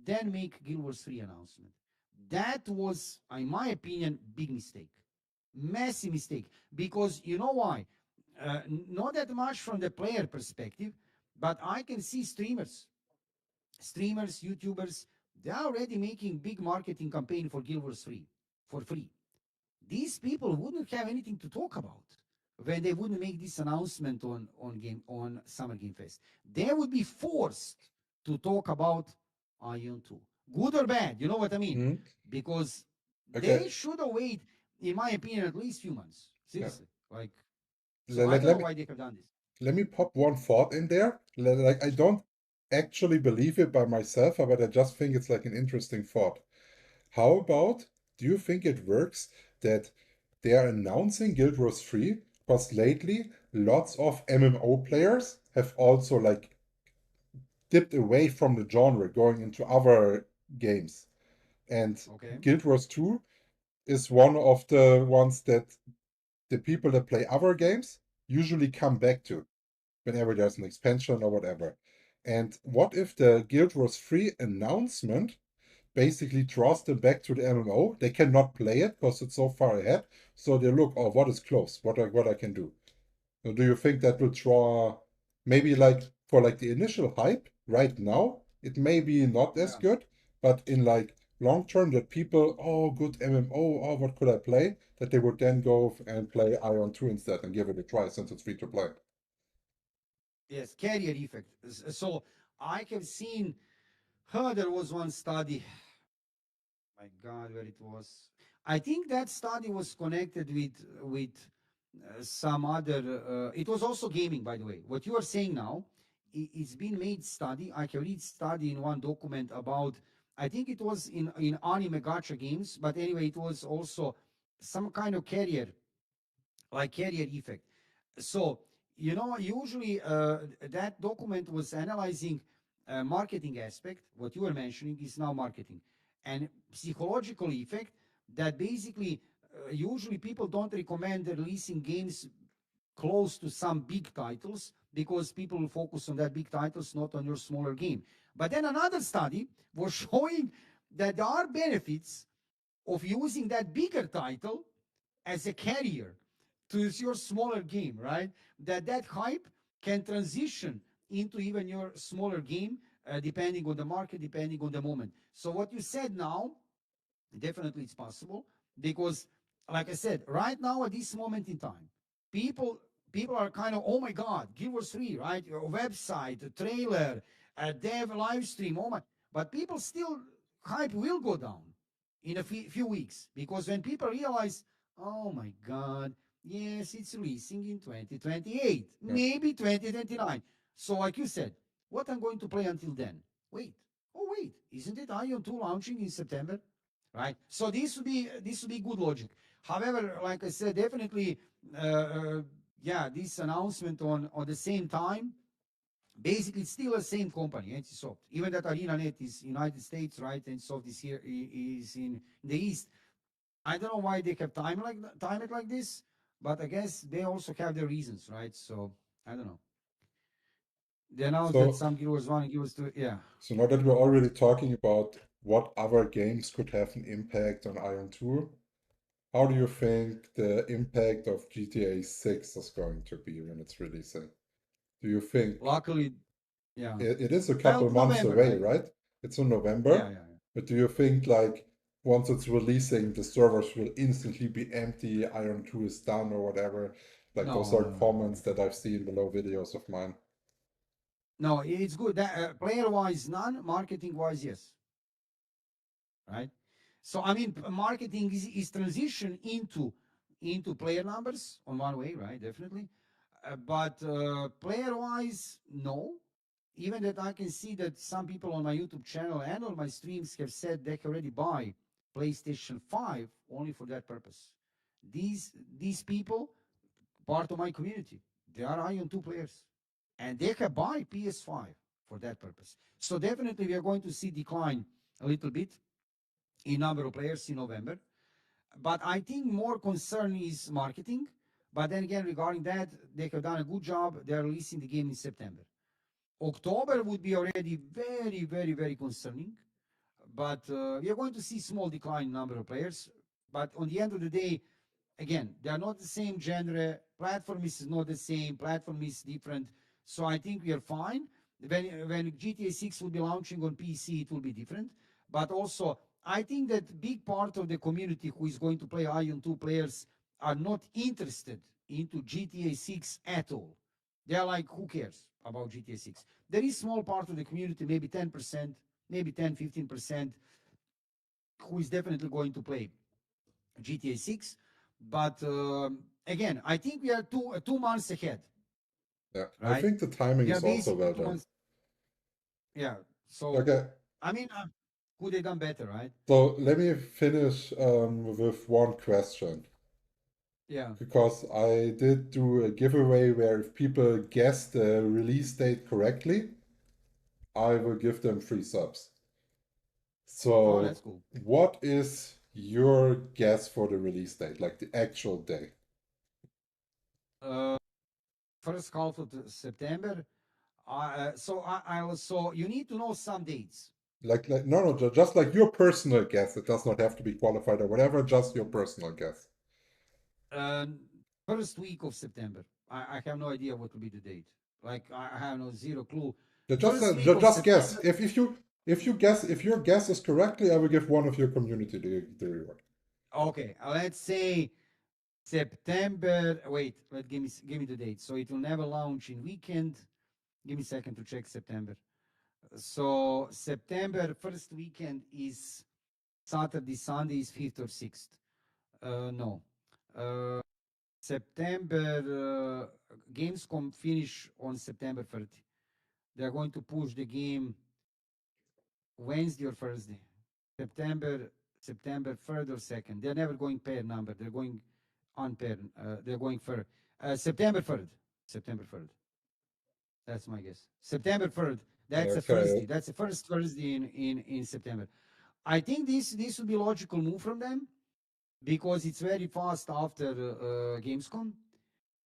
then make Guild Wars 3 announcement. That was, in my opinion, big mistake. Massive mistake. Because you know why? Not that much from the player perspective, but I can see streamers, YouTubers, they're already making big marketing campaign for Guild Wars 3 for free. These people wouldn't have anything to talk about when they wouldn't make this announcement on Summer Game Fest. They would be forced to talk about Aion 2. Good or bad, you know what I mean? Hmm. Because Okay. they should have waited, in my opinion, at least few months. Yeah. Seriously. Like, so Let, I let, don't know let me why they have done this. let me pop one thought in there. Like I don't actually believe it by myself, but I just think it's like an interesting thought. How about, do you think it works that they are announcing Guild Wars 3? Because lately, lots of MMO players have also like dipped away from the genre, going into other games. And Okay. Guild Wars 2 is one of the ones that the people that play other games usually come back to whenever there's an expansion or whatever. And what if the Guild Wars 3 announcement basically draws them back to the MMO? They cannot play it because it's so far ahead. So they look, oh, what is close? What I can do? So do you think that will draw maybe like for like the initial hype right now? It may be not as Yeah. good, but in like long term, that people, oh, good MMO, oh, what could I play? That they would then go and play Ion 2 instead and give it a try since it's free to play. Yes, carrier effect. So I have seen, there was one study, my God, where it was. I think that study was connected with some other. It was also gaming, by the way. What you are saying now, it's been made study. I can read study in one document about. I think it was in anime gacha games, but anyway, it was also some kind of carrier, like carrier effect. So, usually that document was analyzing marketing aspect. What you were mentioning is now marketing and psychological effect that basically usually people don't recommend releasing games close to some big titles because people will focus on that big titles, not on your smaller game. But then another study was showing that there are benefits of using that bigger title as a carrier to your smaller game, right? That hype can transition into even your smaller game, depending on the market, depending on the moment. So what you said now, definitely it's possible because, like I said, right now at this moment in time, people people are kind of, oh my God, Guild Wars 3, right? Your website, a trailer, a dev live stream, oh my. But people still, hype will go down in a few weeks because when people realize, oh my God, yes, it's releasing in 2028, Yeah. maybe 2029. So, like you said, what I'm going to play until then? Wait, oh wait, isn't it Ion 2 launching in September? Right. So this would be good logic. However, like I said, definitely, yeah, this announcement on the same time, basically it's still the same company, NCSoft. Even that ArenaNet is United States, right? NCSoft is here, is in the East. I don't know why they have time it like this, but I guess they also have their reasons, right? So I don't know. They announced that So some Guild Wars 1 and Guild Wars 2, yeah. so now that we're already talking about what other games could have an impact on Ion 2, how do you think the impact of GTA 6 is going to be when it's releasing? Do you think Luckily, yeah. it is a Well, couple months November, away, right? right? It's in Yeah, November, yeah, yeah. but do you think like once it's releasing, the servers will instantly be empty, Iron 2 is done or whatever? Like those No, are no, no, no, comments no. that I've seen below videos of mine. No, it's good. That, player-wise, none. Marketing-wise, yes. Right. So I mean, marketing is transition into player numbers on one way, right? Definitely. But player-wise, no. Even that I can see that some people on my YouTube channel and on my streams have said they can already buy PlayStation 5 only for that purpose. These people, part of my community, they are Ion 2 players. And they can buy PS5 for that purpose. So definitely we are going to see decline a little bit in number of players in November. But I think more concern is marketing. But then again, regarding that, they have done a good job. They're releasing the game in September. October would be already very, very, very concerning. But we are going to see small decline in number of players. But on the end of the day, again, they are not the same genre. Platform is not the same. Platform is different. So I think we are fine. When GTA 6 will be launching on PC, it will be different. But also, I think that big part of the community who is going to play Ion 2 players are not interested into GTA 6 at all. They are like, who cares about GTA 6? There is small part of the community, maybe 10%, maybe 10, 15% who is definitely going to play GTA 6. But again, I think we are 2 months ahead, Yeah, I right? think the timing We are is also basically well two done. months. Yeah. So, Okay, I mean, could they done better, right? so let me finish with one question. Yeah. Because I did do a giveaway where if people guess the release date correctly, I will give them free subs. Oh, that's So, cool. what is your guess for the release date, like the actual day? Uh, First half of September. So you need to know some dates. Like no, no, just like your personal guess. It does not have to be qualified or whatever, just your personal guess. Um, First week of September. I have no idea what will be the date. Like I have no zero clue. First week of Just guess. September. If you guess if your guess is correctly, I will give one of your community the reward. Okay, let's say September. Wait, give me the date. So it will never launch in weekend. Give me a second to check September. So September first weekend is Saturday, Sunday is 5th or 6th. No. Uh, September Gamescom finish on September 30. They're going to push the game Wednesday or Thursday. September September 3rd or 2nd. They're never going pair number. They're going unpaired. They're going for September 3rd. September 3rd. That's my guess. September 3rd. That's a Okay. Thursday. That's the first Thursday in September. I think this would be a logical move from them because it's very fast after Gamescom,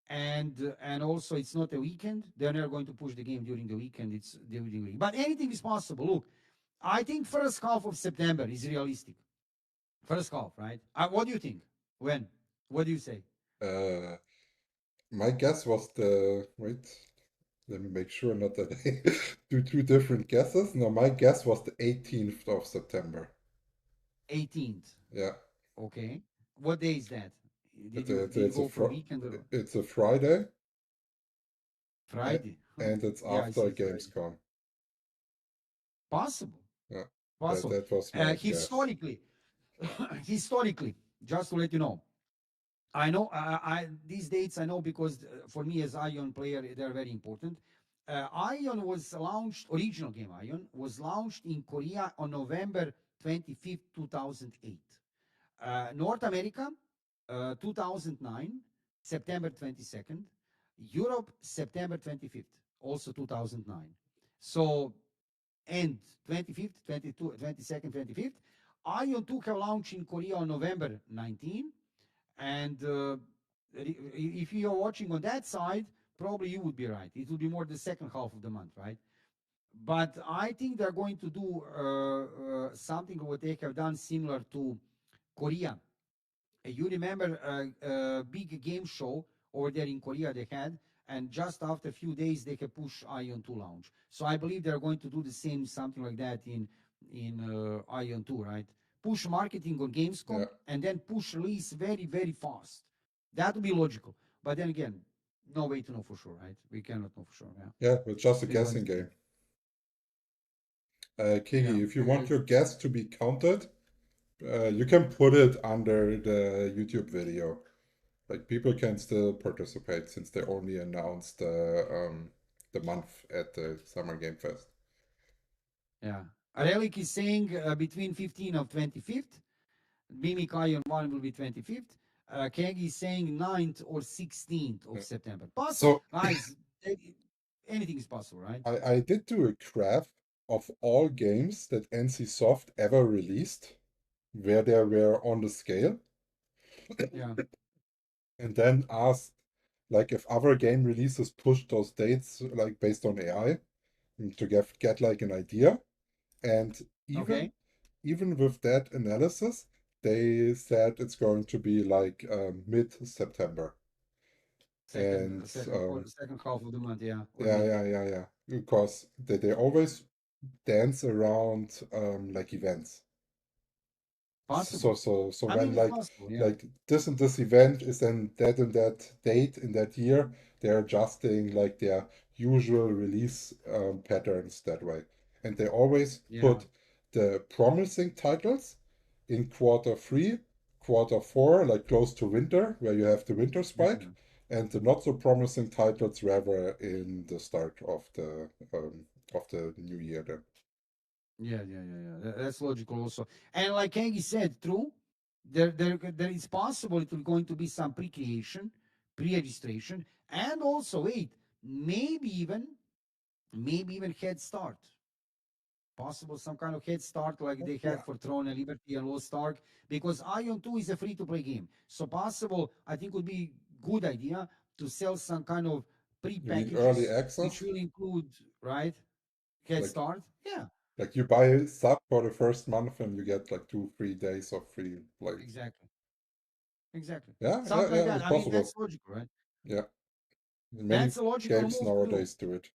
and also it's not a weekend. They're not going to push the game during the weekend. It's during the week. But anything is possible. Look, I think first half of September is realistic. First half, right? What do you think? When? What do you say? Uh, my guess was the wait. Let me make sure not that I do two different guesses. No, my guess was the 18th of September. 18th. Yeah, Okay. What day is that? Did you it's a go for weekend or it's a Friday, Friday? Huh. and it's Yeah, I after see Friday. Gamescom. Possible. Yeah, Possible. that was my guess. Historically, historically, just to let you know, I know these dates I know because for me as Aion player they're very important. Aion was launched, original game Aion was launched in Korea on November 25th, 2008. North America, 2009, September 22nd. Europe, September 25th, also 2009. So and 25th, 22, 22nd, 25th. Aion took a launch in Korea on November 19. And if you're watching on that side, probably you would be right. It would be more the second half of the month, right? But I think they're going to do something what they have done similar to Korea. You remember a big game show over there in Korea they had, and just after a few days they can push Ion 2 launch. So I believe they're going to do the same, something like that in Ion 2, right? Push marketing on Yeah, Gamescom and then push release very, very fast. That would be logical. But then again, no way to know for sure, right? We cannot know for sure. Yeah. yeah, it's just a It is what guessing it is. game. Yeah. Kiki, if you want your guess to be counted, you can put it under the YouTube video. Like people can still participate since they only announced the month at the Summer Game Fest. Yeah. Relic is saying between 15 of 25th. Mimic Ion 1 will be 25th. Keg is saying 9th or 16th of Yeah. September. Possible. So Guys, anything is possible, right? I did do a graph of all games that NC Soft ever released, where they were on the scale, Yeah. and then asked like if other game releases pushed those dates like based on AI to get like an idea. And Okay. even with that analysis, they said it's going to be like mid-September. Second, And second, second half of the month. Yeah, or yeah, mid. yeah. Because they always dance around like events. Possible. So I when mean, it's possible. Yeah. like this and this event is then that and that date in that year, they're adjusting like their usual release patterns that way. and they always Yeah. put the promising titles in quarter 3, quarter 4, like close to winter, where you have the winter spike, Yeah. and the not so promising titles rather in the start of the new year. Then Yeah. That's logical also. And like Angie said, true. There is possible it will going to be some pre-creation, pre-registration, and also wait, maybe even maybe even head start. Possible some kind of head start like they yeah, had for Throne and Liberty and Lost Ark, because Ion 2 is a free-to-play game. So possible, I think would be good idea to sell some kind of you mean early pre-packages, which access, will include, right, head like start. Yeah, you buy a sub for the first month and you get like 2 3 days of free play. exactly. Exactly. Yeah, yeah, Something like yeah, that. it's I mean, possible. that's logical, right? Yeah, many That's a logical games move to do. nowadays do it.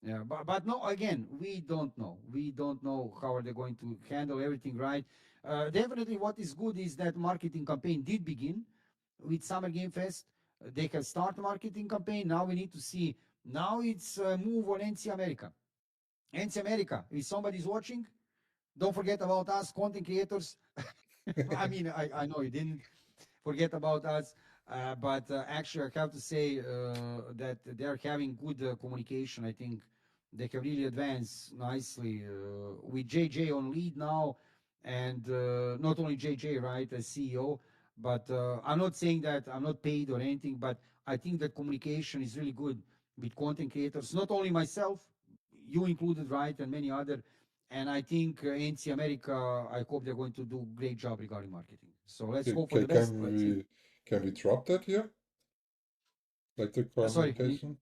Yeah, but no, again, we don't know. We don't know how are they going to handle everything, right? Definitely, what is good is that marketing campaign did begin with Summer Game Fest. They have start marketing campaign. Now we need to see. Now it's a move on NC America. NC America, if somebody's watching, don't forget about us, content creators. I mean, I know you didn't forget about us. But actually, I have to say that they're having good communication. I think they have really advanced nicely with JJ on lead now, and not only JJ, right, as CEO. But I'm not saying that I'm not paid or anything, but I think that communication is really good with content creators, not only myself, you included, right, and many other. And I think NC America, I hope they're going to do great job regarding marketing. So let's hope for the best. Can Let's see. we drop that here? Like the Sorry, communication?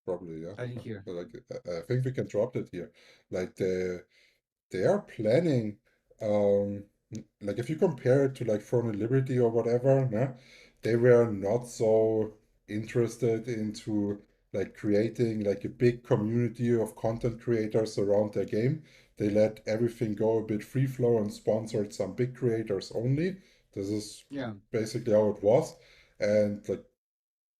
Probably, yeah. I didn't hear. Like I think we can drop that here. Like they are planning um like if you compare it to like Throne and Liberty or whatever, nah, they were not so interested into like creating like a big community of content creators around their game. They let everything go a bit free flow and sponsored some big creators only. This is Yeah, basically how it was. And like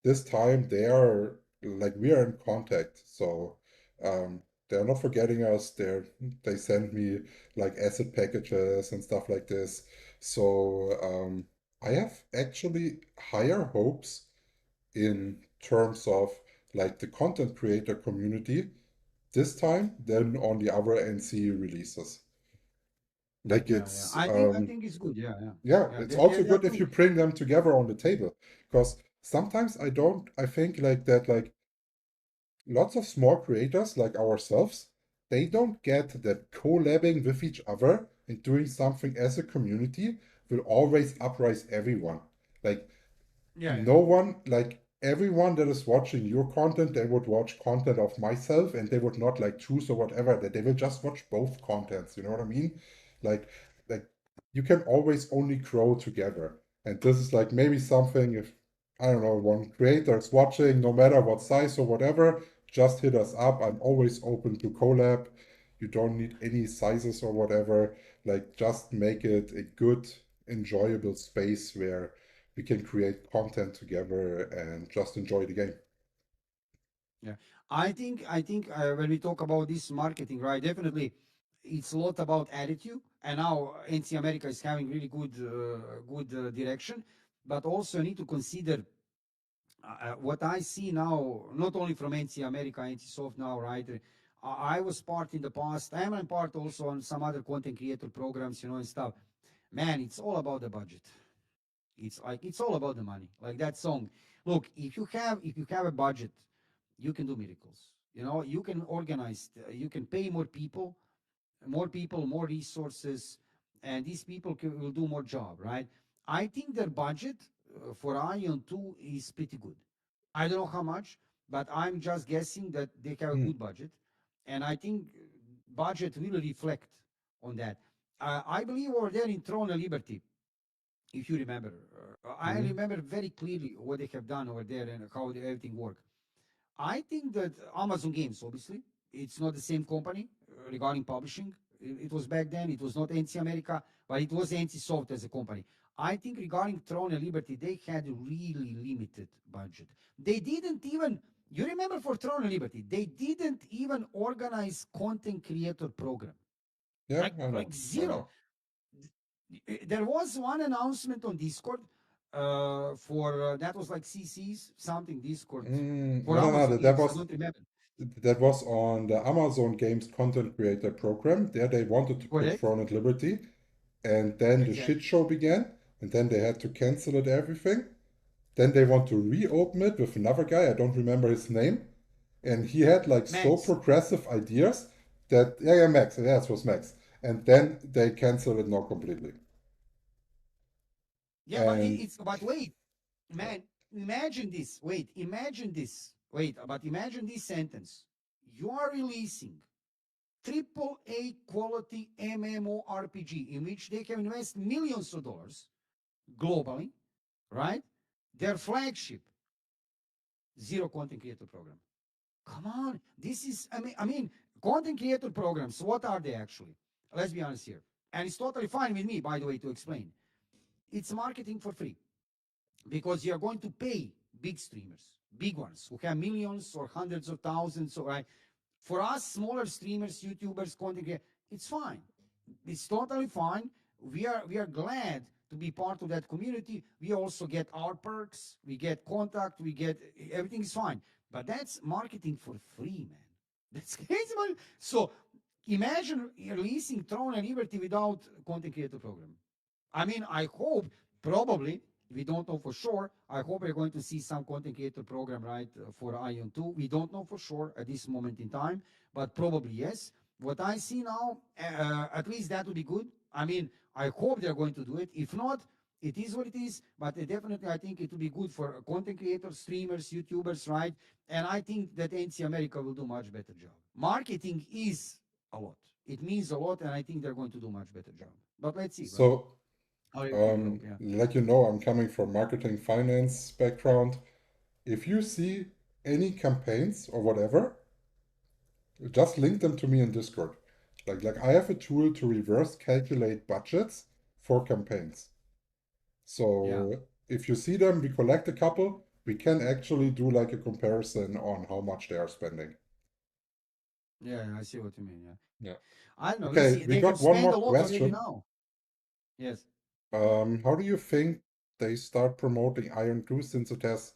this time they are like we are in contact, so they're not forgetting us. They send me like asset packages and stuff like this. So I have actually higher hopes in terms of like the content creator community this time than on the other NC releases. Like yeah. it's I think it's good. yeah, Yeah. it's They're also they're good if you doing. bring them together on the table, because sometimes I think like that, like lots of small creators like ourselves, they don't get that collabing with each other and doing something as a community will always uprise everyone. Like Yeah. no one, like everyone that is watching your content, they would watch content of myself and they would not like choose or whatever, that they will just watch both contents, you know what I mean? Like like you can always only grow together. And this is like maybe something if I don't know, one creator is watching, no matter what size or whatever, just hit us up. I'm always open to collab. You don't need any sizes or whatever. Like just make it a good, enjoyable space where we can create content together and just enjoy the game. Yeah. I think when we talk about this marketing, right? Definitely, it's a lot about attitude. And now NC America is having really good direction, but also need to consider what I see now, not only from NC America, NC Soft now, right? I was part in the past. I am part also on some other content creator programs, and stuff. Man, it's all about the budget. It's like it's all about the money. Like that song. Look, if you have a budget, you can do miracles. You can organize. You can pay more people, more resources, and these people will do more job, right? I think their budget for Ion 2 is pretty good. I don't know how much, but I'm just guessing that they have a Hmm. good budget, and I think budget will reflect on that. I believe over there in Throne and Liberty, if you remember, I Hmm. remember very clearly what they have done over there and how everything worked. I think that Amazon Games, obviously, it's not the same company regarding publishing. It was back then. It was not NC America, but it was NC Soft as a company. I think regarding Throne and Liberty, they had a really limited budget. They didn't even You remember for Throne and Liberty, they didn't even organize content creator program. Yeah, I Like know. I zero. know. There was one announcement on Discord for that was like CC's something Discord for No, no, no. Amazon Games. I don't remember. That was on the Amazon Games content creator program. There they wanted to put Correct. Throne and Liberty, and then the shit Exactly. show began, and then they had to cancel it everything. Then they want to reopen it with another guy. I don't remember his name, and he had like so Max. progressive ideas that yeah, Max, yeah, it was Max, and then they canceled it now completely. Yeah, but And it's but wait, man, imagine this. Wait, imagine this. Wait, but imagine this sentence. You are releasing triple A quality MMORPG in which they can invest millions of dollars globally, right? Their flagship, zero content creator program. Come on, this is I mean, content creator programs. What are they actually? Let's be honest here, and it's totally fine with me, by the way, to explain. It's marketing for free because you're going to pay big streamers, big ones who have millions or hundreds of thousands. Or right, for us smaller streamers, YouTubers, content creators, it's fine. It's totally fine. We are glad to be part of that community. We also get our perks, we get contact, we get everything is fine. But that's marketing for free, man. That's crazy, man. So imagine releasing Throne and Liberty without content creator program. I mean, I hope probably we don't know for sure. I hope we're going to see some content creator program right for Aion 2. We don't know for sure at this moment in time, but probably yes. What I see now, at least that would be good. I mean, I hope they're going to do it. If not, it is what it is. But definitely, I think it will be good for content creators, streamers, YouTubers, right? And I think that NC America will do much better job. Marketing is a lot. It means a lot, and I think they're going to do much better job. But let's see, right? so, How everything go? Yeah. like you know, I'm coming from marketing finance background. If you see any campaigns or whatever, just link them to me in Discord. Like I have a tool to reverse calculate budgets for campaigns. Yeah. So if you see them, we collect a couple, we can actually do like a comparison on how much they are spending. Yeah, I see what you mean. Yeah. Yeah. I don't know. Let's see. They Okay, have we got spent a one lot more already question. now. Yes. How do you think they start promoting Iron 2 since it has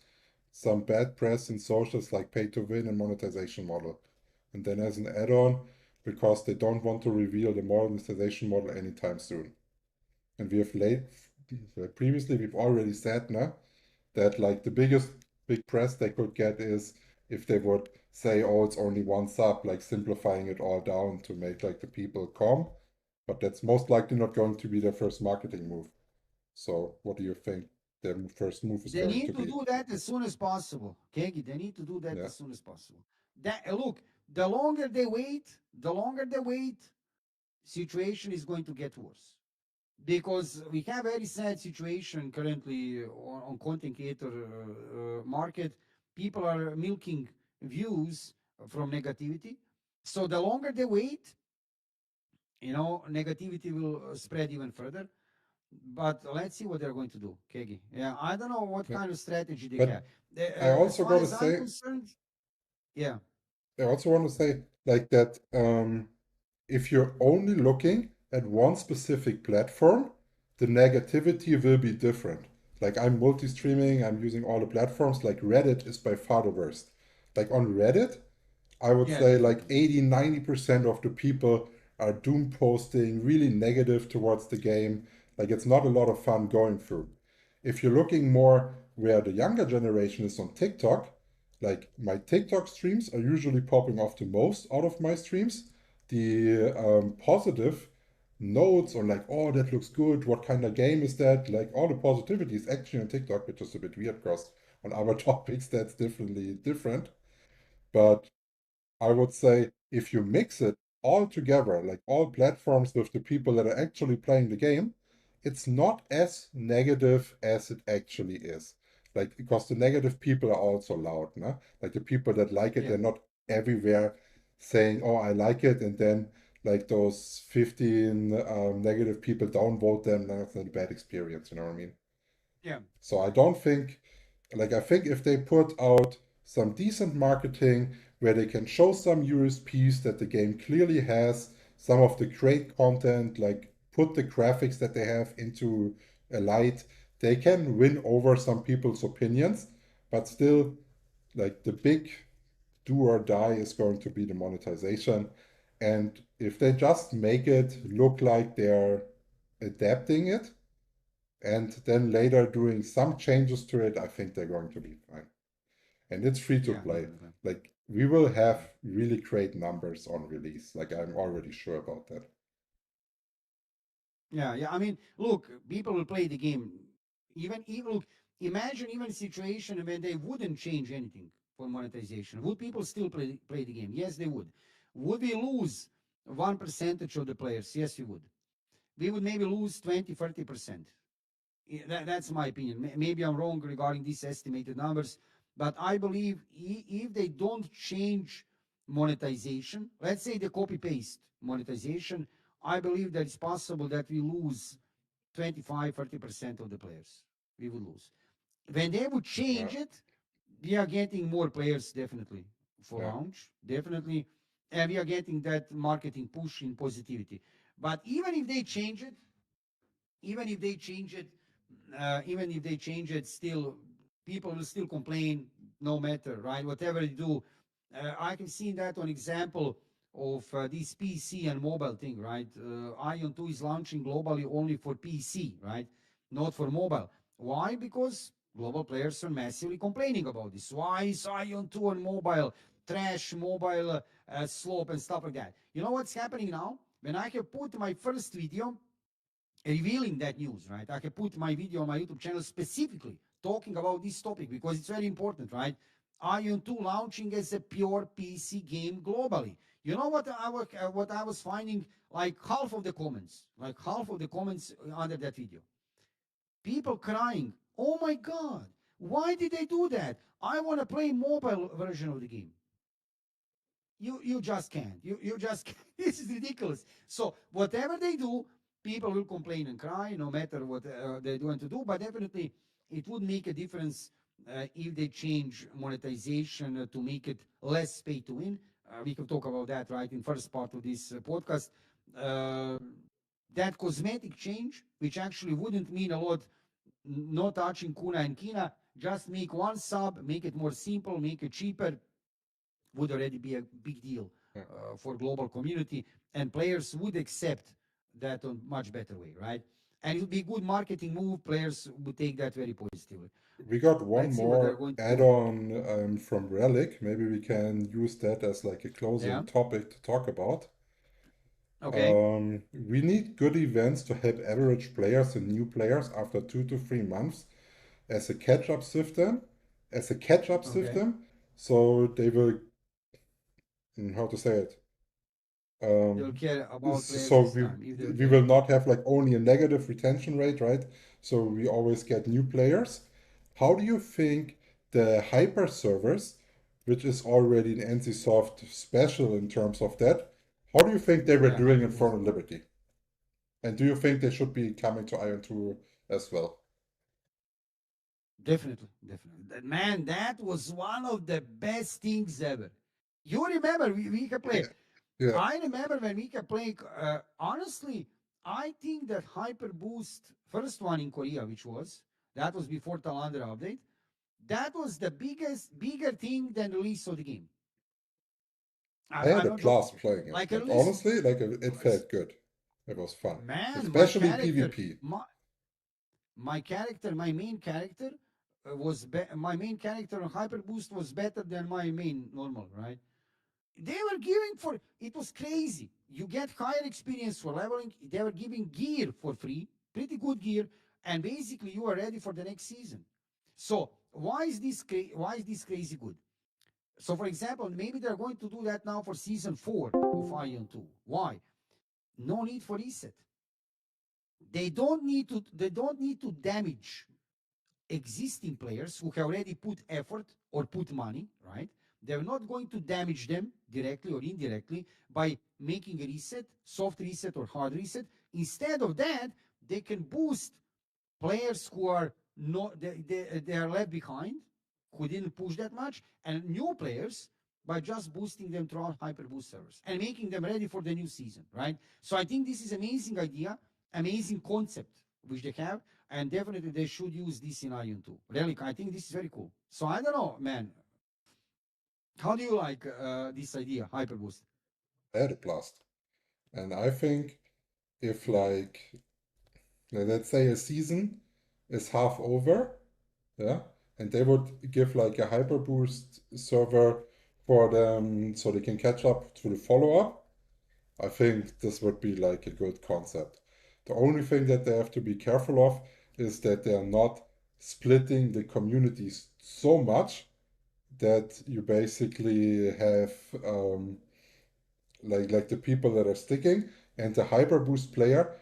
some bad press in socials like pay to win and monetization model? And then as an add-on, because they don't want to reveal the monetization model anytime soon. And we have previously we've already said now that like the biggest big press they could get is if they would say, oh, it's only one sub, like simplifying it all down to make like the people come. But that's most likely not going to be their first marketing move. So what do you think their first move is They going need to to be? do that as soon as possible. Kegi, they need to do that Yeah. as soon as possible. That look, the longer they wait, situation is going to get worse. Because we have a very sad situation currently on content creator market. People are milking views from negativity. So the longer they wait, negativity will spread even further. But let's see what they're going to do, Kegi. Yeah, I don't know what Yeah. kind of strategy they have. But I As also far gotta as I'm say, concerned, yeah, I also want to say like that if you're only looking at one specific platform, the negativity will be different. Like I'm multi-streaming, I'm using all the platforms, like Reddit is by far the worst. Like on Reddit, I would yeah, say like definitely. 80-90% of the people are doom posting, really negative towards the game. Like it's not a lot of fun going through. If you're looking more where the younger generation is on TikTok, like my TikTok streams are usually popping off the most out of my streams. The positive notes on like, oh, that looks good. What kind of game is that? Like all the positivity is actually on TikTok, which is a bit weird because on other topics that's definitely different. But I would say if you mix it all together, like all platforms with the people that are actually playing the game, it's not as negative as it actually is. Like, because the negative people are also loud, no? Like the people that like it, Yeah, they're not everywhere saying, oh, I like it, and then like those 15 negative people downvote them, that's not a bad experience, you know what I mean? yeah, So I don't think, like, I think if they put out some decent marketing where they can show some USPs that the game clearly has, some of the great content, like put the graphics that they have into a light, they can win over some people's opinions, but still, like the big do or die is going to be the monetization. And if they just make it look like they're adapting it and then later doing some changes to it, I think they're going to be fine. And it's free to Yeah, play. definitely. Like we will have Yeah. really great numbers on release. Like I'm already sure about that. Yeah, yeah. I mean, look, people will play the game. Even look, imagine even a situation when they wouldn't change anything for monetization. Would people still play the game? Yes, they would. Would we lose 1% of the players? Yes, we would. We would maybe lose 20, 30%. That's my opinion. Maybe I'm wrong regarding these estimated numbers, but I believe if they don't change monetization, let's say they copy paste monetization, I believe that it's possible that we lose 25, 30% of the players. We will lose. When they would Yeah, change it, we are getting more players definitely for yeah, launch, definitely, and we are getting that marketing push in positivity. But even if they change it, even if they change it, still people will still complain no matter, right? Whatever they do, I can see that on example of this PC and mobile thing, right? Ion 2 is launching globally only for PC, right? Not for mobile. Why? Because global players are massively complaining about this. Why is Ion 2 on mobile trash, mobile slope and stuff like that? You know what's happening now? When I have put my first video revealing that news, right? I can put my video on my YouTube channel specifically talking about this topic because it's very important, right? Ion 2 launching as a pure PC game globally. You know what I was finding? Like half of the comments under that video. People crying, oh my God, why did they do that? I want to play mobile version of the game. You just can't. You just can't. This is ridiculous. So whatever they do, people will complain and cry, no matter what they're going to do. But definitely, it would make a difference if they change monetization to make it less pay to win. We can talk about that right in first part of this podcast. Uh, that cosmetic change, which actually wouldn't mean a lot, not touching Kuna and Kina, just make one sub, make it more simple, make it cheaper, would already be a big deal yeah. for global community, and players would accept that on much better way, right? And it would be a good marketing move. Players would take that very positively. We got one Let's see what they're more going to do. add-on from Relic. Maybe we can use that as like a closing Yeah. topic to talk about. Okay. We need good events to help average players and new players after 2 to 3 months as a catch-up system, as a catch-up Okay. system. So they will, how to say it? They'll Um, care about players so this time if they'll we get will it. not have like only a negative retention rate, right? So we always get new players. How do you think the hyper servers, which is already an NCSoft special in terms of that, how do you think they were Yeah, doing in Hyperboost. Front of Liberty? And do you think they should be coming to Iron 2 as well? Definitely, definitely. Man, that was one of the best things ever. You remember we can play. Yeah, I remember when we can play. Honestly, I think that Hyper Boost, first one in Korea, which was that was before Talander update. That was the bigger thing than release of the game. I had I'm a not joking. blast playing it. Like a Like release, honestly, like it felt good. It was fun, man, especially PvP. my main character my main character on Hyper Boost was better than my main normal, right? They were giving for it was crazy. You get higher experience for leveling. They were giving gear for free, pretty good gear, and basically you are ready for the next season. So why is this crazy good? So for example, maybe they're going to do that now for season 4 of Ion 2. Why? No need for reset. They don't need to damage existing players who have already put effort or put money, right? They're not going to damage them directly or indirectly by making a reset, soft reset or hard reset. Instead of that, they can boost players who are not they are left behind who didn't push that much, and new players by just boosting them throughout hyperboost servers and making them ready for the new season, right? So I think this is amazing idea, amazing concept which they have, and definitely they should use this in Aion too. Really, I think this is very cool. So I don't know, man. How do you like this idea, hyperboost? I had a blast. And I think if like let's say a season is half over, yeah, and they would give like a hyperboost server for them so they can catch up to the follow-up, I think this would be like a good concept. The only thing that they have to be careful of is that they are not splitting the communities so much that you basically have like the people that are sticking and the hyperboost player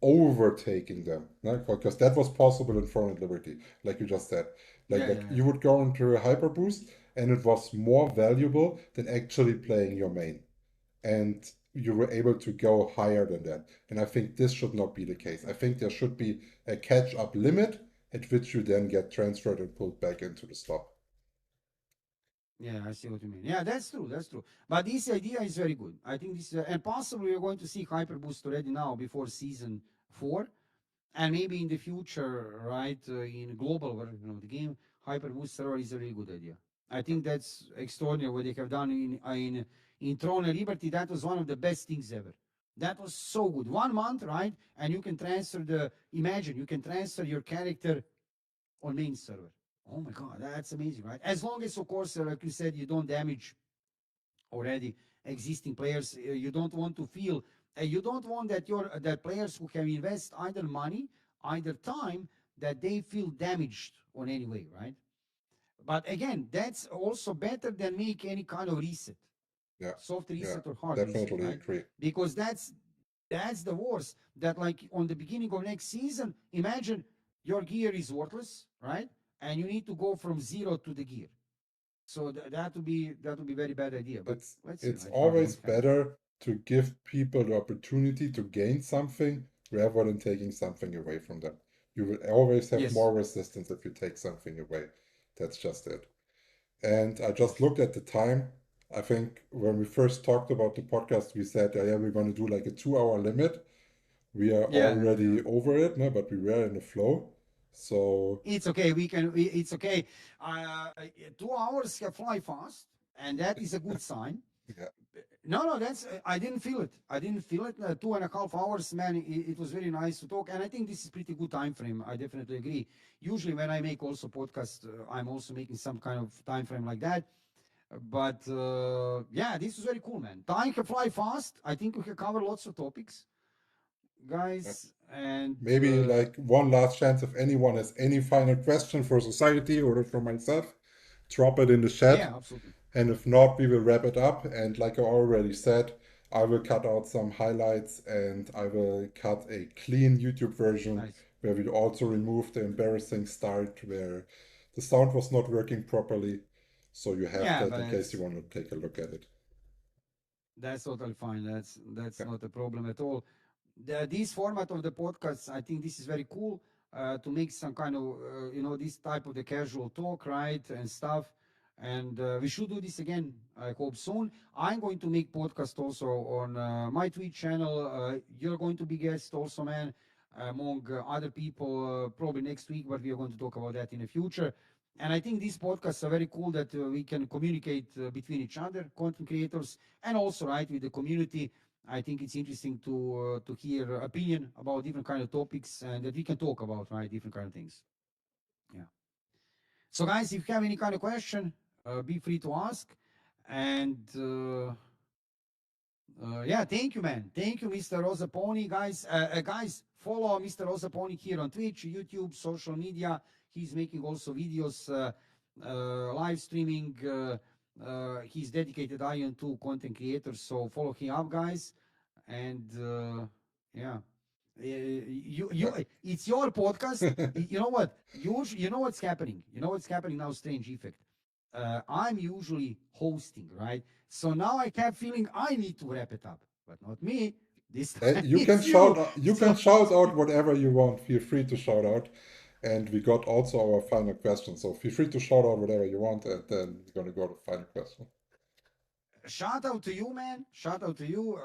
overtaking them, no? Because that was possible in Throne and Liberty, like you just said. Yeah, Like yeah, you would go into a hyper boost, and it was more valuable than actually playing your main, and you were able to go higher than that. And I think this should not be the case. I think there should be a catch-up limit at which you then get transferred and pulled back into the slot. yeah. I see what you mean. Yeah, that's true. That's true. But this idea is very good. I think this, and possibly we're going to see hyperboost already now before season 4, and maybe in the future, right, in global version of the game, hyperboost server is a really good idea. I think that's extraordinary what they have done in Throne and Liberty. That was one of the best things ever. That was so good. 1 month, right, and you can transfer the. Imagine you can transfer your character on main server. Oh my god, that's amazing, right? As long as, of course, like you said, you don't damage already existing players. You don't want to feel. You don't want that your that players who have invest either money, either time, that they feel damaged on any way, right? But again, that's also better than make any kind of reset, Yeah, soft yeah, reset or hard reset, definitely right? agree. Because that's the worst. That like on the beginning of next season, imagine your gear is worthless, right? And you need to go from zero to the gear. So that would be very bad idea. But it's let's see, it's right, how they always would handle. better to give people the opportunity to gain something rather than taking something away from them. You will always have Yes, more resistance if you take something away. That's just it. And I just yes, looked at the time. I think when we first talked about the podcast, we said, yeah, we're going to do like a 2 hour limit. We are yeah, yeah, yeah. already over it, no, but we were in the flow. So, It's okay. We can. It's okay. 2 hours can fly fast, and that is a good sign. yeah, No, no, that's. I didn't feel it. I didn't feel it. 2.5 hours, man. It was very nice to talk, and I think this is pretty good time frame. I definitely agree. Usually, when I make also podcast, I'm also making some kind of time frame like that. But yeah, this was very cool, man. Time can fly fast. I think we can cover lots of topics, yeah. guys, and Maybe like one last chance if anyone has any final question for society or for myself, drop it in the chat. yeah, absolutely. And if not, we will wrap it up. And like I already said, I will cut out some highlights and I will cut a clean YouTube version Nice. where we also remove the embarrassing start where the sound was not working properly. So you have Yeah, that but in case you want to take a look at it. that's totally fine. That's Yeah. not a problem at all. This format of the podcast, I think this is very cool to make some kind of this type of the casual talk, right, and stuff. And we should do this again. I hope soon. I'm going to make podcast also on my Twitch channel. You're going to be guest also, man, among other people probably next week. But we are going to talk about that in the future. And I think these podcasts are very cool that we can communicate between each other, content creators, and also right with the community. I think it's interesting to hear opinion about different kind of topics and that we can talk about right different kind of things. Yeah. So guys, if you have any kind of question, be free to ask. And yeah, thank you, man. Thank you, Mr. Rosa Pony, guys. Guys, follow Mr. Rosa Pony here on Twitch, YouTube, social media. He's making also videos, live streaming. He's dedicated Ion to content creators, so follow him up, guys. And yeah, it's your podcast. You know what? You know what's happening. You know what's happening now. Strange effect. I'm usually hosting, right? So now I have feeling I need to wrap it up, but not me. This time You can it's you. shout So out whatever you want. Feel free to shout out. And we got also our final question. So feel free to shout out whatever you want, and then we're going to go to the final question. Shout out to you, man. Shout out to you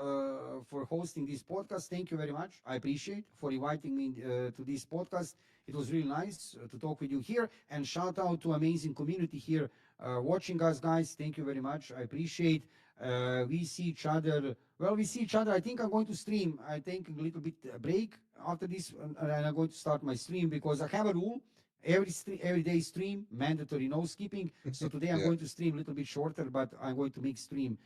for hosting this podcast. Thank you very much. I appreciate for inviting me to this podcast. It was really nice to talk with you here. And shout out to amazing community here watching us, guys. Thank you very much. I appreciate. We see each other. Well, we see each other. I think I'm going to stream. I take a little bit break after this, and I'm going to start my stream because I have a rule. Every day stream, mandatory no skipping. So today I'm Yeah, going to stream a little bit shorter, but I'm going to make stream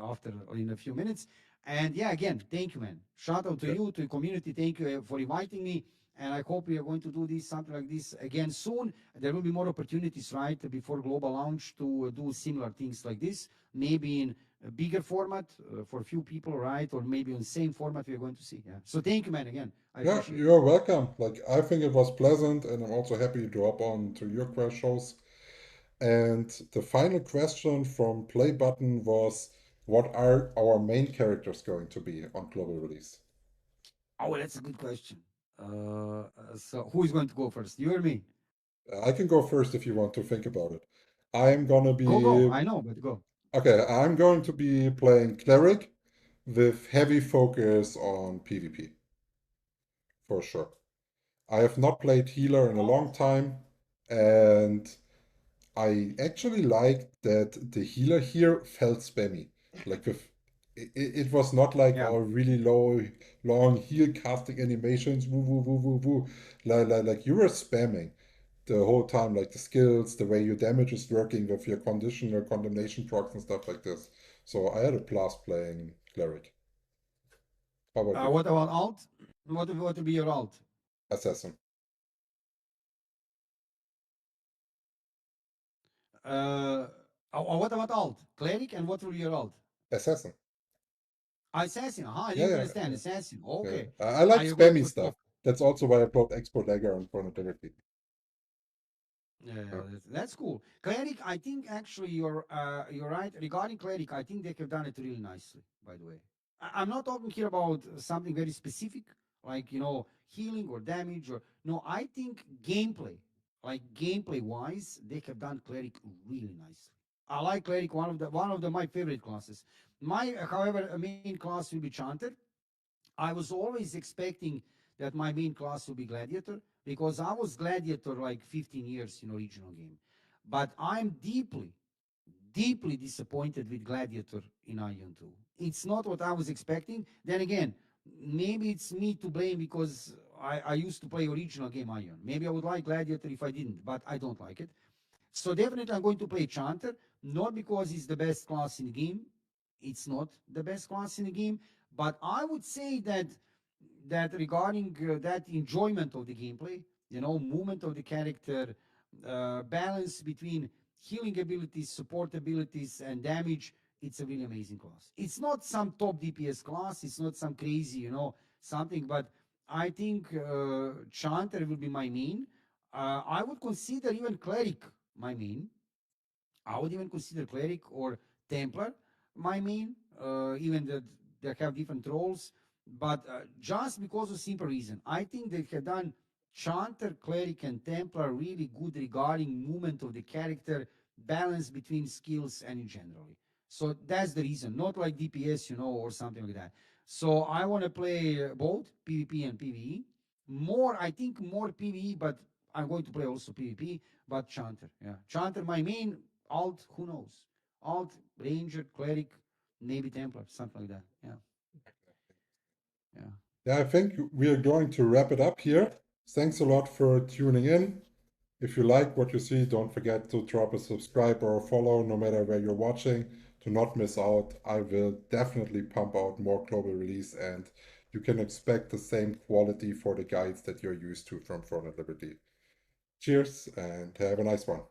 after in a few minutes. And yeah, again, thank you, man. Shout out to yeah, you, to the community. Thank you for inviting me. And I hope we are going to do this something like this again soon. There will be more opportunities, right, before global launch to do similar things like this. Maybe in a bigger format for a few people, right, or maybe on the same format we are going to see. Yeah. So thank you, man. Again, I yeah. appreciate it. You're welcome. Like I think it was pleasant, and I'm also happy to hop on to your questions. And the final question from Play Button was, what are our main characters going to be on global release? Oh, that's a good question. So who is going to go first? You or me? I can go first if you want to think about it. I'm gonna Go, go. be I know, but go. okay. I'm going to be playing cleric with heavy focus on PvP for sure. I have not played healer in a long time, and I actually liked that the healer here felt spammy. Like with it was not like Yeah. all really long heal casting animations, woo woo woo woo woo. Like you were spamming the whole time, like the skills, the way your damage is working with your condition or condemnation procs and stuff like this. So I had a blast playing cleric. How about you? What about alt? What will be your alt? Assassin. Uh, what about alt? Cleric, and what will be your alt? Assassin. Assassin. I Yeah, didn't yeah, understand. yeah. Assassin. Yeah. Okay. I like Are you going spammy for stuff. top? That's also why I brought Export Dagger and Vulnerability. Yeah, Yeah. that's cool. Cleric, I think actually you're right. Regarding cleric, I think they have done it really nicely, by the way. I'm not talking here about something very specific, like healing or damage or no, I think gameplay, like gameplay wise, they have done cleric really nicely. I like cleric, one of the my favorite classes. My however main class will be chanter. I was always expecting that my main class will be gladiator because I was gladiator like 15 years in original game. But I'm deeply disappointed with gladiator in Aion 2. It's not what I was expecting. Then again, maybe it's me to blame because I used to play original game Aion. Maybe I would like gladiator if I didn't, but I don't like it. So definitely I'm going to play Chanter, not because it's the best class in the game. It's not the best class in the game, but I would say that regarding that enjoyment of the gameplay, movement of the character, balance between healing abilities, support abilities, and damage, it's a really amazing class. It's not some top DPS class. It's not some crazy, something, but I think Chanter will be my main. I would consider even Cleric my main. I would even consider Cleric or Templar my main, even that they have different roles. But just because of simple reason, I think they have done Chanter, Cleric, and Templar really good regarding movement of the character, balance between skills, and in generally. So that's the reason, not like DPS, or something like that. So I want to play both PvP and PvE. I think more PvE, but I'm going to play also PvP, but Chanter. Yeah. Chanter, my main alt, who knows? Alt, Ranger, Cleric, maybe Templar, something like that. Yeah. Yeah. Yeah, I think we are going to wrap it up here. Thanks a lot for tuning in. If you like what you see, don't forget to drop a subscribe or a follow no matter where you're watching to not miss out. I will definitely pump out more global release, and you can expect the same quality for the guides that you're used to from Front and Liberty. Cheers and have a nice one.